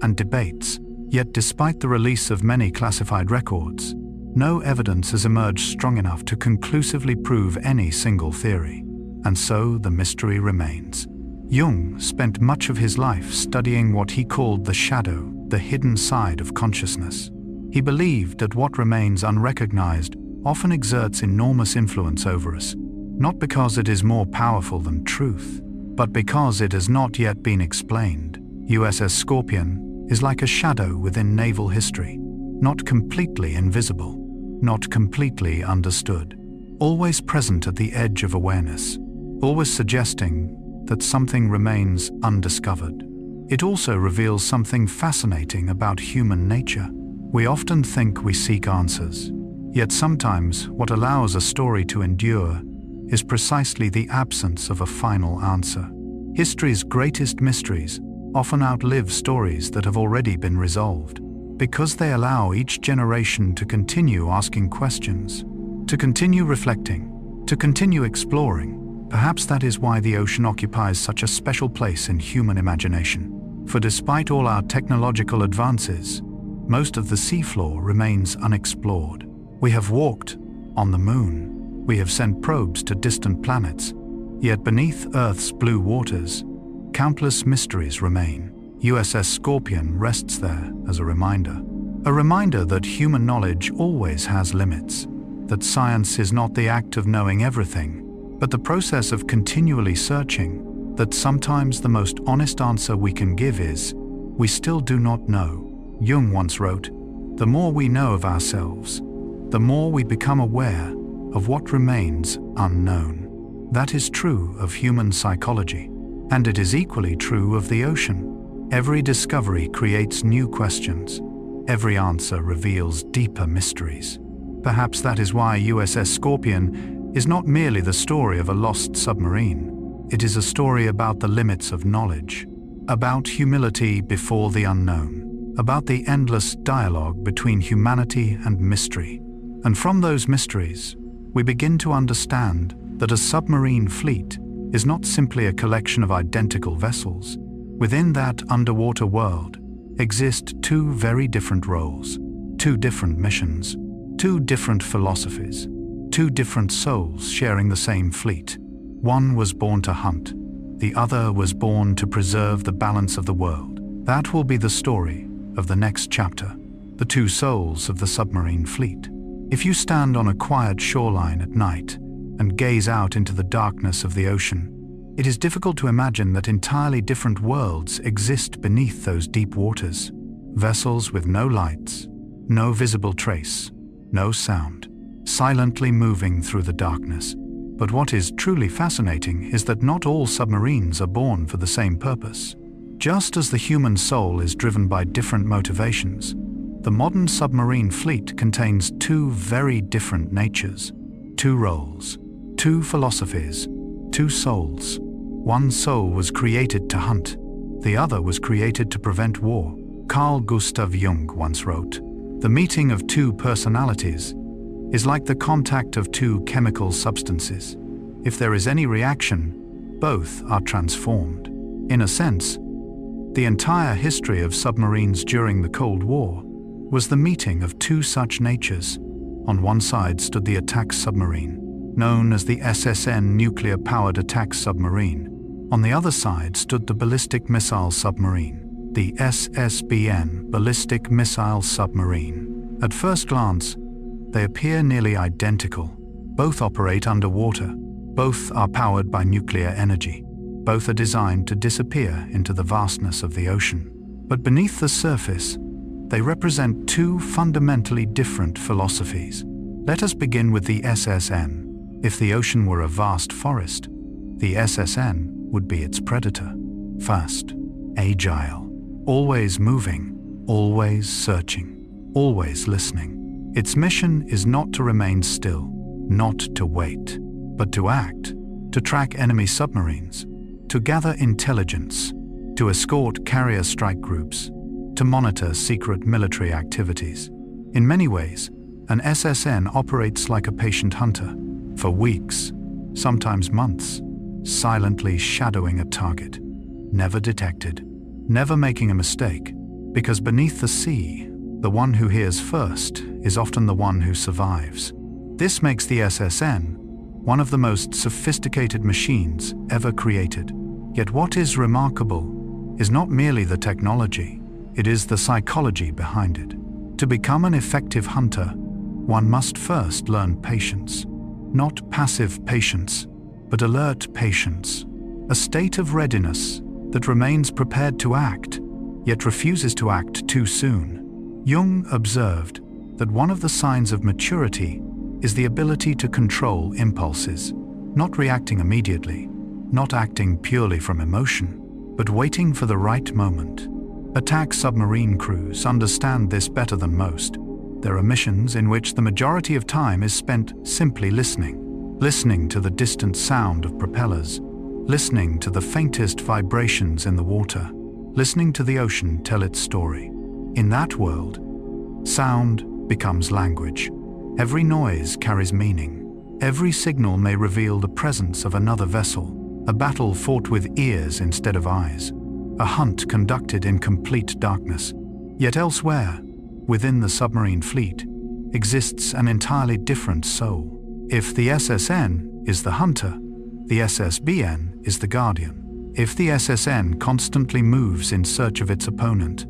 and debates. Yet despite the release of many classified records, no evidence has emerged strong enough to conclusively prove any single theory. And so the mystery remains. Jung spent much of his life studying what he called the shadow, the hidden side of consciousness. He believed that what remains unrecognized often exerts enormous influence over us, not because it is more powerful than truth, but because it has not yet been explained. USS Scorpion is like a shadow within naval history, not completely invisible, not completely understood, always present at the edge of awareness, always suggesting that something remains undiscovered. It also reveals something fascinating about human nature. We often think we seek answers, yet sometimes what allows a story to endure is precisely the absence of a final answer. History's greatest mysteries often outlive stories that have already been resolved, because they allow each generation to continue asking questions, to continue reflecting, to continue exploring. Perhaps that is why the ocean occupies such a special place in human imagination. For despite all our technological advances, most of the seafloor remains unexplored. We have walked on the moon. We have sent probes to distant planets. Yet beneath Earth's blue waters, countless mysteries remain. USS Scorpion rests there as a reminder. A reminder that human knowledge always has limits, that science is not the act of knowing everything, but the process of continually searching, that sometimes the most honest answer we can give is, we still do not know. Jung once wrote, "The more we know of ourselves, the more we become aware of what remains unknown." That is true of human psychology, and it is equally true of the ocean. Every discovery creates new questions. Every answer reveals deeper mysteries. Perhaps that is why USS Scorpion is not merely the story of a lost submarine. It is a story about the limits of knowledge, about humility before the unknown, about the endless dialogue between humanity and mystery. And from those mysteries, we begin to understand that a submarine fleet is not simply a collection of identical vessels. Within that underwater world exist two very different roles, two different missions, two different philosophies, two different souls sharing the same fleet. One was born to hunt, the other was born to preserve the balance of the world. That will be the story of the next chapter, the two souls of the submarine fleet. If you stand on a quiet shoreline at night and gaze out into the darkness of the ocean, it is difficult to imagine that entirely different worlds exist beneath those deep waters. Vessels with no lights, no visible trace, no sound, silently moving through the darkness. But what is truly fascinating is that not all submarines are born for the same purpose. Just as the human soul is driven by different motivations, the modern submarine fleet contains two very different natures, two roles, two philosophies, two souls. One soul was created to hunt, the other was created to prevent war. Carl Gustav Jung once wrote, "The meeting of two personalities is like the contact of two chemical substances. If there is any reaction, both are transformed." In a sense, the entire history of submarines during the Cold War was the meeting of two such natures. On one side stood the attack submarine, known as the SSN nuclear-powered attack submarine. On the other side stood the ballistic missile submarine, the SSBN ballistic missile submarine. At first glance, they appear nearly identical. Both operate underwater. Both are powered by nuclear energy. Both are designed to disappear into the vastness of the ocean. But beneath the surface, they represent two fundamentally different philosophies. Let us begin with the SSN. If the ocean were a vast forest, the SSN would be its predator. Fast, agile, always moving, always searching, always listening. Its mission is not to remain still, not to wait, but to act, to track enemy submarines, to gather intelligence, to escort carrier strike groups, to monitor secret military activities. In many ways, an SSN operates like a patient hunter, for weeks, sometimes months, silently shadowing a target, never detected, never making a mistake, because beneath the sea, the one who hears first is often the one who survives. This makes the SSN one of the most sophisticated machines ever created. Yet what is remarkable is not merely the technology, it is the psychology behind it. To become an effective hunter, one must first learn patience. Not passive patience, but alert patience. A state of readiness that remains prepared to act, yet refuses to act too soon. Jung observed that one of the signs of maturity is the ability to control impulses, not reacting immediately, not acting purely from emotion, but waiting for the right moment. Attack submarine crews understand this better than most. There are missions in which the majority of time is spent simply listening to the distant sound of propellers, listening to the faintest vibrations in the water, listening to the ocean tell its story. In that world, sound becomes language. Every noise carries meaning. Every signal may reveal the presence of another vessel, a battle fought with ears instead of eyes. a hunt conducted in complete darkness. Yet elsewhere, within the submarine fleet, exists an entirely different soul. If the SSN is the hunter, the SSBN is the guardian. If the SSN constantly moves in search of its opponent,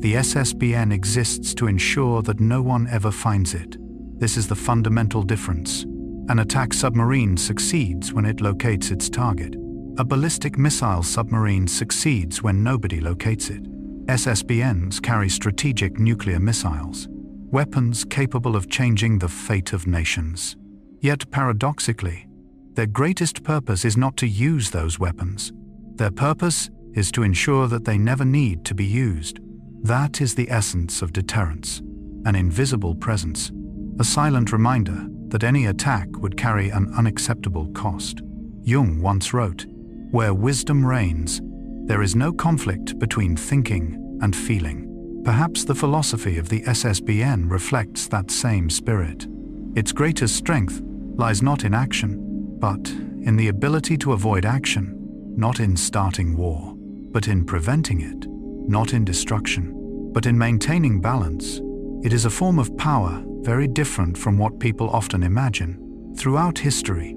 the SSBN exists to ensure that no one ever finds it. This is the fundamental difference. An attack submarine succeeds when it locates its target. A ballistic missile submarine succeeds when nobody locates it. SSBNs carry strategic nuclear missiles, weapons capable of changing the fate of nations. Yet paradoxically, their greatest purpose is not to use those weapons. Their purpose is to ensure that they never need to be used. That is the essence of deterrence, an invisible presence, a silent reminder that any attack would carry an unacceptable cost. Jung once wrote, "Where wisdom reigns, there is no conflict between thinking and feeling." Perhaps the philosophy of the SSBN reflects that same spirit. Its greatest strength lies not in action, but in the ability to avoid action, not in starting war, but in preventing it, not in destruction, but in maintaining balance. It is a form of power very different from what people often imagine. Throughout history,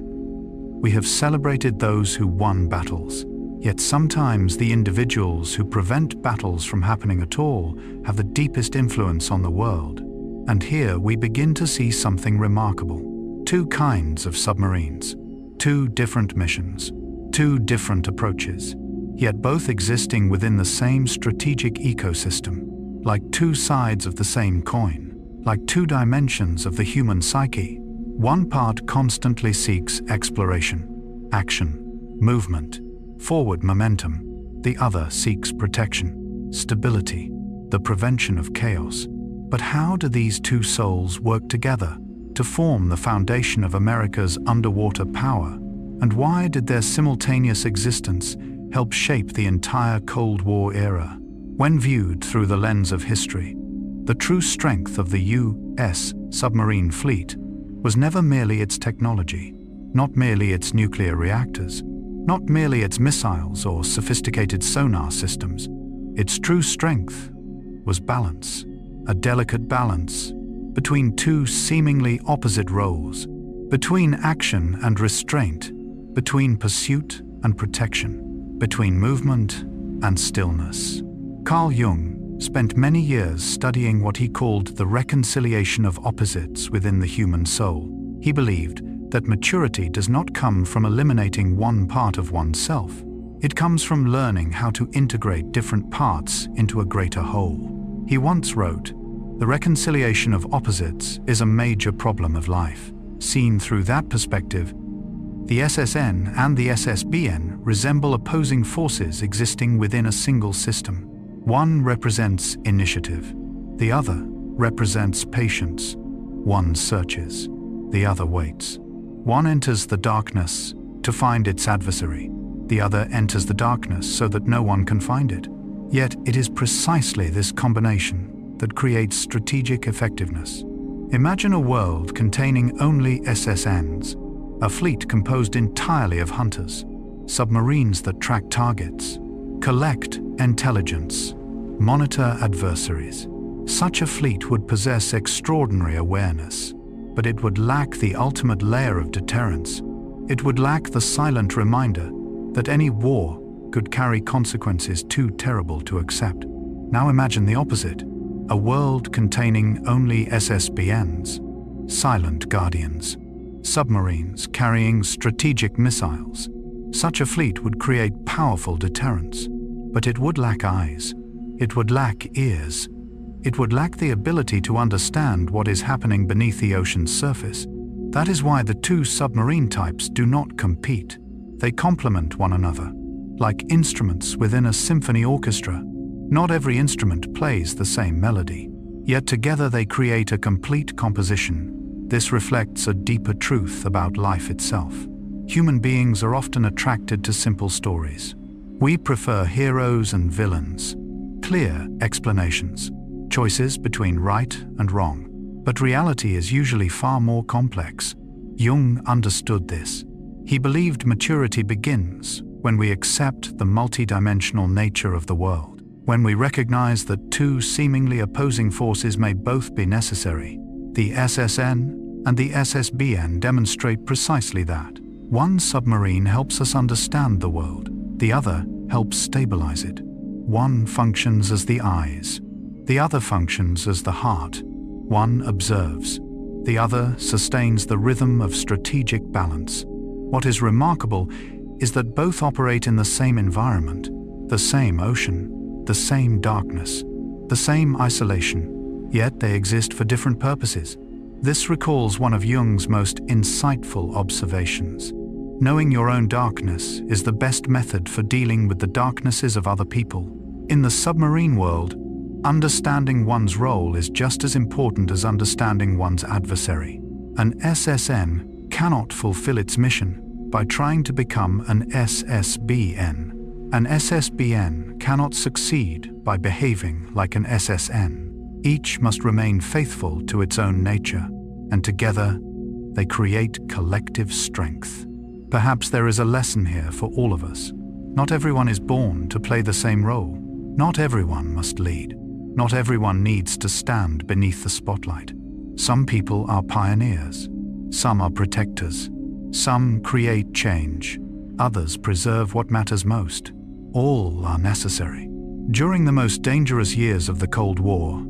we have celebrated those who won battles, yet sometimes the individuals who prevent battles from happening at all have the deepest influence on the world. And here we begin to see something remarkable. Two kinds of submarines, two different missions, two different approaches, yet both existing within the same strategic ecosystem, like two sides of the same coin, like two dimensions of the human psyche. One part constantly seeks exploration, action, movement, forward momentum. The other seeks protection, stability, the prevention of chaos. But how do these two souls work together to form the foundation of America's underwater power? And why did their simultaneous existence help shape the entire Cold War era? When viewed through the lens of history, the true strength of the U.S. submarine fleet was never merely its technology, not merely its nuclear reactors, not merely its missiles or sophisticated sonar systems. Its true strength was balance, a delicate balance between two seemingly opposite roles, between action and restraint, between pursuit and protection, between movement and stillness. Carl Jung spent many years studying what he called the reconciliation of opposites within the human soul. He believed that maturity does not come from eliminating one part of oneself. It comes from learning how to integrate different parts into a greater whole. He once wrote, "The reconciliation of opposites is a major problem of life." Seen through that perspective, the SSN and the SSBN resemble opposing forces existing within a single system. One represents initiative, the other represents patience. One searches, the other waits. One enters the darkness to find its adversary, the other enters the darkness so that no one can find it. Yet it is precisely this combination that creates strategic effectiveness. Imagine a world containing only SSNs, a fleet composed entirely of hunters, submarines that track targets, collect intelligence, monitor adversaries. Such a fleet would possess extraordinary awareness, but it would lack the ultimate layer of deterrence. It would lack the silent reminder that any war could carry consequences too terrible to accept. Now imagine the opposite, a world containing only SSBNs, silent guardians, submarines carrying strategic missiles. Such a fleet would create powerful deterrence, but it would lack eyes. It would lack ears. It would lack the ability to understand what is happening beneath the ocean's surface. That is why the two submarine types do not compete. They complement one another, like instruments within a symphony orchestra. Not every instrument plays the same melody, yet together they create a complete composition. This reflects a deeper truth about life itself. Human beings are often attracted to simple stories. We prefer heroes and villains, clear explanations, choices between right and wrong. But reality is usually far more complex. Jung understood this. He believed maturity begins when we accept the multidimensional nature of the world, when we recognize that two seemingly opposing forces may both be necessary. The SSN and the SSBN demonstrate precisely that. One submarine helps us understand the world, the other helps stabilize it. One functions as the eyes, the other functions as the heart. One observes, the other sustains the rhythm of strategic balance. What is remarkable is that both operate in the same environment, the same ocean, the same darkness, the same isolation, yet they exist for different purposes. This recalls one of Jung's most insightful observations. Knowing your own darkness is the best method for dealing with the darknesses of other people. In the submarine world, understanding one's role is just as important as understanding one's adversary. An SSN cannot fulfill its mission by trying to become an SSBN. An SSBN cannot succeed by behaving like an SSN. Each must remain faithful to its own nature, and together they create collective strength. Perhaps there is a lesson here for all of us. Not everyone is born to play the same role. Not everyone must lead. Not everyone needs to stand beneath the spotlight. Some people are pioneers. Some are protectors. Some create change. Others preserve what matters most. All are necessary. During the most dangerous years of the Cold War,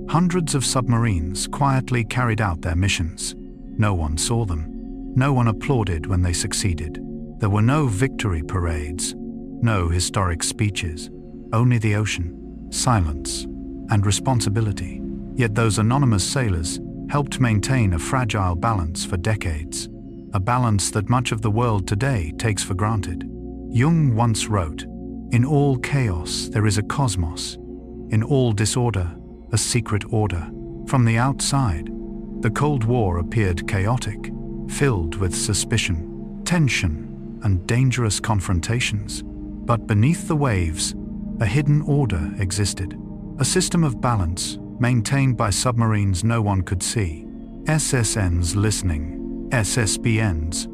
hundreds of submarines quietly carried out their missions. No one saw them. No one applauded when they succeeded. There were no victory parades, no historic speeches, only the ocean, silence, and responsibility. Yet those anonymous sailors helped maintain a fragile balance for decades, a balance that much of the world today takes for granted. Jung once wrote, "In all chaos there is a cosmos, in all disorder a secret order." From the outside, the Cold War appeared chaotic, filled with suspicion, tension, and dangerous confrontations. But beneath the waves, a hidden order existed, a system of balance maintained by submarines no one could see. SSNs listening, SSBNs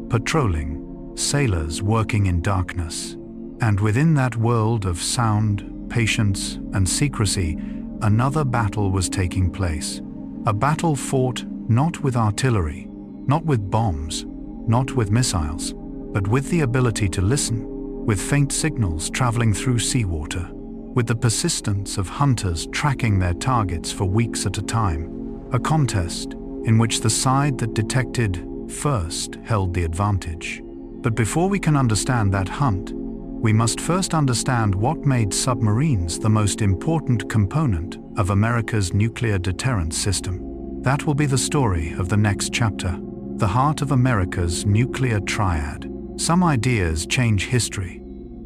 patrolling, sailors working in darkness. And within that world of sound, patience, and secrecy, another battle was taking place. A battle fought not with artillery, not with bombs, not with missiles, but with the ability to listen, with faint signals traveling through seawater, with the persistence of hunters tracking their targets for weeks at a time. A contest in which the side that detected first held the advantage. But before we can understand that hunt, we must first understand what made submarines the most important component of America's nuclear deterrence system. That will be the story of the next chapter, the heart of America's nuclear triad. Some ideas change history,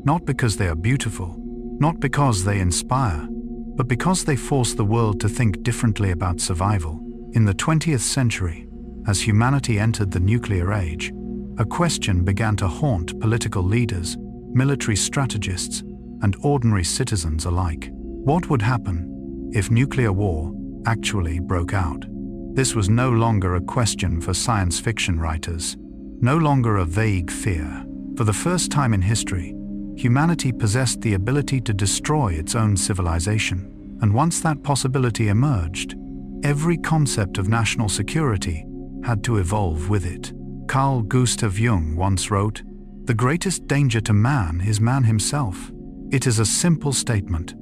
not because they are beautiful, not because they inspire, but because they force the world to think differently about survival. In the 20th century, as humanity entered the nuclear age, a question began to haunt political leaders, military strategists, and ordinary citizens alike. What would happen if nuclear war actually broke out? This was no longer a question for science fiction writers, no longer a vague fear. For the first time in history, humanity possessed the ability to destroy its own civilization. And once that possibility emerged, every concept of national security had to evolve with it. Carl Gustav Jung once wrote, "The greatest danger to man is man himself." It is a simple statement,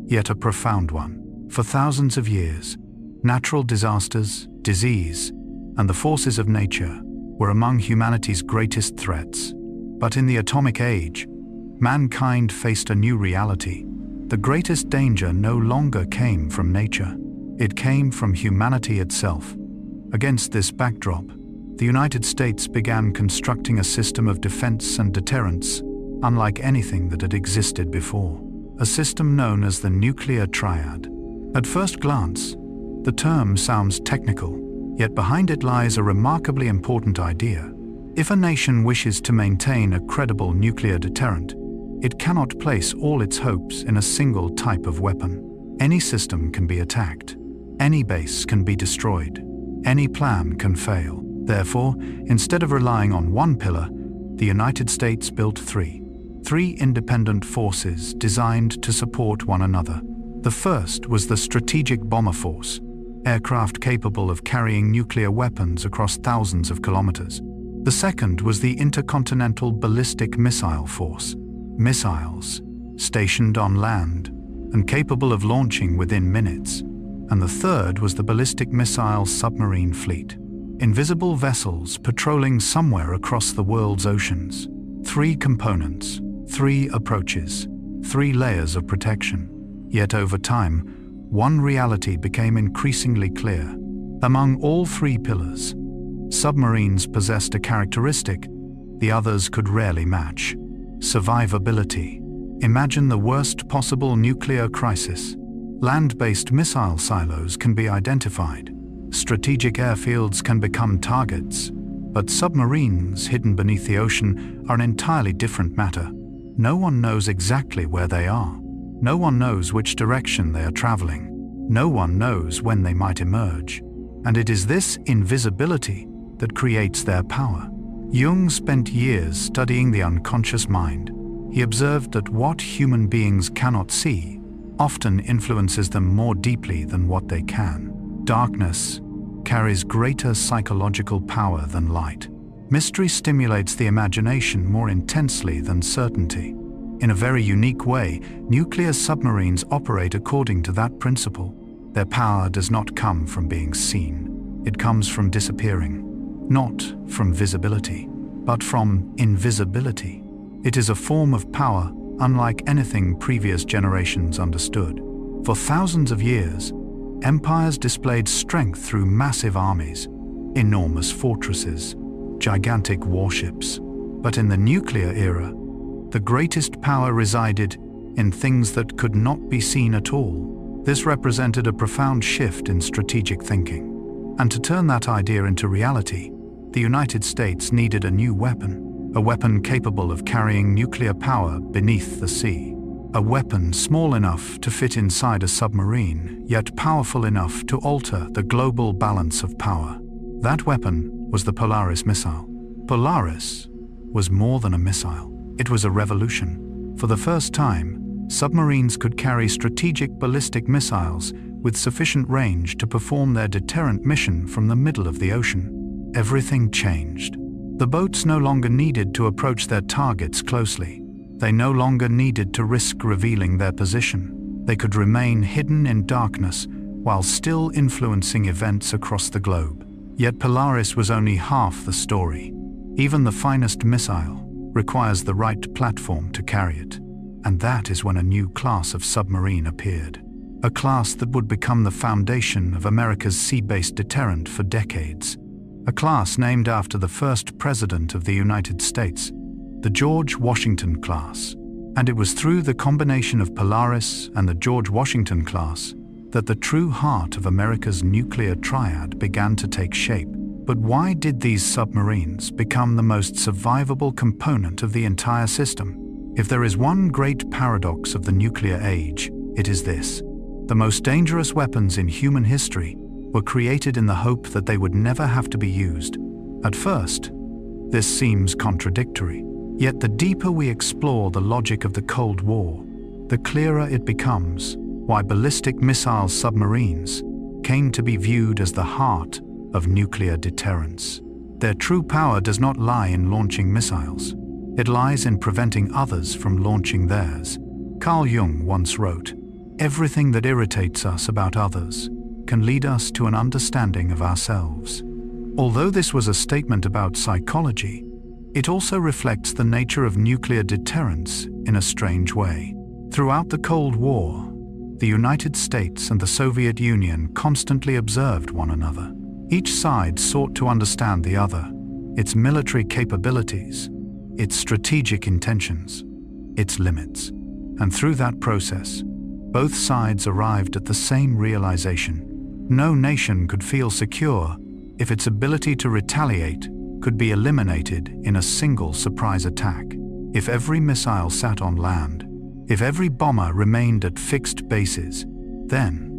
yet a profound one. For thousands of years, natural disasters, disease, and the forces of nature were among humanity's greatest threats. But in the atomic age, mankind faced a new reality. The greatest danger no longer came from nature. It came from humanity itself. Against this backdrop, the United States began constructing a system of defense and deterrence unlike anything that had existed before, a system known as the nuclear triad. At first glance, the term sounds technical, yet behind it lies a remarkably important idea. If a nation wishes to maintain a credible nuclear deterrent, it cannot place all its hopes in a single type of weapon. Any system can be attacked. Any base can be destroyed. Any plan can fail. Therefore, instead of relying on one pillar, the United States built three. three independent forces designed to support one another. The first was the Strategic Bomber Force, aircraft capable of carrying nuclear weapons across thousands of kilometers. The second was the Intercontinental Ballistic Missile Force, missiles stationed on land and capable of launching within minutes. And the third was the Ballistic Missile Submarine Fleet, invisible vessels patrolling somewhere across the world's oceans. Three components, three approaches, three layers of protection. Yet over time, one reality became increasingly clear. Among all three pillars, submarines possessed a characteristic the others could rarely match: survivability. Imagine the worst possible nuclear crisis. Land-based missile silos can be identified. Strategic airfields can become targets. But submarines hidden beneath the ocean are an entirely different matter. No one knows exactly where they are. No one knows which direction they are traveling. No one knows when they might emerge. And it is this invisibility that creates their power. Jung spent years studying the unconscious mind. He observed that what human beings cannot see often influences them more deeply than what they can. Darkness carries greater psychological power than light. Mystery stimulates the imagination more intensely than certainty. In a very unique way, nuclear submarines operate according to that principle. Their power does not come from being seen. It comes from disappearing. Not from visibility, but from invisibility. It is a form of power unlike anything previous generations understood. For thousands of years, empires displayed strength through massive armies, enormous fortresses, gigantic warships. But in the nuclear era, the greatest power resided in things that could not be seen at all. This represented a profound shift in strategic thinking. And to turn that idea into reality, the United States needed a new weapon, a weapon capable of carrying nuclear power beneath the sea. A weapon small enough to fit inside a submarine, yet powerful enough to alter the global balance of power. That weapon was the Polaris missile. Polaris was more than a missile. It was a revolution. For the first time, submarines could carry strategic ballistic missiles with sufficient range to perform their deterrent mission from the middle of the ocean. Everything changed. The boats no longer needed to approach their targets closely. They no longer needed to risk revealing their position. They could remain hidden in darkness while still influencing events across the globe. Yet Polaris was only half the story. Even the finest missile requires the right platform to carry it. And that is when a new class of submarine appeared. A class that would become the foundation of America's sea-based deterrent for decades. A class named after the first president of the United States, the George Washington class. And it was through the combination of Polaris and the George Washington class that the true heart of America's nuclear triad began to take shape. But why did these submarines become the most survivable component of the entire system? If there is one great paradox of the nuclear age, it is this. The most dangerous weapons in human history were created in the hope that they would never have to be used. At first, this seems contradictory. Yet the deeper we explore the logic of the Cold War, the clearer it becomes why ballistic missile submarines came to be viewed as the heart of nuclear deterrence. Their true power does not lie in launching missiles. It lies in preventing others from launching theirs. Carl Jung once wrote, "Everything that irritates us about others can lead us to an understanding of ourselves." Although this was a statement about psychology, it also reflects the nature of nuclear deterrence in a strange way. Throughout the Cold War, the United States and the Soviet Union constantly observed one another. Each side sought to understand the other, its military capabilities, its strategic intentions, its limits. And through that process, both sides arrived at the same realization. No nation could feel secure if its ability to retaliate could be eliminated in a single surprise attack. If every missile sat on land, if every bomber remained at fixed bases, then,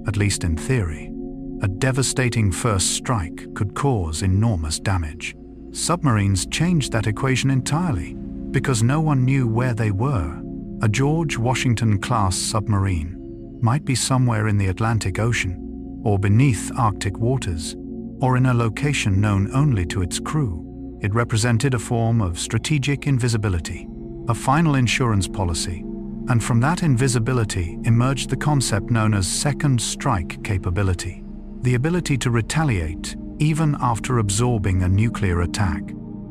at least in theory, a devastating first strike could cause enormous damage. Submarines changed that equation entirely. Because no one knew where they were. A George Washington-class submarine might be somewhere in the Atlantic Ocean, or beneath Arctic waters, or in a location known only to its crew. It represented a form of strategic invisibility, a final insurance policy, and from that invisibility emerged the concept known as second strike capability, the ability to retaliate even after absorbing a nuclear attack.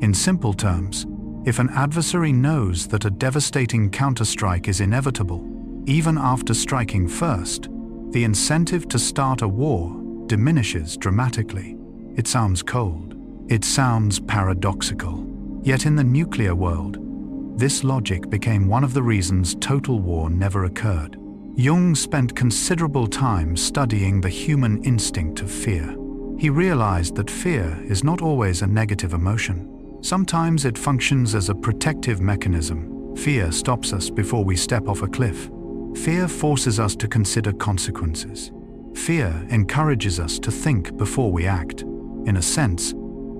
In simple terms, if an adversary knows that a devastating counterstrike is inevitable, even after striking first, the incentive to start a war diminishes dramatically. It sounds cold. It sounds paradoxical. Yet in the nuclear world, this logic became one of the reasons total war never occurred. Jung spent considerable time studying the human instinct of fear. He realized that fear is not always a negative emotion. Sometimes it functions as a protective mechanism. Fear stops us before we step off a cliff. Fear forces us to consider consequences. Fear encourages us to think before we act. In a sense,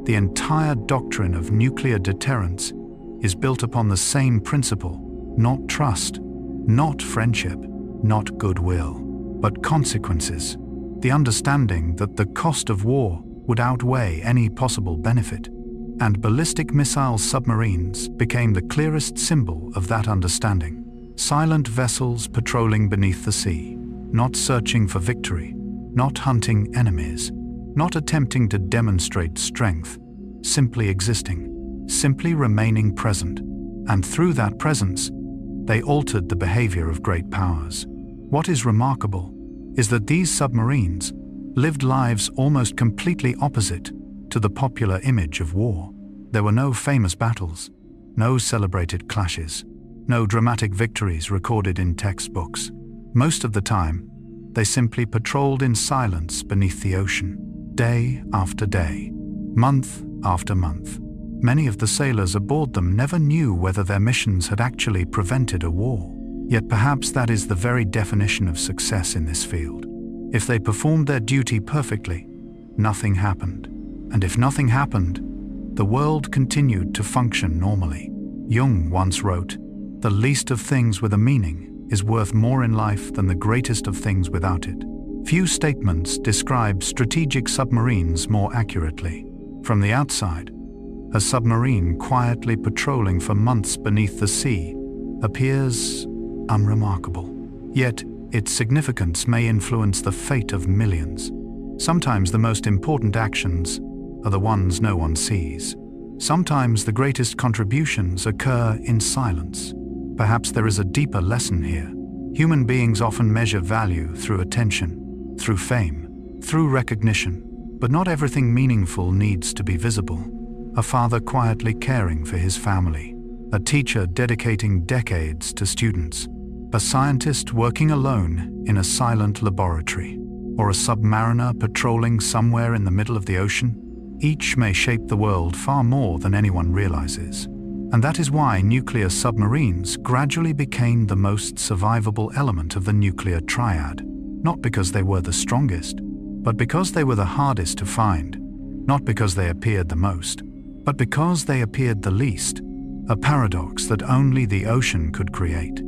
the entire doctrine of nuclear deterrence is built upon the same principle: not trust, not friendship, not goodwill, but consequences. The understanding that the cost of war would outweigh any possible benefit. And ballistic missile submarines became the clearest symbol of that understanding. Silent vessels patrolling beneath the sea, not searching for victory, not hunting enemies, not attempting to demonstrate strength, simply existing, simply remaining present. And through that presence, they altered the behavior of great powers. What is remarkable is that these submarines lived lives almost completely opposite to the popular image of war. There were no famous battles, no celebrated clashes, no dramatic victories recorded in textbooks. Most of the time, they simply patrolled in silence beneath the ocean, day after day, month after month. Many of the sailors aboard them never knew whether their missions had actually prevented a war. Yet perhaps that is the very definition of success in this field. If they performed their duty perfectly, nothing happened. And if nothing happened, the world continued to function normally. Jung once wrote, "The least of things with a meaning is worth more in life than the greatest of things without it." Few statements describe strategic submarines more accurately. From the outside, a submarine quietly patrolling for months beneath the sea appears unremarkable. Yet, its significance may influence the fate of millions. Sometimes the most important actions are the ones no one sees. Sometimes the greatest contributions occur in silence. Perhaps there is a deeper lesson here. Human beings often measure value through attention, through fame, through recognition, but not everything meaningful needs to be visible. A father quietly caring for his family, a teacher dedicating decades to students, a scientist working alone in a silent laboratory, or a submariner patrolling somewhere in the middle of the ocean. Each may shape the world far more than anyone realizes. And that is why nuclear submarines gradually became the most survivable element of the nuclear triad. Not because they were the strongest, but because they were the hardest to find. Not because they appeared the most, but because they appeared the least. A paradox that only the ocean could create.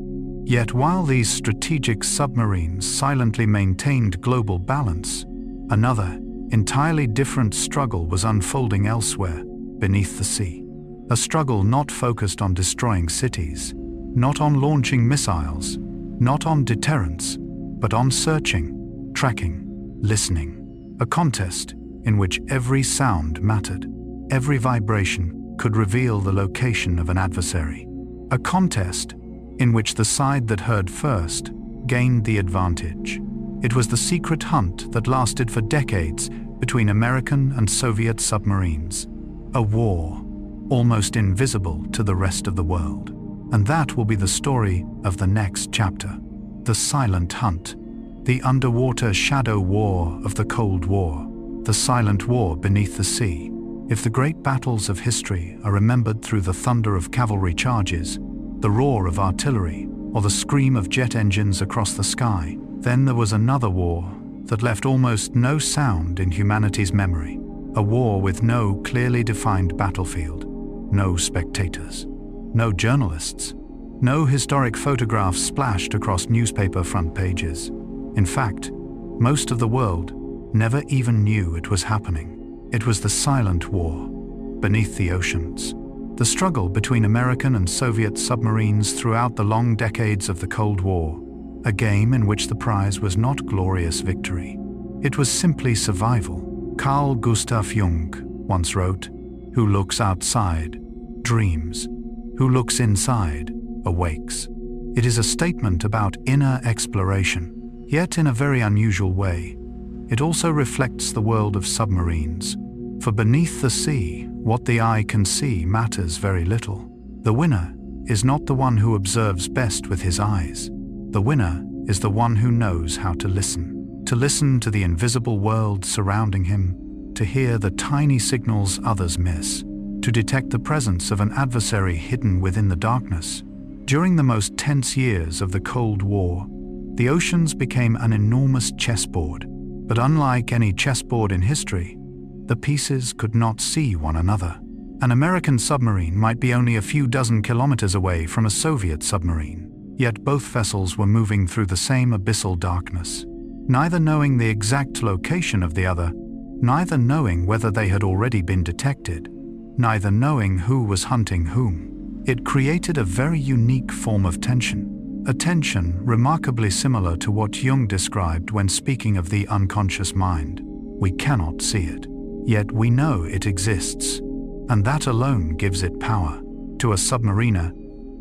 Yet while these strategic submarines silently maintained global balance, another, entirely different struggle was unfolding elsewhere, beneath the sea. A struggle not focused on destroying cities, not on launching missiles, not on deterrence, but on searching, tracking, listening. A contest in which every sound mattered, every vibration could reveal the location of an adversary. A contest in which the side that heard first gained the advantage. It was the secret hunt that lasted for decades between American and Soviet submarines. A war, almost invisible to the rest of the world. And that will be the story of the next chapter. The silent hunt. The underwater shadow war of the Cold War. The silent war beneath the sea. If the great battles of history are remembered through the thunder of cavalry charges, the roar of artillery, or the scream of jet engines across the sky, then there was another war that left almost no sound in humanity's memory. A war with no clearly defined battlefield, no spectators. no journalists, no historic photographs splashed across newspaper front pages. In fact, most of the world never even knew it was happening. It was the silent war beneath the oceans. The struggle between American and Soviet submarines throughout the long decades of the Cold War, a game in which the prize was not glorious victory. It was simply survival. Carl Gustav Jung once wrote, "Who looks outside dreams, who looks inside awakes." It is a statement about inner exploration, yet in a very unusual way. It also reflects the world of submarines. For beneath the sea, what the eye can see matters very little. The winner is not the one who observes best with his eyes. The winner is the one who knows how to listen to the invisible world surrounding him, to hear the tiny signals others miss, to detect the presence of an adversary hidden within the darkness. During the most tense years of the Cold War, the oceans became an enormous chessboard, but unlike any chessboard in history, the pieces could not see one another. An American submarine might be only a few dozen kilometers away from a Soviet submarine, yet both vessels were moving through the same abyssal darkness, neither knowing the exact location of the other, neither knowing whether they had already been detected, neither knowing who was hunting whom. It created a very unique form of tension, a tension remarkably similar to what Jung described when speaking of the unconscious mind. We cannot see it, yet we know it exists, and that alone gives it power. To a submariner,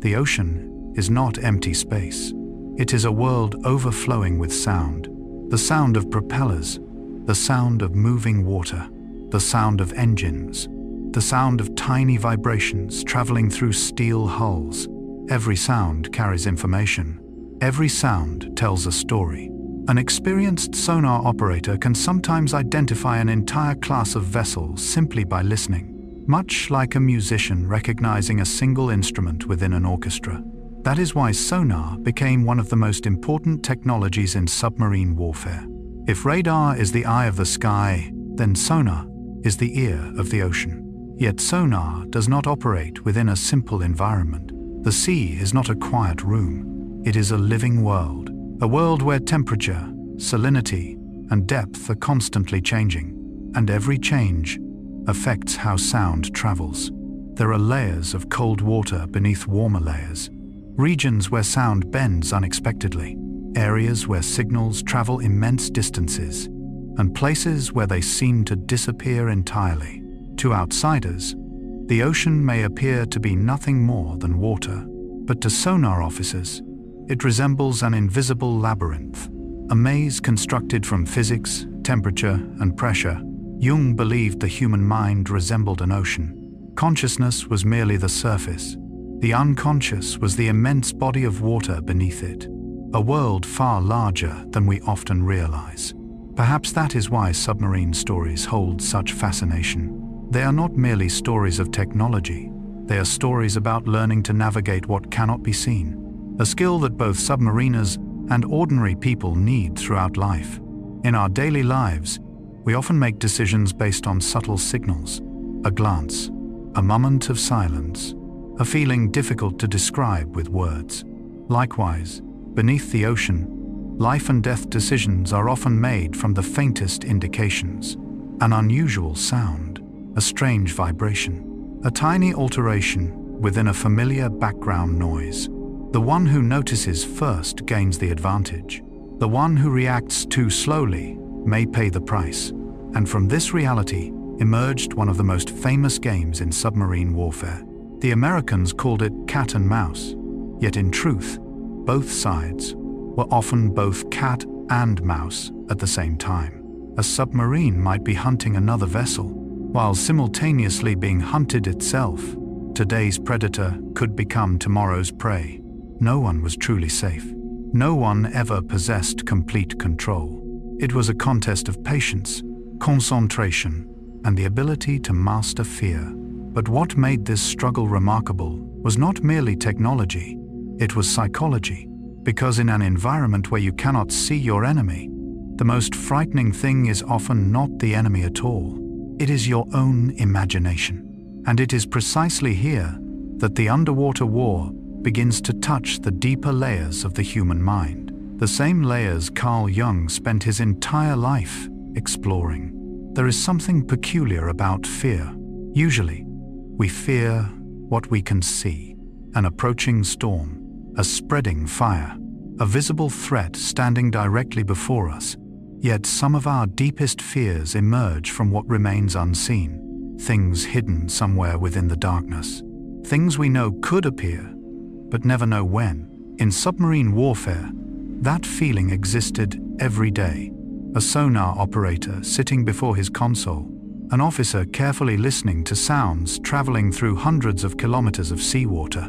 the ocean is not empty space. It is a world overflowing with sound, the sound of propellers, the sound of moving water, the sound of engines, the sound of tiny vibrations traveling through steel hulls. Every sound carries information. Every sound tells a story. An experienced sonar operator can sometimes identify an entire class of vessels simply by listening, much like a musician recognizing a single instrument within an orchestra. That is why sonar became one of the most important technologies in submarine warfare. If radar is the eye of the sky, then sonar is the ear of the ocean. Yet sonar does not operate within a simple environment. The sea is not a quiet room. It is a living world, a world where temperature, salinity, and depth are constantly changing, and every change affects how sound travels. There are layers of cold water beneath warmer layers, regions where sound bends unexpectedly, areas where signals travel immense distances, and places where they seem to disappear entirely. To outsiders, the ocean may appear to be nothing more than water, but to sonar officers, it resembles an invisible labyrinth, a maze constructed from physics, temperature, and pressure. Jung believed the human mind resembled an ocean. Consciousness was merely the surface. The unconscious was the immense body of water beneath it, a world far larger than we often realize. Perhaps that is why submarine stories hold such fascination. They are not merely stories of technology. They are stories about learning to navigate what cannot be seen, a skill that both submariners and ordinary people need throughout life. In our daily lives, we often make decisions based on subtle signals, a glance, a moment of silence, a feeling difficult to describe with words. Likewise, beneath the ocean, life and death decisions are often made from the faintest indications, an unusual sound, a strange vibration, a tiny alteration within a familiar background noise. The one who notices first gains the advantage. The one who reacts too slowly may pay the price. And from this reality emerged one of the most famous games in submarine warfare. The Americans called it cat and mouse. Yet in truth, both sides were often both cat and mouse at the same time. A submarine might be hunting another vessel, while simultaneously being hunted itself. Today's predator could become tomorrow's prey. No one was truly safe. No one ever possessed complete control. It was a contest of patience, concentration, and the ability to master fear. But what made this struggle remarkable was not merely technology, it was psychology. Because in an environment where you cannot see your enemy, the most frightening thing is often not the enemy at all. It is your own imagination. And it is precisely here that the underwater war begins to touch the deeper layers of the human mind, the same layers Carl Jung spent his entire life exploring. There is something peculiar about fear. Usually, we fear what we can see: an approaching storm, a spreading fire, a visible threat standing directly before us. Yet some of our deepest fears emerge from what remains unseen, things hidden somewhere within the darkness, things we know could appear, but never know when. In submarine warfare, that feeling existed every day. A sonar operator sitting before his console, an officer carefully listening to sounds traveling through hundreds of kilometers of seawater,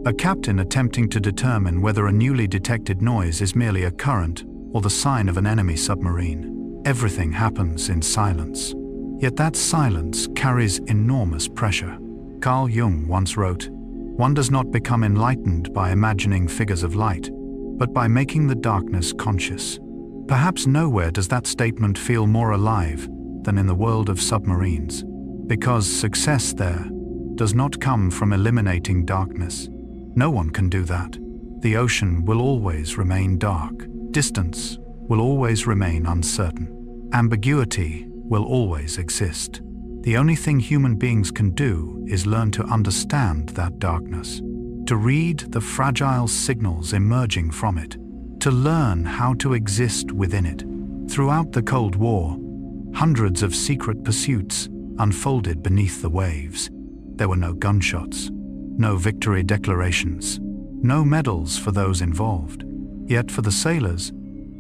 a captain attempting to determine whether a newly detected noise is merely a current or the sign of an enemy submarine. Everything happens in silence. Yet that silence carries enormous pressure. Carl Jung once wrote, "One does not become enlightened by imagining figures of light, but by making the darkness conscious." Perhaps nowhere does that statement feel more alive than in the world of submarines, because success there does not come from eliminating darkness. No one can do that. The ocean will always remain dark. Distance will always remain uncertain. Ambiguity will always exist. The only thing human beings can do is learn to understand that darkness, to read the fragile signals emerging from it, to learn how to exist within it. Throughout the Cold War, hundreds of secret pursuits unfolded beneath the waves. There were no gunshots, no victory declarations, no medals for those involved. Yet for the sailors,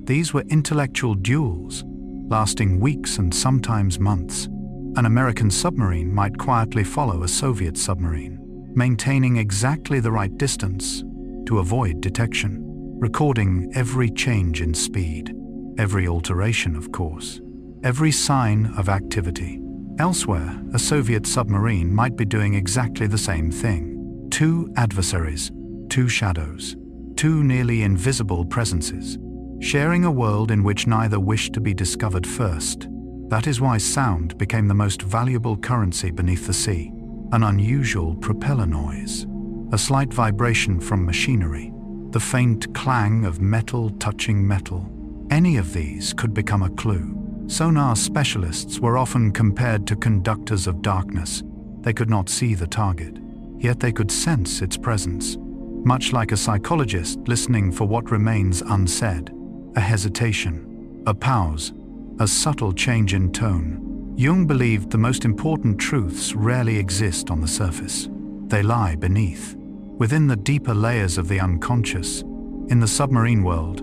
these were intellectual duels, lasting weeks and sometimes months. An American submarine might quietly follow a Soviet submarine, maintaining exactly the right distance to avoid detection, recording every change in speed, every alteration, of course, every sign of activity. Elsewhere, a Soviet submarine might be doing exactly the same thing. Two adversaries, two shadows, two nearly invisible presences, sharing a world in which neither wished to be discovered first. That is why sound became the most valuable currency beneath the sea. An unusual propeller noise, a slight vibration from machinery, the faint clang of metal touching metal. Any of these could become a clue. Sonar specialists were often compared to conductors of darkness. They could not see the target, yet they could sense its presence. Much like a psychologist listening for what remains unsaid, a hesitation, a pause, a subtle change in tone. Jung believed the most important truths rarely exist on the surface. They lie beneath, within the deeper layers of the unconscious. In the submarine world,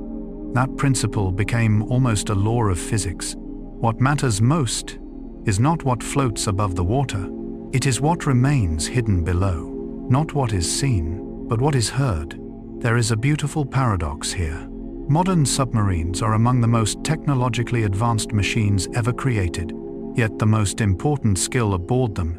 that principle became almost a law of physics. What matters most is not what floats above the water. It is what remains hidden below, not what is seen, but what is heard. There is a beautiful paradox here. Modern submarines are among the most technologically advanced machines ever created, yet the most important skill aboard them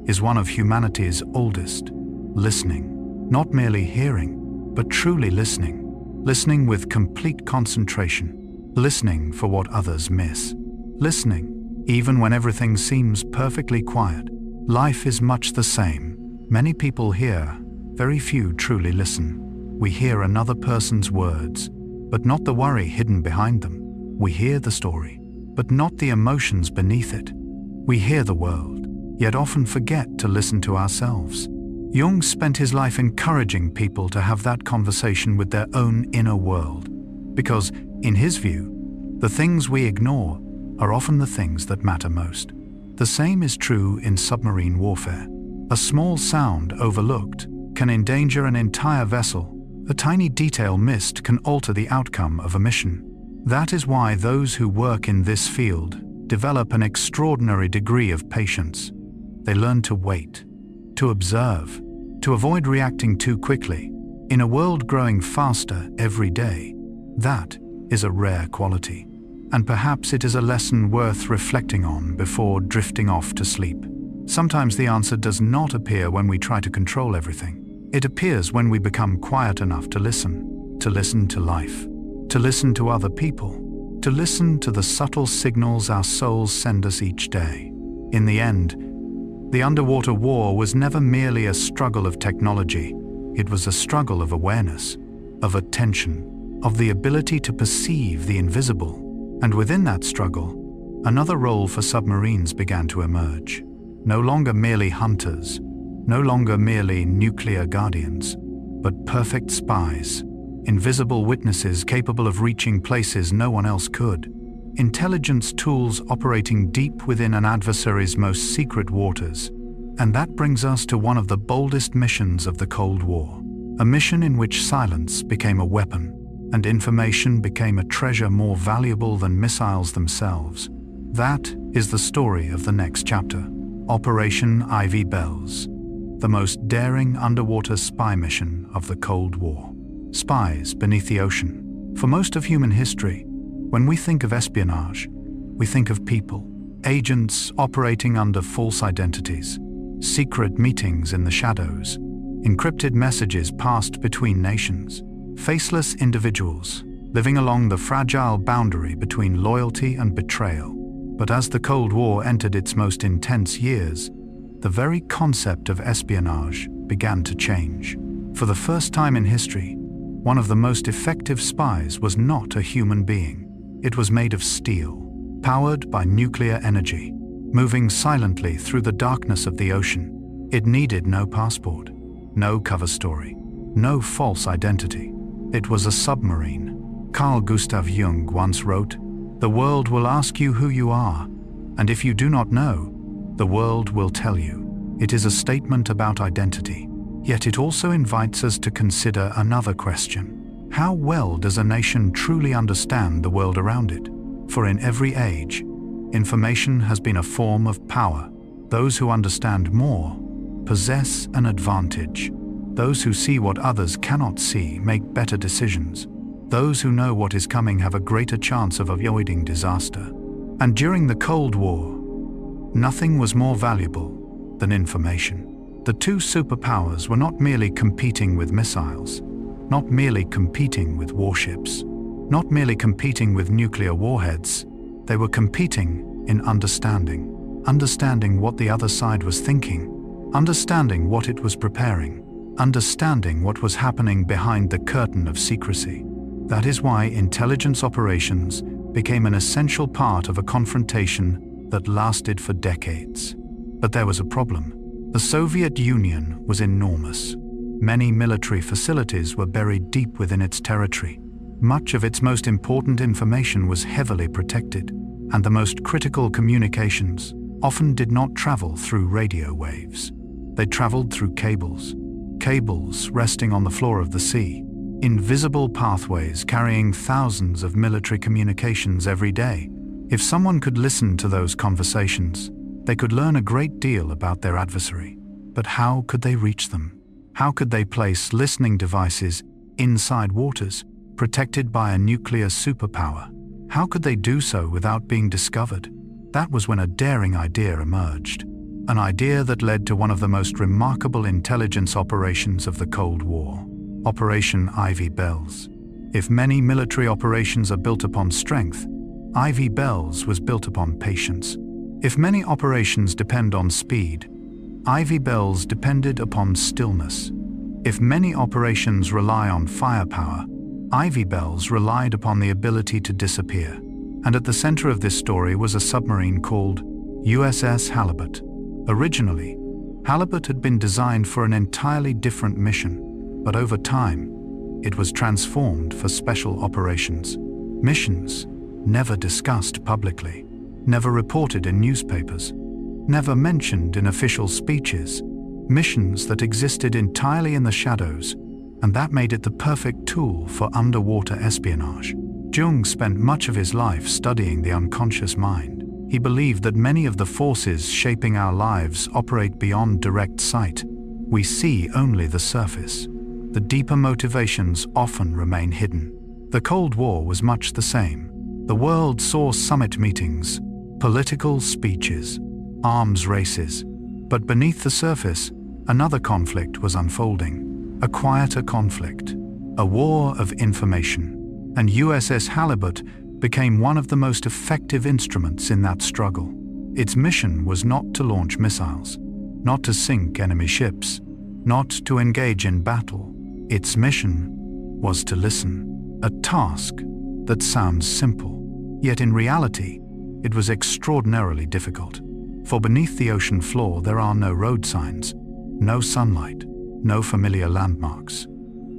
is one of humanity's oldest: listening. Not merely hearing, but truly listening. Listening with complete concentration. Listening for what others miss. Listening, even when everything seems perfectly quiet. Life is much the same. Many people hear, very few truly listen. We hear another person's words, but not the worry hidden behind them. We hear the story, but not the emotions beneath it. We hear the world, yet often forget to listen to ourselves. Jung spent his life encouraging people to have that conversation with their own inner world, because, in his view, the things we ignore are often the things that matter most. The same is true in submarine warfare. A small sound overlooked can endanger an entire vessel. A tiny detail missed can alter the outcome of a mission. That is why those who work in this field develop an extraordinary degree of patience. They learn to wait, to observe, to avoid reacting too quickly. In a world growing faster every day, that is a rare quality. And perhaps it is a lesson worth reflecting on before drifting off to sleep. Sometimes the answer does not appear when we try to control everything. It appears when we become quiet enough to listen to life, to listen to other people, to listen to the subtle signals our souls send us each day. In the end, The underwater war was never merely a struggle of technology. It was a struggle of awareness, of attention, of the ability to perceive the invisible. And within that struggle, another role for submarines began to emerge. No longer merely hunters, no longer merely nuclear guardians, but perfect spies, invisible witnesses capable of reaching places no one else could. Intelligence tools operating deep within an adversary's most secret waters. And that brings us to one of the boldest missions of the Cold War. A mission in which silence became a weapon, and information became a treasure more valuable than missiles themselves. That is the story of the next chapter. Operation Ivy Bells, the most daring underwater spy mission of the Cold War. Spies beneath the ocean. For most of human history, when we think of espionage, we think of people, agents operating under false identities, secret meetings in the shadows, encrypted messages passed between nations, faceless individuals living along the fragile boundary between loyalty and betrayal. But as the Cold War entered its most intense years, the very concept of espionage began to change. For the first time in history, one of the most effective spies was not a human being. It was made of steel, powered by nuclear energy, moving silently through the darkness of the ocean. It needed no passport, no cover story, no false identity. It was a submarine. Carl Gustav Jung once wrote, "The world will ask you who you are, and if you do not know, the world will tell you." It is a statement about identity, yet it also invites us to consider another question. How well does a nation truly understand the world around it? For in every age, information has been a form of power. Those who understand more possess an advantage. Those who see what others cannot see make better decisions. Those who know what is coming have a greater chance of avoiding disaster. And during the Cold War, nothing was more valuable than information. The two superpowers were not merely competing with missiles, not merely competing with warships, not merely competing with nuclear warheads. They were competing in understanding what the other side was thinking, understanding what it was preparing, understanding what was happening behind the curtain of secrecy. That is why intelligence operations became an essential part of a confrontation that lasted for decades. But there was a problem. The Soviet Union was enormous. Many military facilities were buried deep within its territory. Much of its most important information was heavily protected, and the most critical communications often did not travel through radio waves. They traveled through cables resting on the floor of the sea, invisible pathways carrying thousands of military communications every day. If someone could listen to those conversations, they could learn a great deal about their adversary. But how could they reach them? How could they place listening devices inside waters, protected by a nuclear superpower? How could they do so without being discovered? That was when a daring idea emerged. An idea that led to one of the most remarkable intelligence operations of the Cold War. Operation Ivy Bells. If many military operations are built upon strength, Ivy Bells was built upon patience. If many operations depend on speed, Ivy Bells depended upon stillness. If many operations rely on firepower, Ivy Bells relied upon the ability to disappear. And at the center of this story was a submarine called USS Halibut. Originally, Halibut had been designed for an entirely different mission, but over time, it was transformed for special operations. Missions never discussed publicly, never reported in newspapers, never mentioned in official speeches. Missions that existed entirely in the shadows, and that made it the perfect tool for underwater espionage. Jung spent much of his life studying the unconscious mind. He believed that many of the forces shaping our lives operate beyond direct sight. We see only the surface. The deeper motivations often remain hidden. The Cold War was much the same. The world saw summit meetings, political speeches, arms races. But beneath the surface, another conflict was unfolding. A quieter conflict. A war of information. And USS Halibut became one of the most effective instruments in that struggle. Its mission was not to launch missiles. not to sink enemy ships, not to engage in battle. Its mission was to listen, a task that sounds simple, yet in reality, it was extraordinarily difficult. For beneath the ocean floor there are no road signs, no sunlight, no familiar landmarks,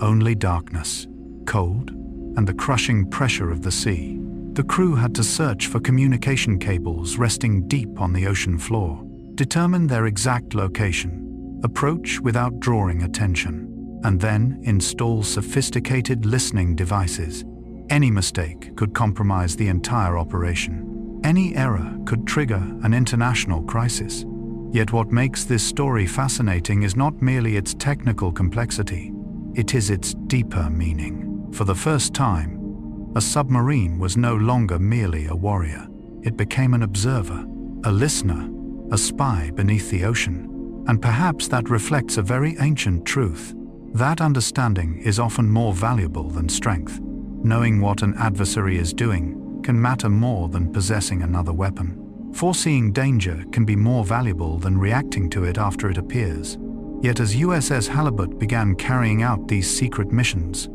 only darkness, cold, and the crushing pressure of the sea. The crew had to search for communication cables resting deep on the ocean floor, determine their exact location, approach without drawing attention, and then install sophisticated listening devices. Any mistake could compromise the entire operation. Any error could trigger an international crisis. Yet what makes this story fascinating is not merely its technical complexity, it is its deeper meaning. For the first time, a submarine was no longer merely a warrior. It became an observer, a listener, a spy beneath the ocean. And perhaps that reflects a very ancient truth. That understanding is often more valuable than strength. Knowing what an adversary is doing can matter more than possessing another weapon. Foreseeing danger can be more valuable than reacting to it after it appears. Yet as USS Halibut began carrying out these secret missions,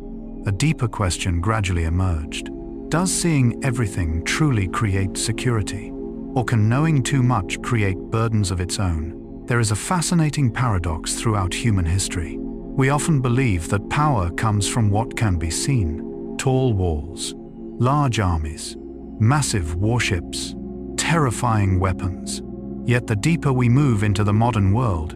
a deeper question gradually emerged. Does seeing everything truly create security? Or can knowing too much create burdens of its own? There is a fascinating paradox throughout human history. We often believe that power comes from what can be seen. Tall walls, large armies, massive warships, terrifying weapons. Yet the deeper we move into the modern world,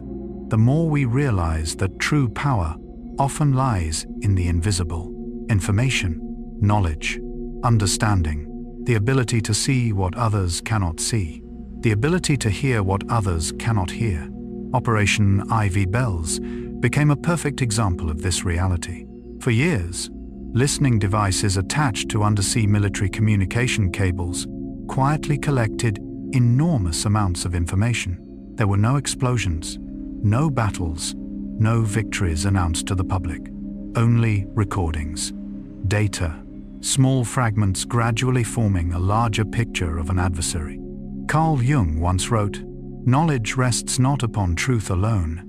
the more we realize that true power often lies in the invisible. Information, knowledge, understanding, the ability to see what others cannot see, the ability to hear what others cannot hear. Operation Ivy Bells became a perfect example of this reality. For years, listening devices attached to undersea military communication cables quietly collected enormous amounts of information. There were no explosions, no battles, no victories announced to the public, only recordings, data, small fragments gradually forming a larger picture of an adversary. Carl Jung once wrote, "Knowledge rests not upon truth alone,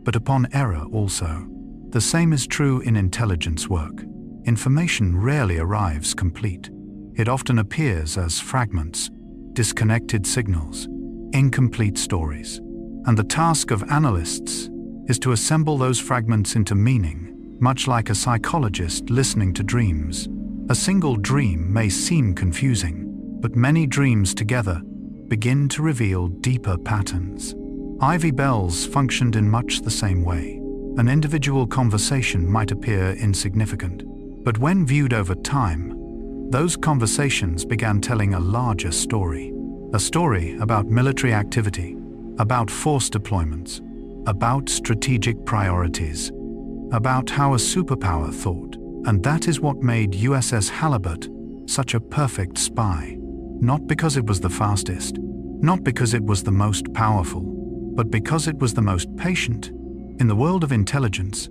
but upon error also." The same is true in intelligence work. Information rarely arrives complete. It often appears as fragments, disconnected signals, incomplete stories. And the task of analysts is to assemble those fragments into meaning, much like a psychologist listening to dreams. A single dream may seem confusing, but many dreams together begin to reveal deeper patterns. Ivy Bells functioned in much the same way. An individual conversation might appear insignificant, but when viewed over time, those conversations began telling a larger story. A story about military activity, about force deployments, about strategic priorities, about how a superpower thought. And that is what made USS Halibut such a perfect spy. Not because it was the fastest, not because it was the most powerful, but because it was the most patient. In the world of intelligence,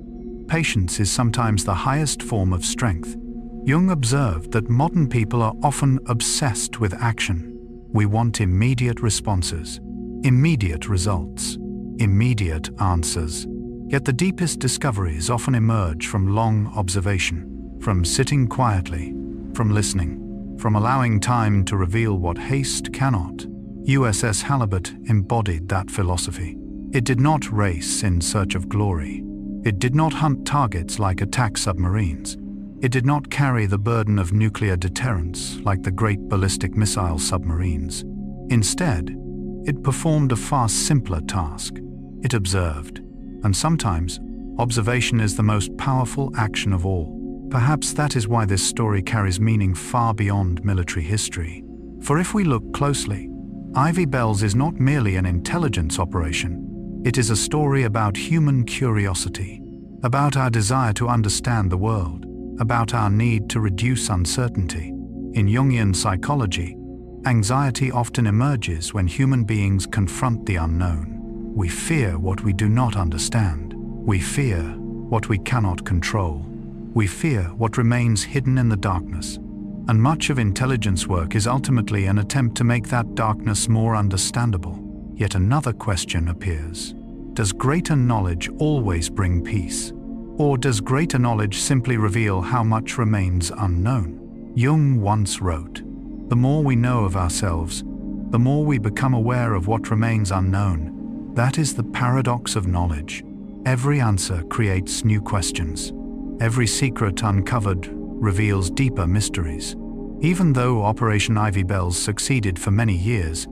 patience is sometimes the highest form of strength. Jung observed that modern people are often obsessed with action. We want immediate responses, immediate results, immediate answers. Yet the deepest discoveries often emerge from long observation, from sitting quietly, from listening, from allowing time to reveal what haste cannot. USS Halibut embodied that philosophy. It did not race in search of glory. It did not hunt targets like attack submarines. It did not carry the burden of nuclear deterrence like the great ballistic missile submarines. Instead, it performed a far simpler task. It observed. And sometimes, observation is the most powerful action of all. Perhaps that is why this story carries meaning far beyond military history. For if we look closely, Ivy Bells is not merely an intelligence operation. It is a story about human curiosity, about our desire to understand the world, about our need to reduce uncertainty. In Jungian psychology, anxiety often emerges when human beings confront the unknown. We fear what we do not understand. We fear what we cannot control. We fear what remains hidden in the darkness. And much of intelligence work is ultimately an attempt to make that darkness more understandable. Yet another question appears. does greater knowledge always bring peace? Or does greater knowledge simply reveal how much remains unknown? Jung once wrote, "The more we know of ourselves, the more we become aware of what remains unknown. That is the paradox of knowledge. Every answer creates new questions. Every secret uncovered reveals deeper mysteries." Even though Operation Ivy Bells succeeded for many years,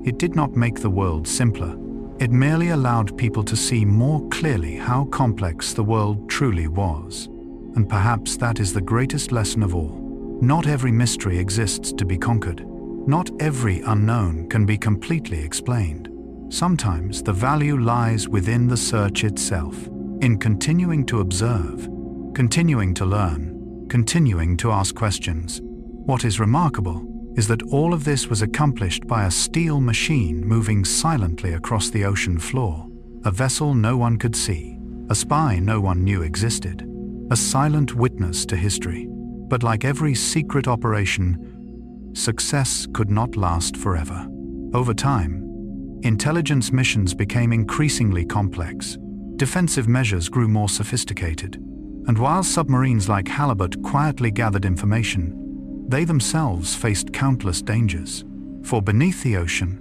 it did not make the world simpler. It merely allowed people to see more clearly how complex the world truly was. And perhaps that is the greatest lesson of all. Not every mystery exists to be conquered. Not every unknown can be completely explained. Sometimes the value lies within the search itself, in continuing to observe, continuing to learn, continuing to ask questions. What is remarkable is that all of this was accomplished by a steel machine moving silently across the ocean floor, a vessel no one could see, a spy no one knew existed, a silent witness to history. But like every secret operation, success could not last forever. Over time, intelligence missions became increasingly complex, defensive measures grew more sophisticated, and while submarines like Halibut quietly gathered information, they themselves faced countless dangers. For beneath the ocean,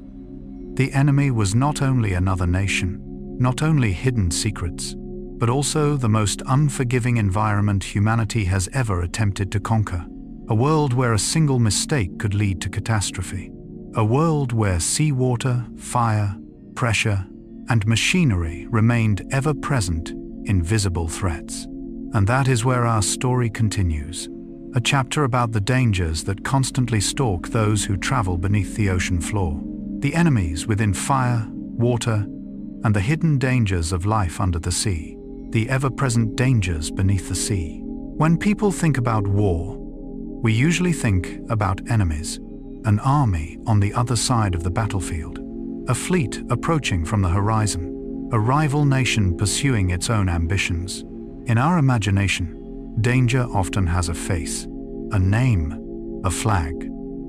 the enemy was not only another nation, not only hidden secrets, but also the most unforgiving environment humanity has ever attempted to conquer. A world where a single mistake could lead to catastrophe. A world where seawater, fire, pressure, and machinery remained ever-present, invisible threats. And that is where our story continues. A chapter about the dangers that constantly stalk those who travel beneath the ocean floor. The enemies within fire, water, and the hidden dangers of life under the sea. The ever-present dangers beneath the sea. When people think about war, we usually think about enemies. An army on the other side of the battlefield. A fleet approaching from the horizon. A rival nation pursuing its own ambitions. In our imagination, danger often has a face, a name, a flag,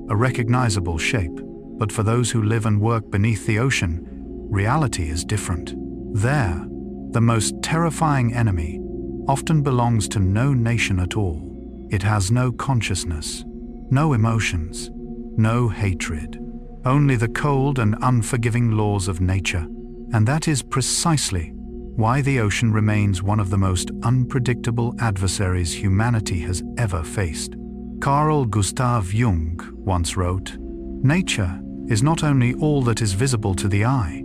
a recognizable shape. But for those who live and work beneath the ocean, reality is different. There, the most terrifying enemy often belongs to no nation at all. It has no consciousness, no emotions, no hatred, only the cold and unforgiving laws of nature. And that is precisely why the ocean remains one of the most unpredictable adversaries humanity has ever faced. Carl Gustav Jung once wrote, "Nature is not only all that is visible to the eye,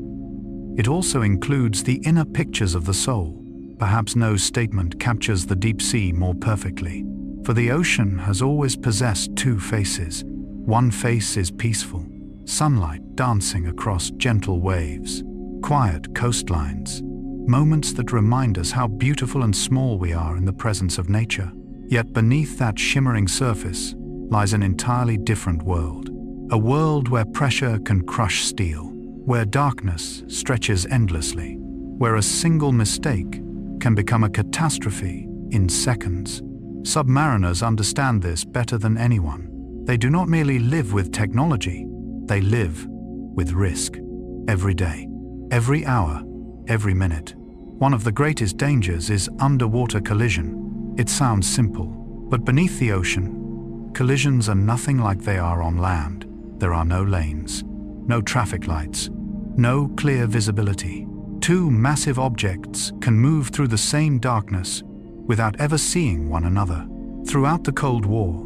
it also includes the inner pictures of the soul." Perhaps no statement captures the deep sea more perfectly, for the ocean has always possessed two faces. One face is peaceful, sunlight dancing across gentle waves, quiet coastlines, moments that remind us how beautiful and small we are in the presence of nature. Yet beneath that shimmering surface lies an entirely different world. A world where pressure can crush steel, where darkness stretches endlessly, where a single mistake can become a catastrophe in seconds. Submariners understand this better than anyone. They do not merely live with technology, they live with risk. Every day, every hour, every minute. One of the greatest dangers is underwater collision. It sounds simple, but beneath the ocean, collisions are nothing like they are on land. There are no lanes, no traffic lights, no clear visibility. Two massive objects can move through the same darkness without ever seeing one another. Throughout the Cold War,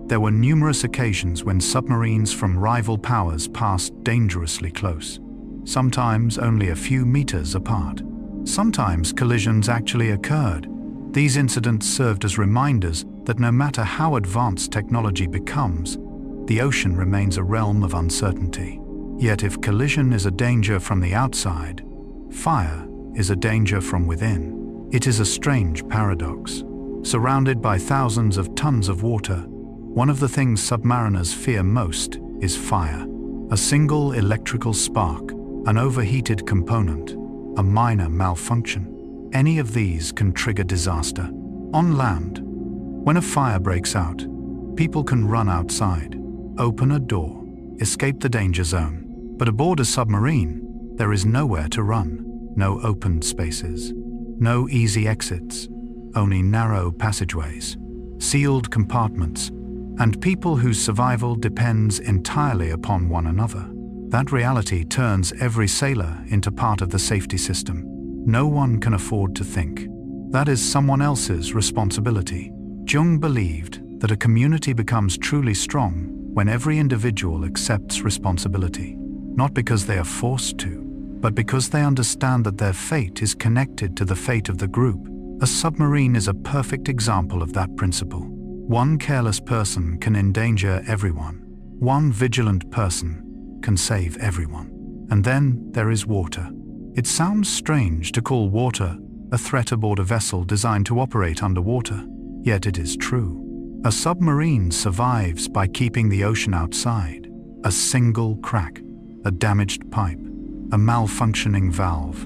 there were numerous occasions when submarines from rival powers passed dangerously close, sometimes only a few meters apart. Sometimes collisions actually occurred. These incidents served as reminders that no matter how advanced technology becomes, the ocean remains a realm of uncertainty. Yet if collision is a danger from the outside, fire is a danger from within. It is a strange paradox. Surrounded by thousands of tons of water, one of the things submariners fear most is fire. A single electrical spark, an overheated component, a minor malfunction. Any of these can trigger disaster. On land, when a fire breaks out, people can run outside, open a door, escape the danger zone. But aboard a submarine, there is nowhere to run. no open spaces, no easy exits, only narrow passageways, sealed compartments, and people whose survival depends entirely upon one another. That reality turns every sailor into part of the safety system. No one can afford to think. That is someone else's responsibility. Jung believed that a community becomes truly strong when every individual accepts responsibility, not because they are forced to, but because they understand that their fate is connected to the fate of the group. A submarine is a perfect example of that principle. One careless person can endanger everyone. One vigilant person can save everyone. And then there is water. It sounds strange to call water a threat aboard a vessel designed to operate underwater, yet it is true. A submarine survives by keeping the ocean outside. A single crack, a damaged pipe, a malfunctioning valve,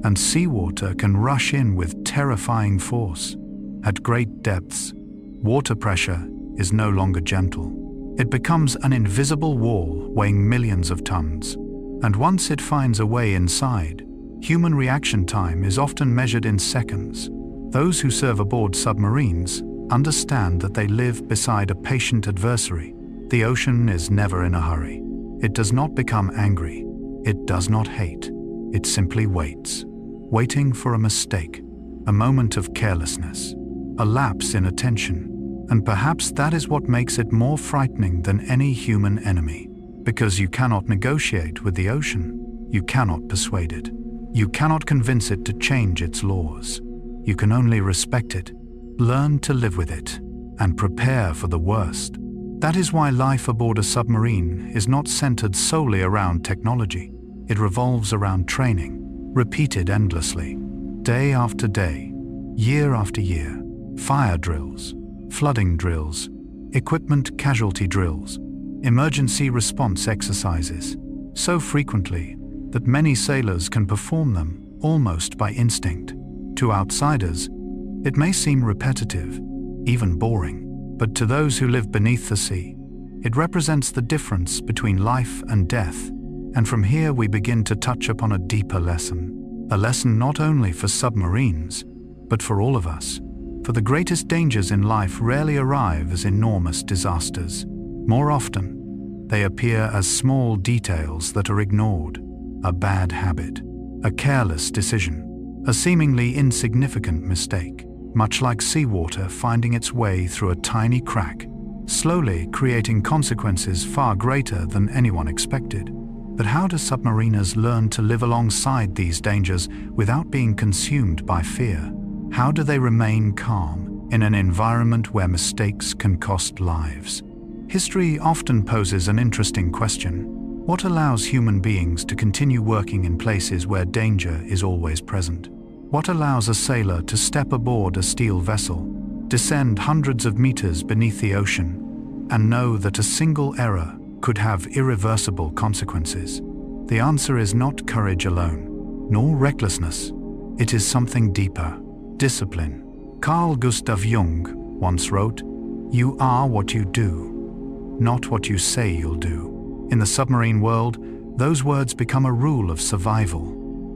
and seawater can rush in with terrifying force. At great depths, water pressure is no longer gentle. It becomes an invisible wall weighing millions of tons. And once it finds a way inside, human reaction time is often measured in seconds. Those who serve aboard submarines understand that they live beside a patient adversary. The ocean is never in a hurry. It does not become angry. It does not hate. It simply waits, waiting for a mistake, a moment of carelessness, a lapse in attention. And perhaps that is what makes it more frightening than any human enemy. Because you cannot negotiate with the ocean. You cannot persuade it. You cannot convince it to change its laws. You can only respect it, learn to live with it, and prepare for the worst. That is why life aboard a submarine is not centered solely around technology. It revolves around training, repeated endlessly, day after day, year after year. Fire drills, flooding drills, equipment casualty drills, emergency response exercises, so frequently that many sailors can perform them almost by instinct. To outsiders, it may seem repetitive, even boring, but to those who live beneath the sea, it represents the difference between life and death. And from here we begin to touch upon a deeper lesson, a lesson not only for submarines, but for all of us. For the greatest dangers in life rarely arrive as enormous disasters. More often, they appear as small details that are ignored. A bad habit, a careless decision, a seemingly insignificant mistake, much like seawater finding its way through a tiny crack, slowly creating consequences far greater than anyone expected. But how do submariners learn to live alongside these dangers without being consumed by fear? How do they remain calm in an environment where mistakes can cost lives? History often poses an interesting question. What allows human beings to continue working in places where danger is always present? What allows a sailor to step aboard a steel vessel, descend hundreds of meters beneath the ocean, and know that a single error could have irreversible consequences? The answer is not courage alone, nor recklessness. It is something deeper: discipline. Carl Gustav Jung once wrote, "You are what you do, not what you say you'll do." In the submarine world, those words become a rule of survival.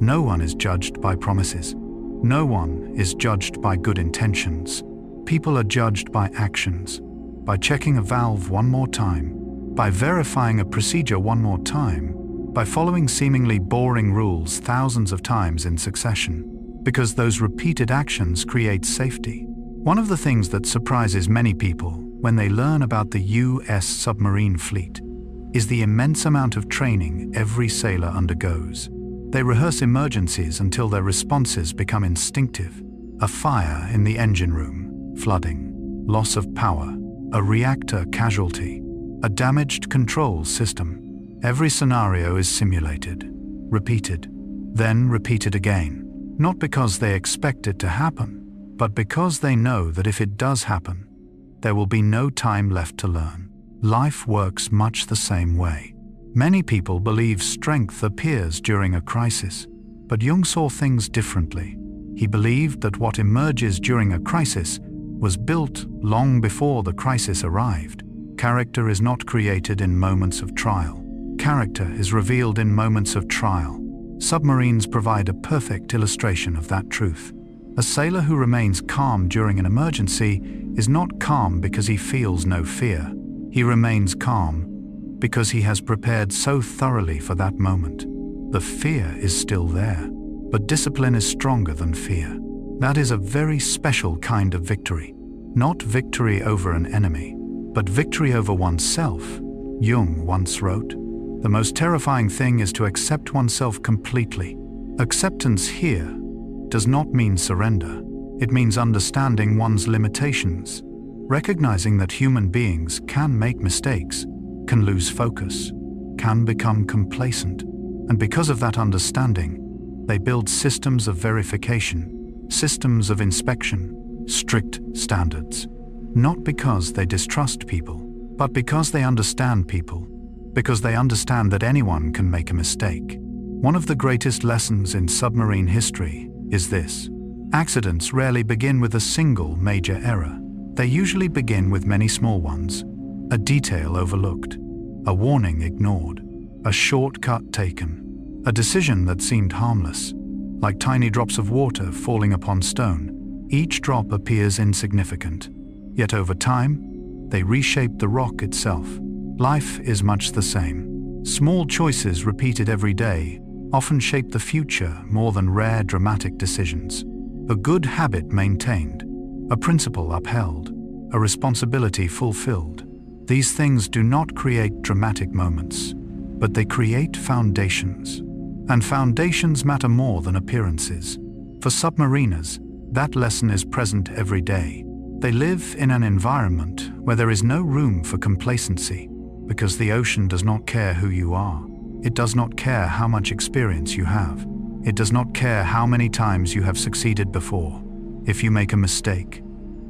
No one is judged by promises. No one is judged by good intentions. People are judged by actions, by checking a valve one more time, by verifying a procedure one more time, by following seemingly boring rules thousands of times in succession, because those repeated actions create safety. One of the things that surprises many people when they learn about the U.S. submarine fleet is the immense amount of training every sailor undergoes. They rehearse emergencies until their responses become instinctive. A fire in the engine room, flooding, loss of power, a reactor casualty, a damaged control system. Every scenario is simulated, repeated, then repeated again. Not because they expect it to happen, but because they know that if it does happen, there will be no time left to learn. Life works much the same way. Many people believe strength appears during a crisis, but Jung saw things differently. He believed that what emerges during a crisis was built long before the crisis arrived. Character is not created in moments of trial. Character is revealed in moments of trial. Submarines provide a perfect illustration of that truth. A sailor who remains calm during an emergency is not calm because he feels no fear. He remains calm because he has prepared so thoroughly for that moment. The fear is still there, but discipline is stronger than fear. That is a very special kind of victory. Not victory over an enemy, but victory over oneself. Jung once wrote, "The most terrifying thing is to accept oneself completely." Acceptance here does not mean surrender. It means understanding one's limitations, recognizing that human beings can make mistakes, can lose focus, can become complacent. And because of that understanding, they build systems of verification, systems of inspection, strict standards. Not because they distrust people, but because they understand people, because they understand that anyone can make a mistake. One of the greatest lessons in submarine history is this: accidents rarely begin with a single major error. They usually begin with many small ones. A detail overlooked, a warning ignored, a shortcut taken, a decision that seemed harmless, like tiny drops of water falling upon stone. Each drop appears insignificant, yet over time, they reshape the rock itself. Life is much the same. Small choices repeated every day often shape the future more than rare dramatic decisions. A good habit maintained, a principle upheld, a responsibility fulfilled. These things do not create dramatic moments, but they create foundations. And foundations matter more than appearances. For submariners, that lesson is present every day. They live in an environment where there is no room for complacency, because the ocean does not care who you are. It does not care how much experience you have. It does not care how many times you have succeeded before. If you make a mistake,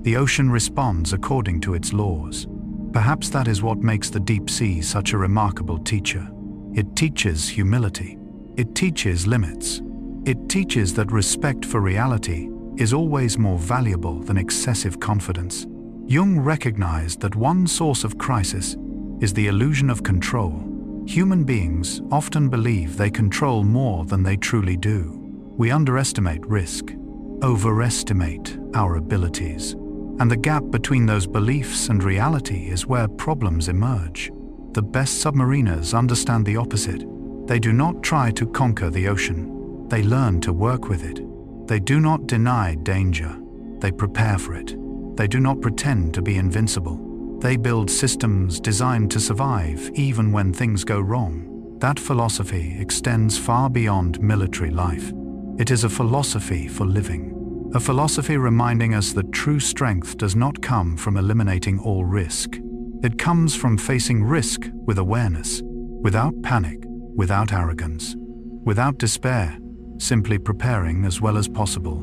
the ocean responds according to its laws. Perhaps that is what makes the deep sea such a remarkable teacher. It teaches humility. It teaches limits. It teaches that respect for reality is always more valuable than excessive confidence. Jung recognized that one source of crisis is the illusion of control. Human beings often believe they control more than they truly do. We underestimate risk, overestimate our abilities, and the gap between those beliefs and reality is where problems emerge. The best submariners understand the opposite. They do not try to conquer the ocean. They learn to work with it. They do not deny danger. They prepare for it. They do not pretend to be invincible. They build systems designed to survive even when things go wrong. That philosophy extends far beyond military life. It is a philosophy for living. A philosophy reminding us that true strength does not come from eliminating all risk. It comes from facing risk with awareness, without panic, without arrogance, without despair, simply preparing as well as possible,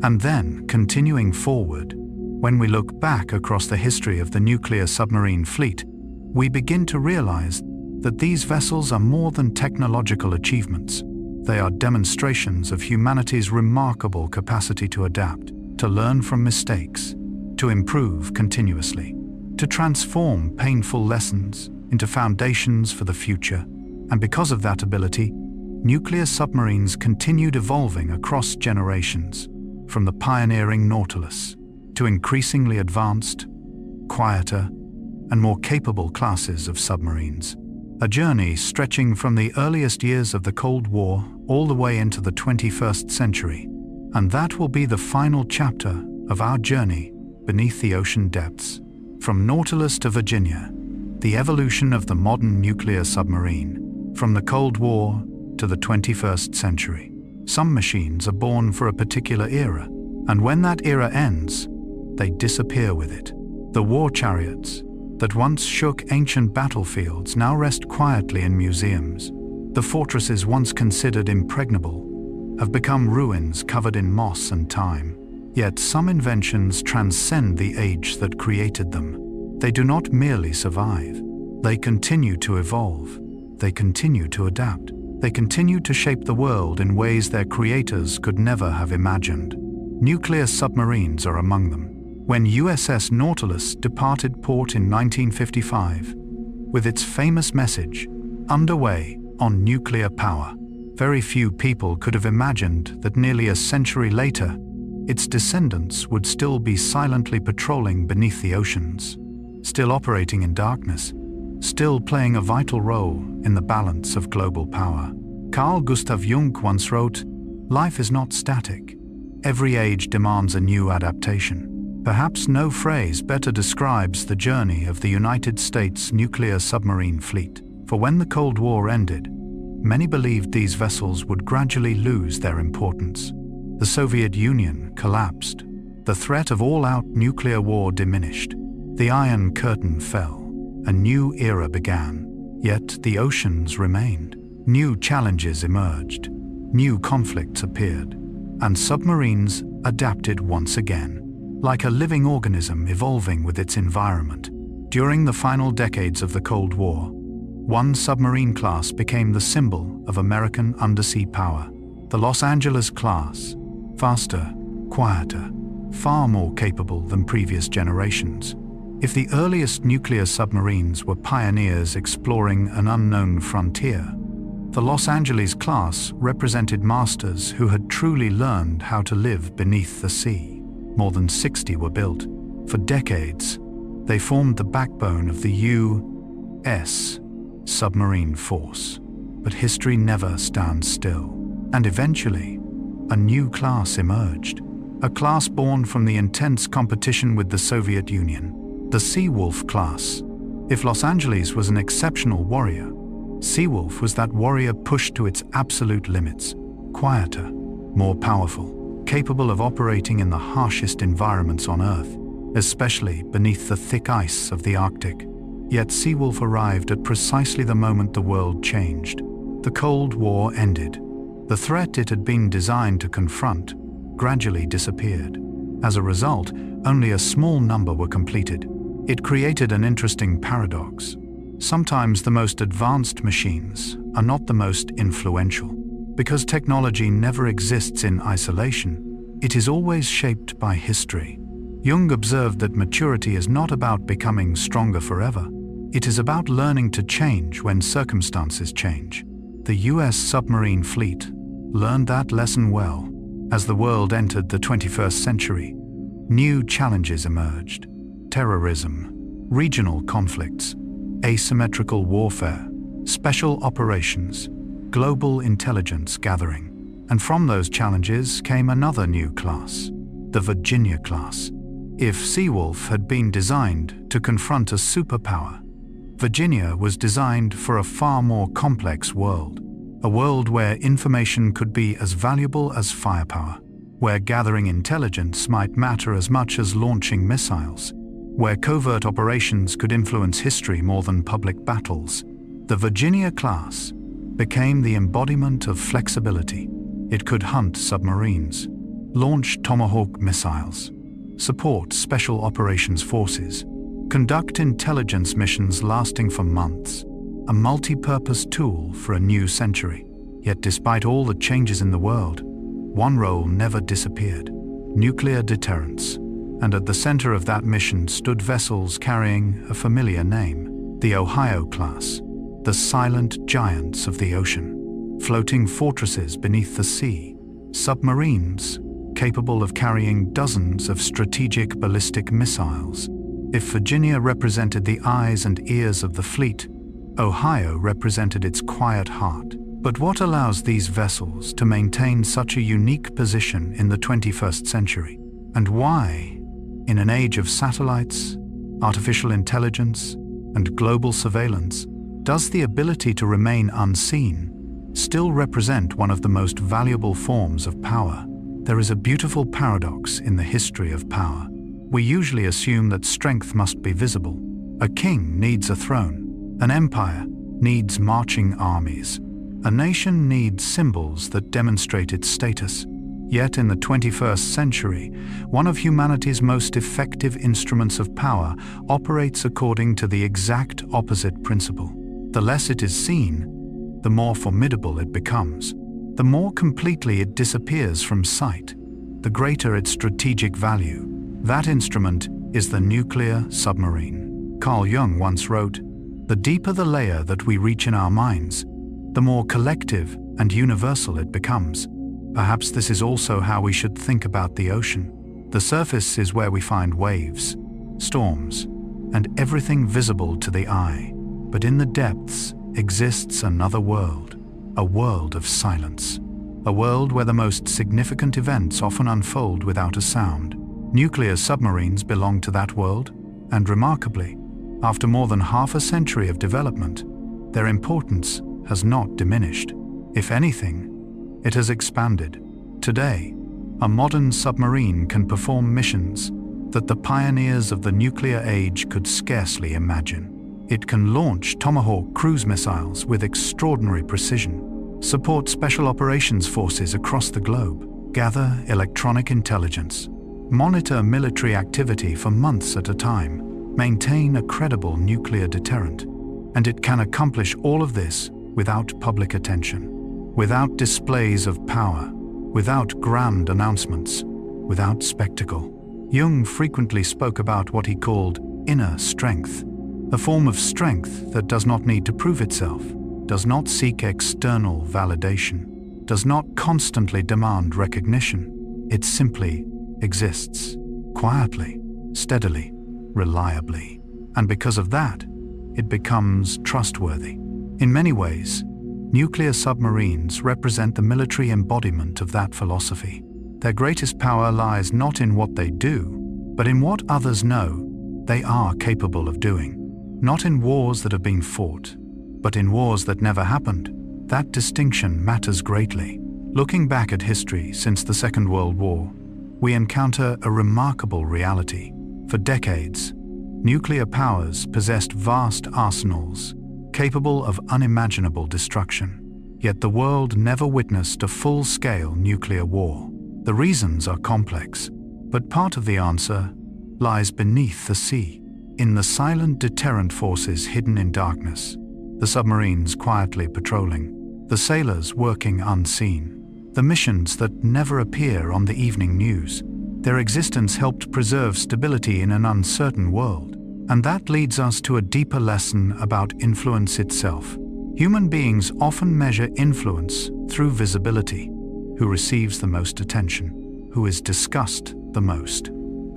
and then continuing forward. When we look back across the history of the nuclear submarine fleet, we begin to realize that these vessels are more than technological achievements. They are demonstrations of humanity's remarkable capacity to adapt, to learn from mistakes, to improve continuously, to transform painful lessons into foundations for the future. And because of that ability, nuclear submarines continued evolving across generations, from the pioneering Nautilus to increasingly advanced, quieter, and more capable classes of submarines. A journey stretching from the earliest years of the Cold War all the way into the 21st century. And that will be the final chapter of our journey beneath the ocean depths. From Nautilus to Virginia, the evolution of the modern nuclear submarine. From the Cold War to the 21st century. Some machines are born for a particular era, and when that era ends, they disappear with it. The war chariots that once shook ancient battlefields now rest quietly in museums. The fortresses once considered impregnable have become ruins covered in moss and time. Yet some inventions transcend the age that created them. They do not merely survive. They continue to evolve. They continue to adapt. They continue to shape the world in ways their creators could never have imagined. Nuclear submarines are among them. When USS Nautilus departed port in 1955, with its famous message, "Underway on nuclear power," Very few people could have imagined that nearly a century later, its descendants would still be silently patrolling beneath the oceans, still operating in darkness, still playing a vital role in the balance of global power. Carl Gustav Jung once wrote, "Life is not static. Every age demands a new adaptation." Perhaps no phrase better describes the journey of the United States nuclear submarine fleet. For when the Cold War ended, many believed these vessels would gradually lose their importance. The Soviet Union collapsed. The threat of all-out nuclear war diminished. The Iron Curtain fell. A new era began. Yet the oceans remained. New challenges emerged. New conflicts appeared. And submarines adapted once again, like a living organism evolving with its environment. During the final decades of the Cold War, one submarine class became the symbol of American undersea power. The Los Angeles class. Faster, quieter, far more capable than previous generations. If the earliest nuclear submarines were pioneers exploring an unknown frontier, the Los Angeles class represented masters who had truly learned how to live beneath the sea. More than 60 were built. For decades, they formed the backbone of the U.S. submarine force. But history never stands still. And eventually, a new class emerged. A class born from the intense competition with the Soviet Union. The Seawolf class. If Los Angeles was an exceptional warrior, Seawolf was that warrior pushed to its absolute limits. Quieter, more powerful, capable of operating in the harshest environments on Earth, especially beneath the thick ice of the Arctic. Yet Seawolf arrived at precisely the moment the world changed. The Cold War ended. The threat it had been designed to confront gradually disappeared. As a result, only a small number were completed. It created an interesting paradox. Sometimes the most advanced machines are not the most influential. Because technology never exists in isolation, it is always shaped by history. Jung observed that maturity is not about becoming stronger forever. It is about learning to change when circumstances change. The US submarine fleet learned that lesson well. As the world entered the 21st century, new challenges emerged. Terrorism, regional conflicts, asymmetrical warfare, special operations, global intelligence gathering. And from those challenges came another new class, the Virginia class. If Seawolf had been designed to confront a superpower, Virginia was designed for a far more complex world. A world where information could be as valuable as firepower, where gathering intelligence might matter as much as launching missiles, where covert operations could influence history more than public battles. The Virginia class became the embodiment of flexibility. It could hunt submarines, launch Tomahawk missiles, support special operations forces, conduct intelligence missions lasting for months. A multi-purpose tool for a new century. Yet despite all the changes in the world, one role never disappeared: nuclear deterrence. And at the center of that mission stood vessels carrying a familiar name, the Ohio class, the silent giants of the ocean, floating fortresses beneath the sea, submarines capable of carrying dozens of strategic ballistic missiles. If Virginia represented the eyes and ears of the fleet, Ohio represented its quiet heart. But what allows these vessels to maintain such a unique position in the 21st century? And why, in an age of satellites, artificial intelligence, and global surveillance, does the ability to remain unseen still represent one of the most valuable forms of power? There is a beautiful paradox in the history of power. We usually assume that strength must be visible. A king needs a throne. An empire needs marching armies. A nation needs symbols that demonstrate its status. Yet in the 21st century, one of humanity's most effective instruments of power operates according to the exact opposite principle. The less it is seen, the more formidable it becomes. The more completely it disappears from sight, the greater its strategic value. That instrument is the nuclear submarine. Carl Jung once wrote, "The deeper the layer that we reach in our minds, the more collective and universal it becomes. Perhaps this is also how we should think about the ocean. The surface is where we find waves, storms, and everything visible to the eye. But in the depths exists another world, a world of silence. A world where the most significant events often unfold without a sound. Nuclear submarines belong to that world, and remarkably, after more than half a century of development, their importance has not diminished. If anything, it has expanded. Today, a modern submarine can perform missions that the pioneers of the nuclear age could scarcely imagine. It can launch Tomahawk cruise missiles with extraordinary precision, support special operations forces across the globe, gather electronic intelligence, monitor military activity for months at a time, maintain a credible nuclear deterrent. And it can accomplish all of this without public attention, without displays of power, without grand announcements, without spectacle. Jung frequently spoke about what he called inner strength, a form of strength that does not need to prove itself, does not seek external validation, does not constantly demand recognition. It simply exists, quietly, steadily, reliably. And because of that, it becomes trustworthy. In many ways, nuclear submarines represent the military embodiment of that philosophy. Their greatest power lies not in what they do, but in what others know they are capable of doing. Not in wars that have been fought, but in wars that never happened. That distinction matters greatly. Looking back at history since the Second World War, we encounter a remarkable reality. For decades, nuclear powers possessed vast arsenals capable of unimaginable destruction. Yet the world never witnessed a full-scale nuclear war. The reasons are complex, but part of the answer lies beneath the sea, in the silent deterrent forces hidden in darkness, the submarines quietly patrolling, the sailors working unseen, the missions that never appear on the evening news. Their existence helped preserve stability in an uncertain world. And that leads us to a deeper lesson about influence itself. Human beings often measure influence through visibility. Who receives the most attention? Who is discussed the most?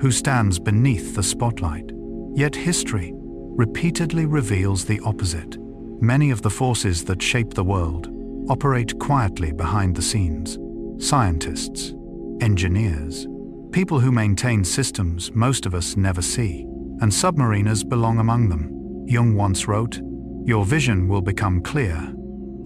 Who stands beneath the spotlight? Yet history repeatedly reveals the opposite. Many of the forces that shape the world operate quietly behind the scenes. Scientists, engineers, people who maintain systems most of us never see. And submariners belong among them. Jung once wrote, "Your vision will become clear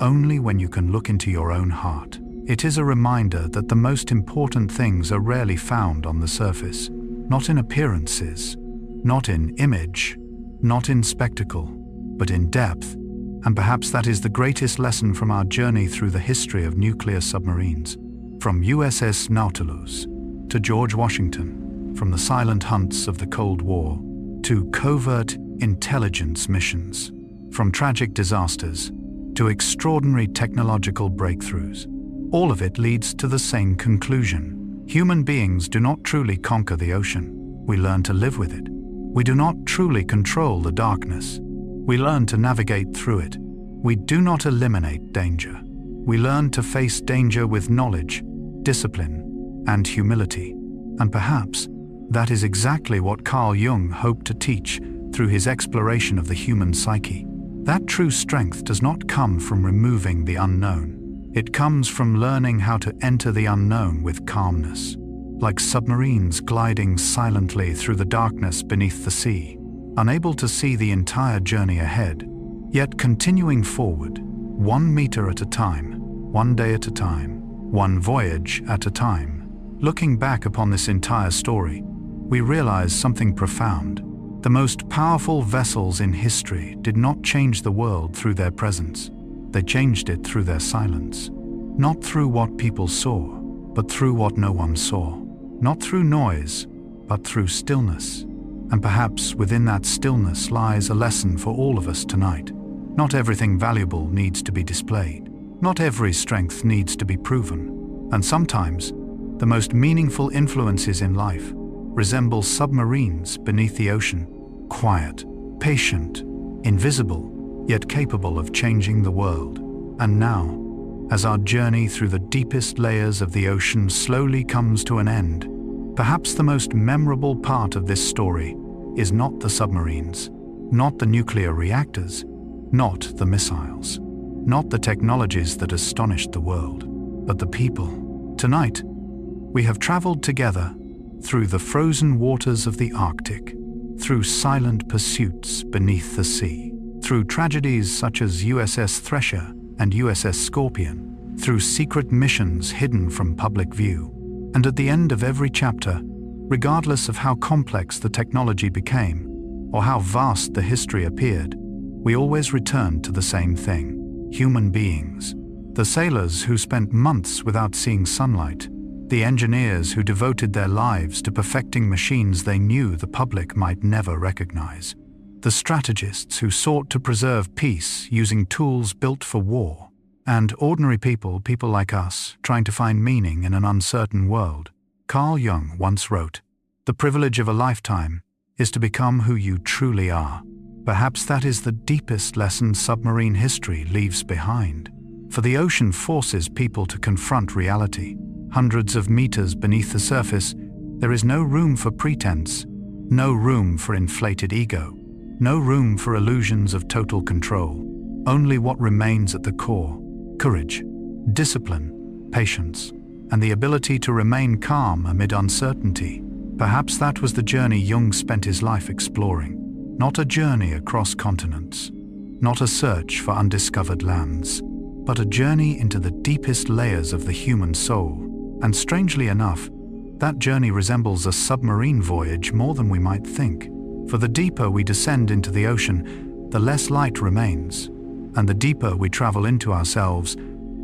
only when you can look into your own heart." It is a reminder that the most important things are rarely found on the surface, not in appearances, not in image, not in spectacle, but in depth. And perhaps that is the greatest lesson from our journey through the history of nuclear submarines. From USS Nautilus to George Washington, from the silent hunts of the Cold War to covert intelligence missions, from tragic disasters to extraordinary technological breakthroughs. All of it leads to the same conclusion. Human beings do not truly conquer the ocean. We learn to live with it. We do not truly control the darkness. We learn to navigate through it. We do not eliminate danger. We learn to face danger with knowledge, discipline, and humility. And perhaps that is exactly what Carl Jung hoped to teach through his exploration of the human psyche. That true strength does not come from removing the unknown. It comes from learning how to enter the unknown with calmness, like submarines gliding silently through the darkness beneath the sea, unable to see the entire journey ahead, yet continuing forward, 1 meter at a time, 1 day at a time, 1 voyage at a time. Looking back upon this entire story, we realize something profound. The most powerful vessels in history did not change the world through their presence. They changed it through their silence. Not through what people saw, but through what no one saw. Not through noise, but through stillness. And perhaps within that stillness lies a lesson for all of us tonight. Not everything valuable needs to be displayed. Not every strength needs to be proven. And sometimes, the most meaningful influences in life resemble submarines beneath the ocean, quiet, patient, invisible, yet capable of changing the world. And now, as our journey through the deepest layers of the ocean slowly comes to an end, perhaps the most memorable part of this story is not the submarines, not the nuclear reactors, not the missiles, not the technologies that astonished the world, but the people. Tonight, we have traveled together through the frozen waters of the Arctic, through silent pursuits beneath the sea, through tragedies such as USS Thresher and USS Scorpion, through secret missions hidden from public view. And at the end of every chapter, regardless of how complex the technology became, or how vast the history appeared, we always returned to the same thing: human beings. The sailors who spent months without seeing sunlight, the engineers who devoted their lives to perfecting machines they knew the public might never recognize, the strategists who sought to preserve peace using tools built for war, and ordinary people like us, trying to find meaning in an uncertain world. Carl Jung once wrote, "The privilege of a lifetime is to become who you truly are." Perhaps that is the deepest lesson submarine history leaves behind. For the ocean forces people to confront reality. Hundreds of meters beneath the surface, there is no room for pretense, no room for inflated ego, no room for illusions of total control. Only what remains at the core: courage, discipline, patience, and the ability to remain calm amid uncertainty. Perhaps that was the journey Jung spent his life exploring. Not a journey across continents, not a search for undiscovered lands, but a journey into the deepest layers of the human soul. And strangely enough, that journey resembles a submarine voyage more than we might think. For the deeper we descend into the ocean, the less light remains. And the deeper we travel into ourselves,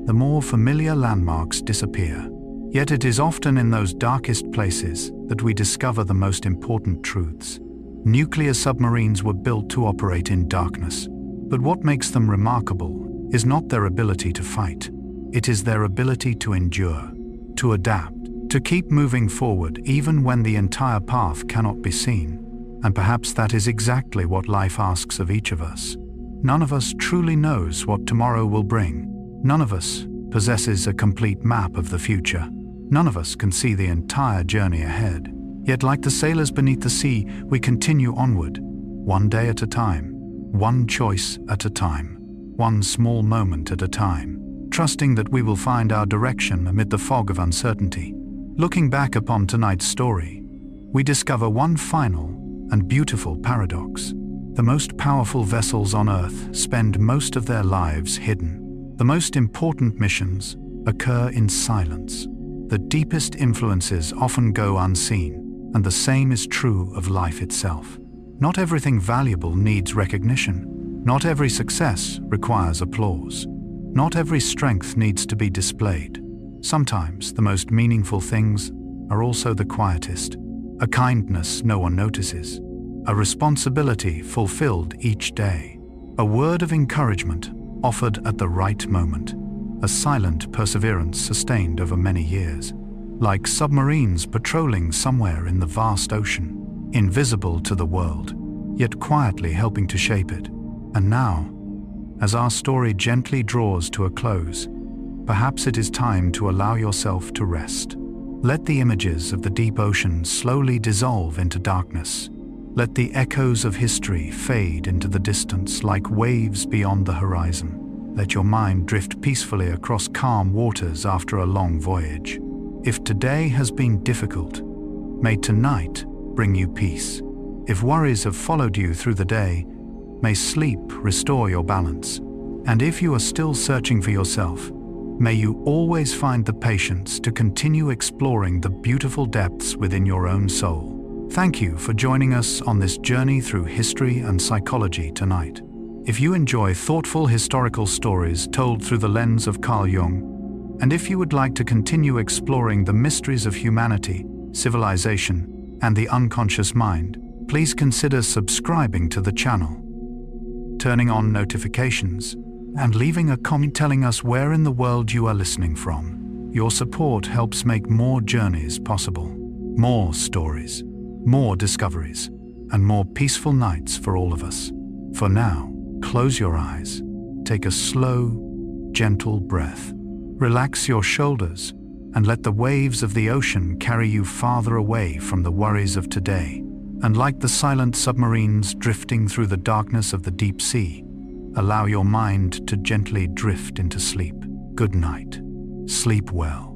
the more familiar landmarks disappear. Yet it is often in those darkest places that we discover the most important truths. Nuclear submarines were built to operate in darkness. But what makes them remarkable is not their ability to fight. It is their ability to endure, to adapt, to keep moving forward even when the entire path cannot be seen. And perhaps that is exactly what life asks of each of us. None of us truly knows what tomorrow will bring. None of us possesses a complete map of the future. None of us can see the entire journey ahead. Yet like the sailors beneath the sea, we continue onward, one day at a time, one choice at a time, one small moment at a time, trusting that we will find our direction amid the fog of uncertainty. Looking back upon tonight's story, we discover one final and beautiful paradox. The most powerful vessels on Earth spend most of their lives hidden. The most important missions occur in silence. The deepest influences often go unseen, and the same is true of life itself. Not everything valuable needs recognition. Not every success requires applause. Not every strength needs to be displayed. Sometimes the most meaningful things are also the quietest. A kindness no one notices. A responsibility fulfilled each day. A word of encouragement offered at the right moment. A silent perseverance sustained over many years. Like submarines patrolling somewhere in the vast ocean, invisible to the world, yet quietly helping to shape it. And now, as our story gently draws to a close, perhaps it is time to allow yourself to rest. Let the images of the deep ocean slowly dissolve into darkness. Let the echoes of history fade into the distance like waves beyond the horizon. Let your mind drift peacefully across calm waters after a long voyage. If today has been difficult, may tonight bring you peace. If worries have followed you through the day, may sleep restore your balance. And if you are still searching for yourself, may you always find the patience to continue exploring the beautiful depths within your own soul. Thank you for joining us on this journey through history and psychology tonight. If you enjoy thoughtful historical stories told through the lens of Carl Jung, and if you would like to continue exploring the mysteries of humanity, civilization, and the unconscious mind, please consider subscribing to the channel, turning on notifications, and leaving a comment telling us where in the world you are listening from. Your support helps make more journeys possible, more stories, more discoveries, and more peaceful nights for all of us. For now, close your eyes, take a slow, gentle breath. Relax your shoulders and let the waves of the ocean carry you farther away from the worries of today. And like the silent submarines drifting through the darkness of the deep sea, allow your mind to gently drift into sleep. Good night. Sleep well.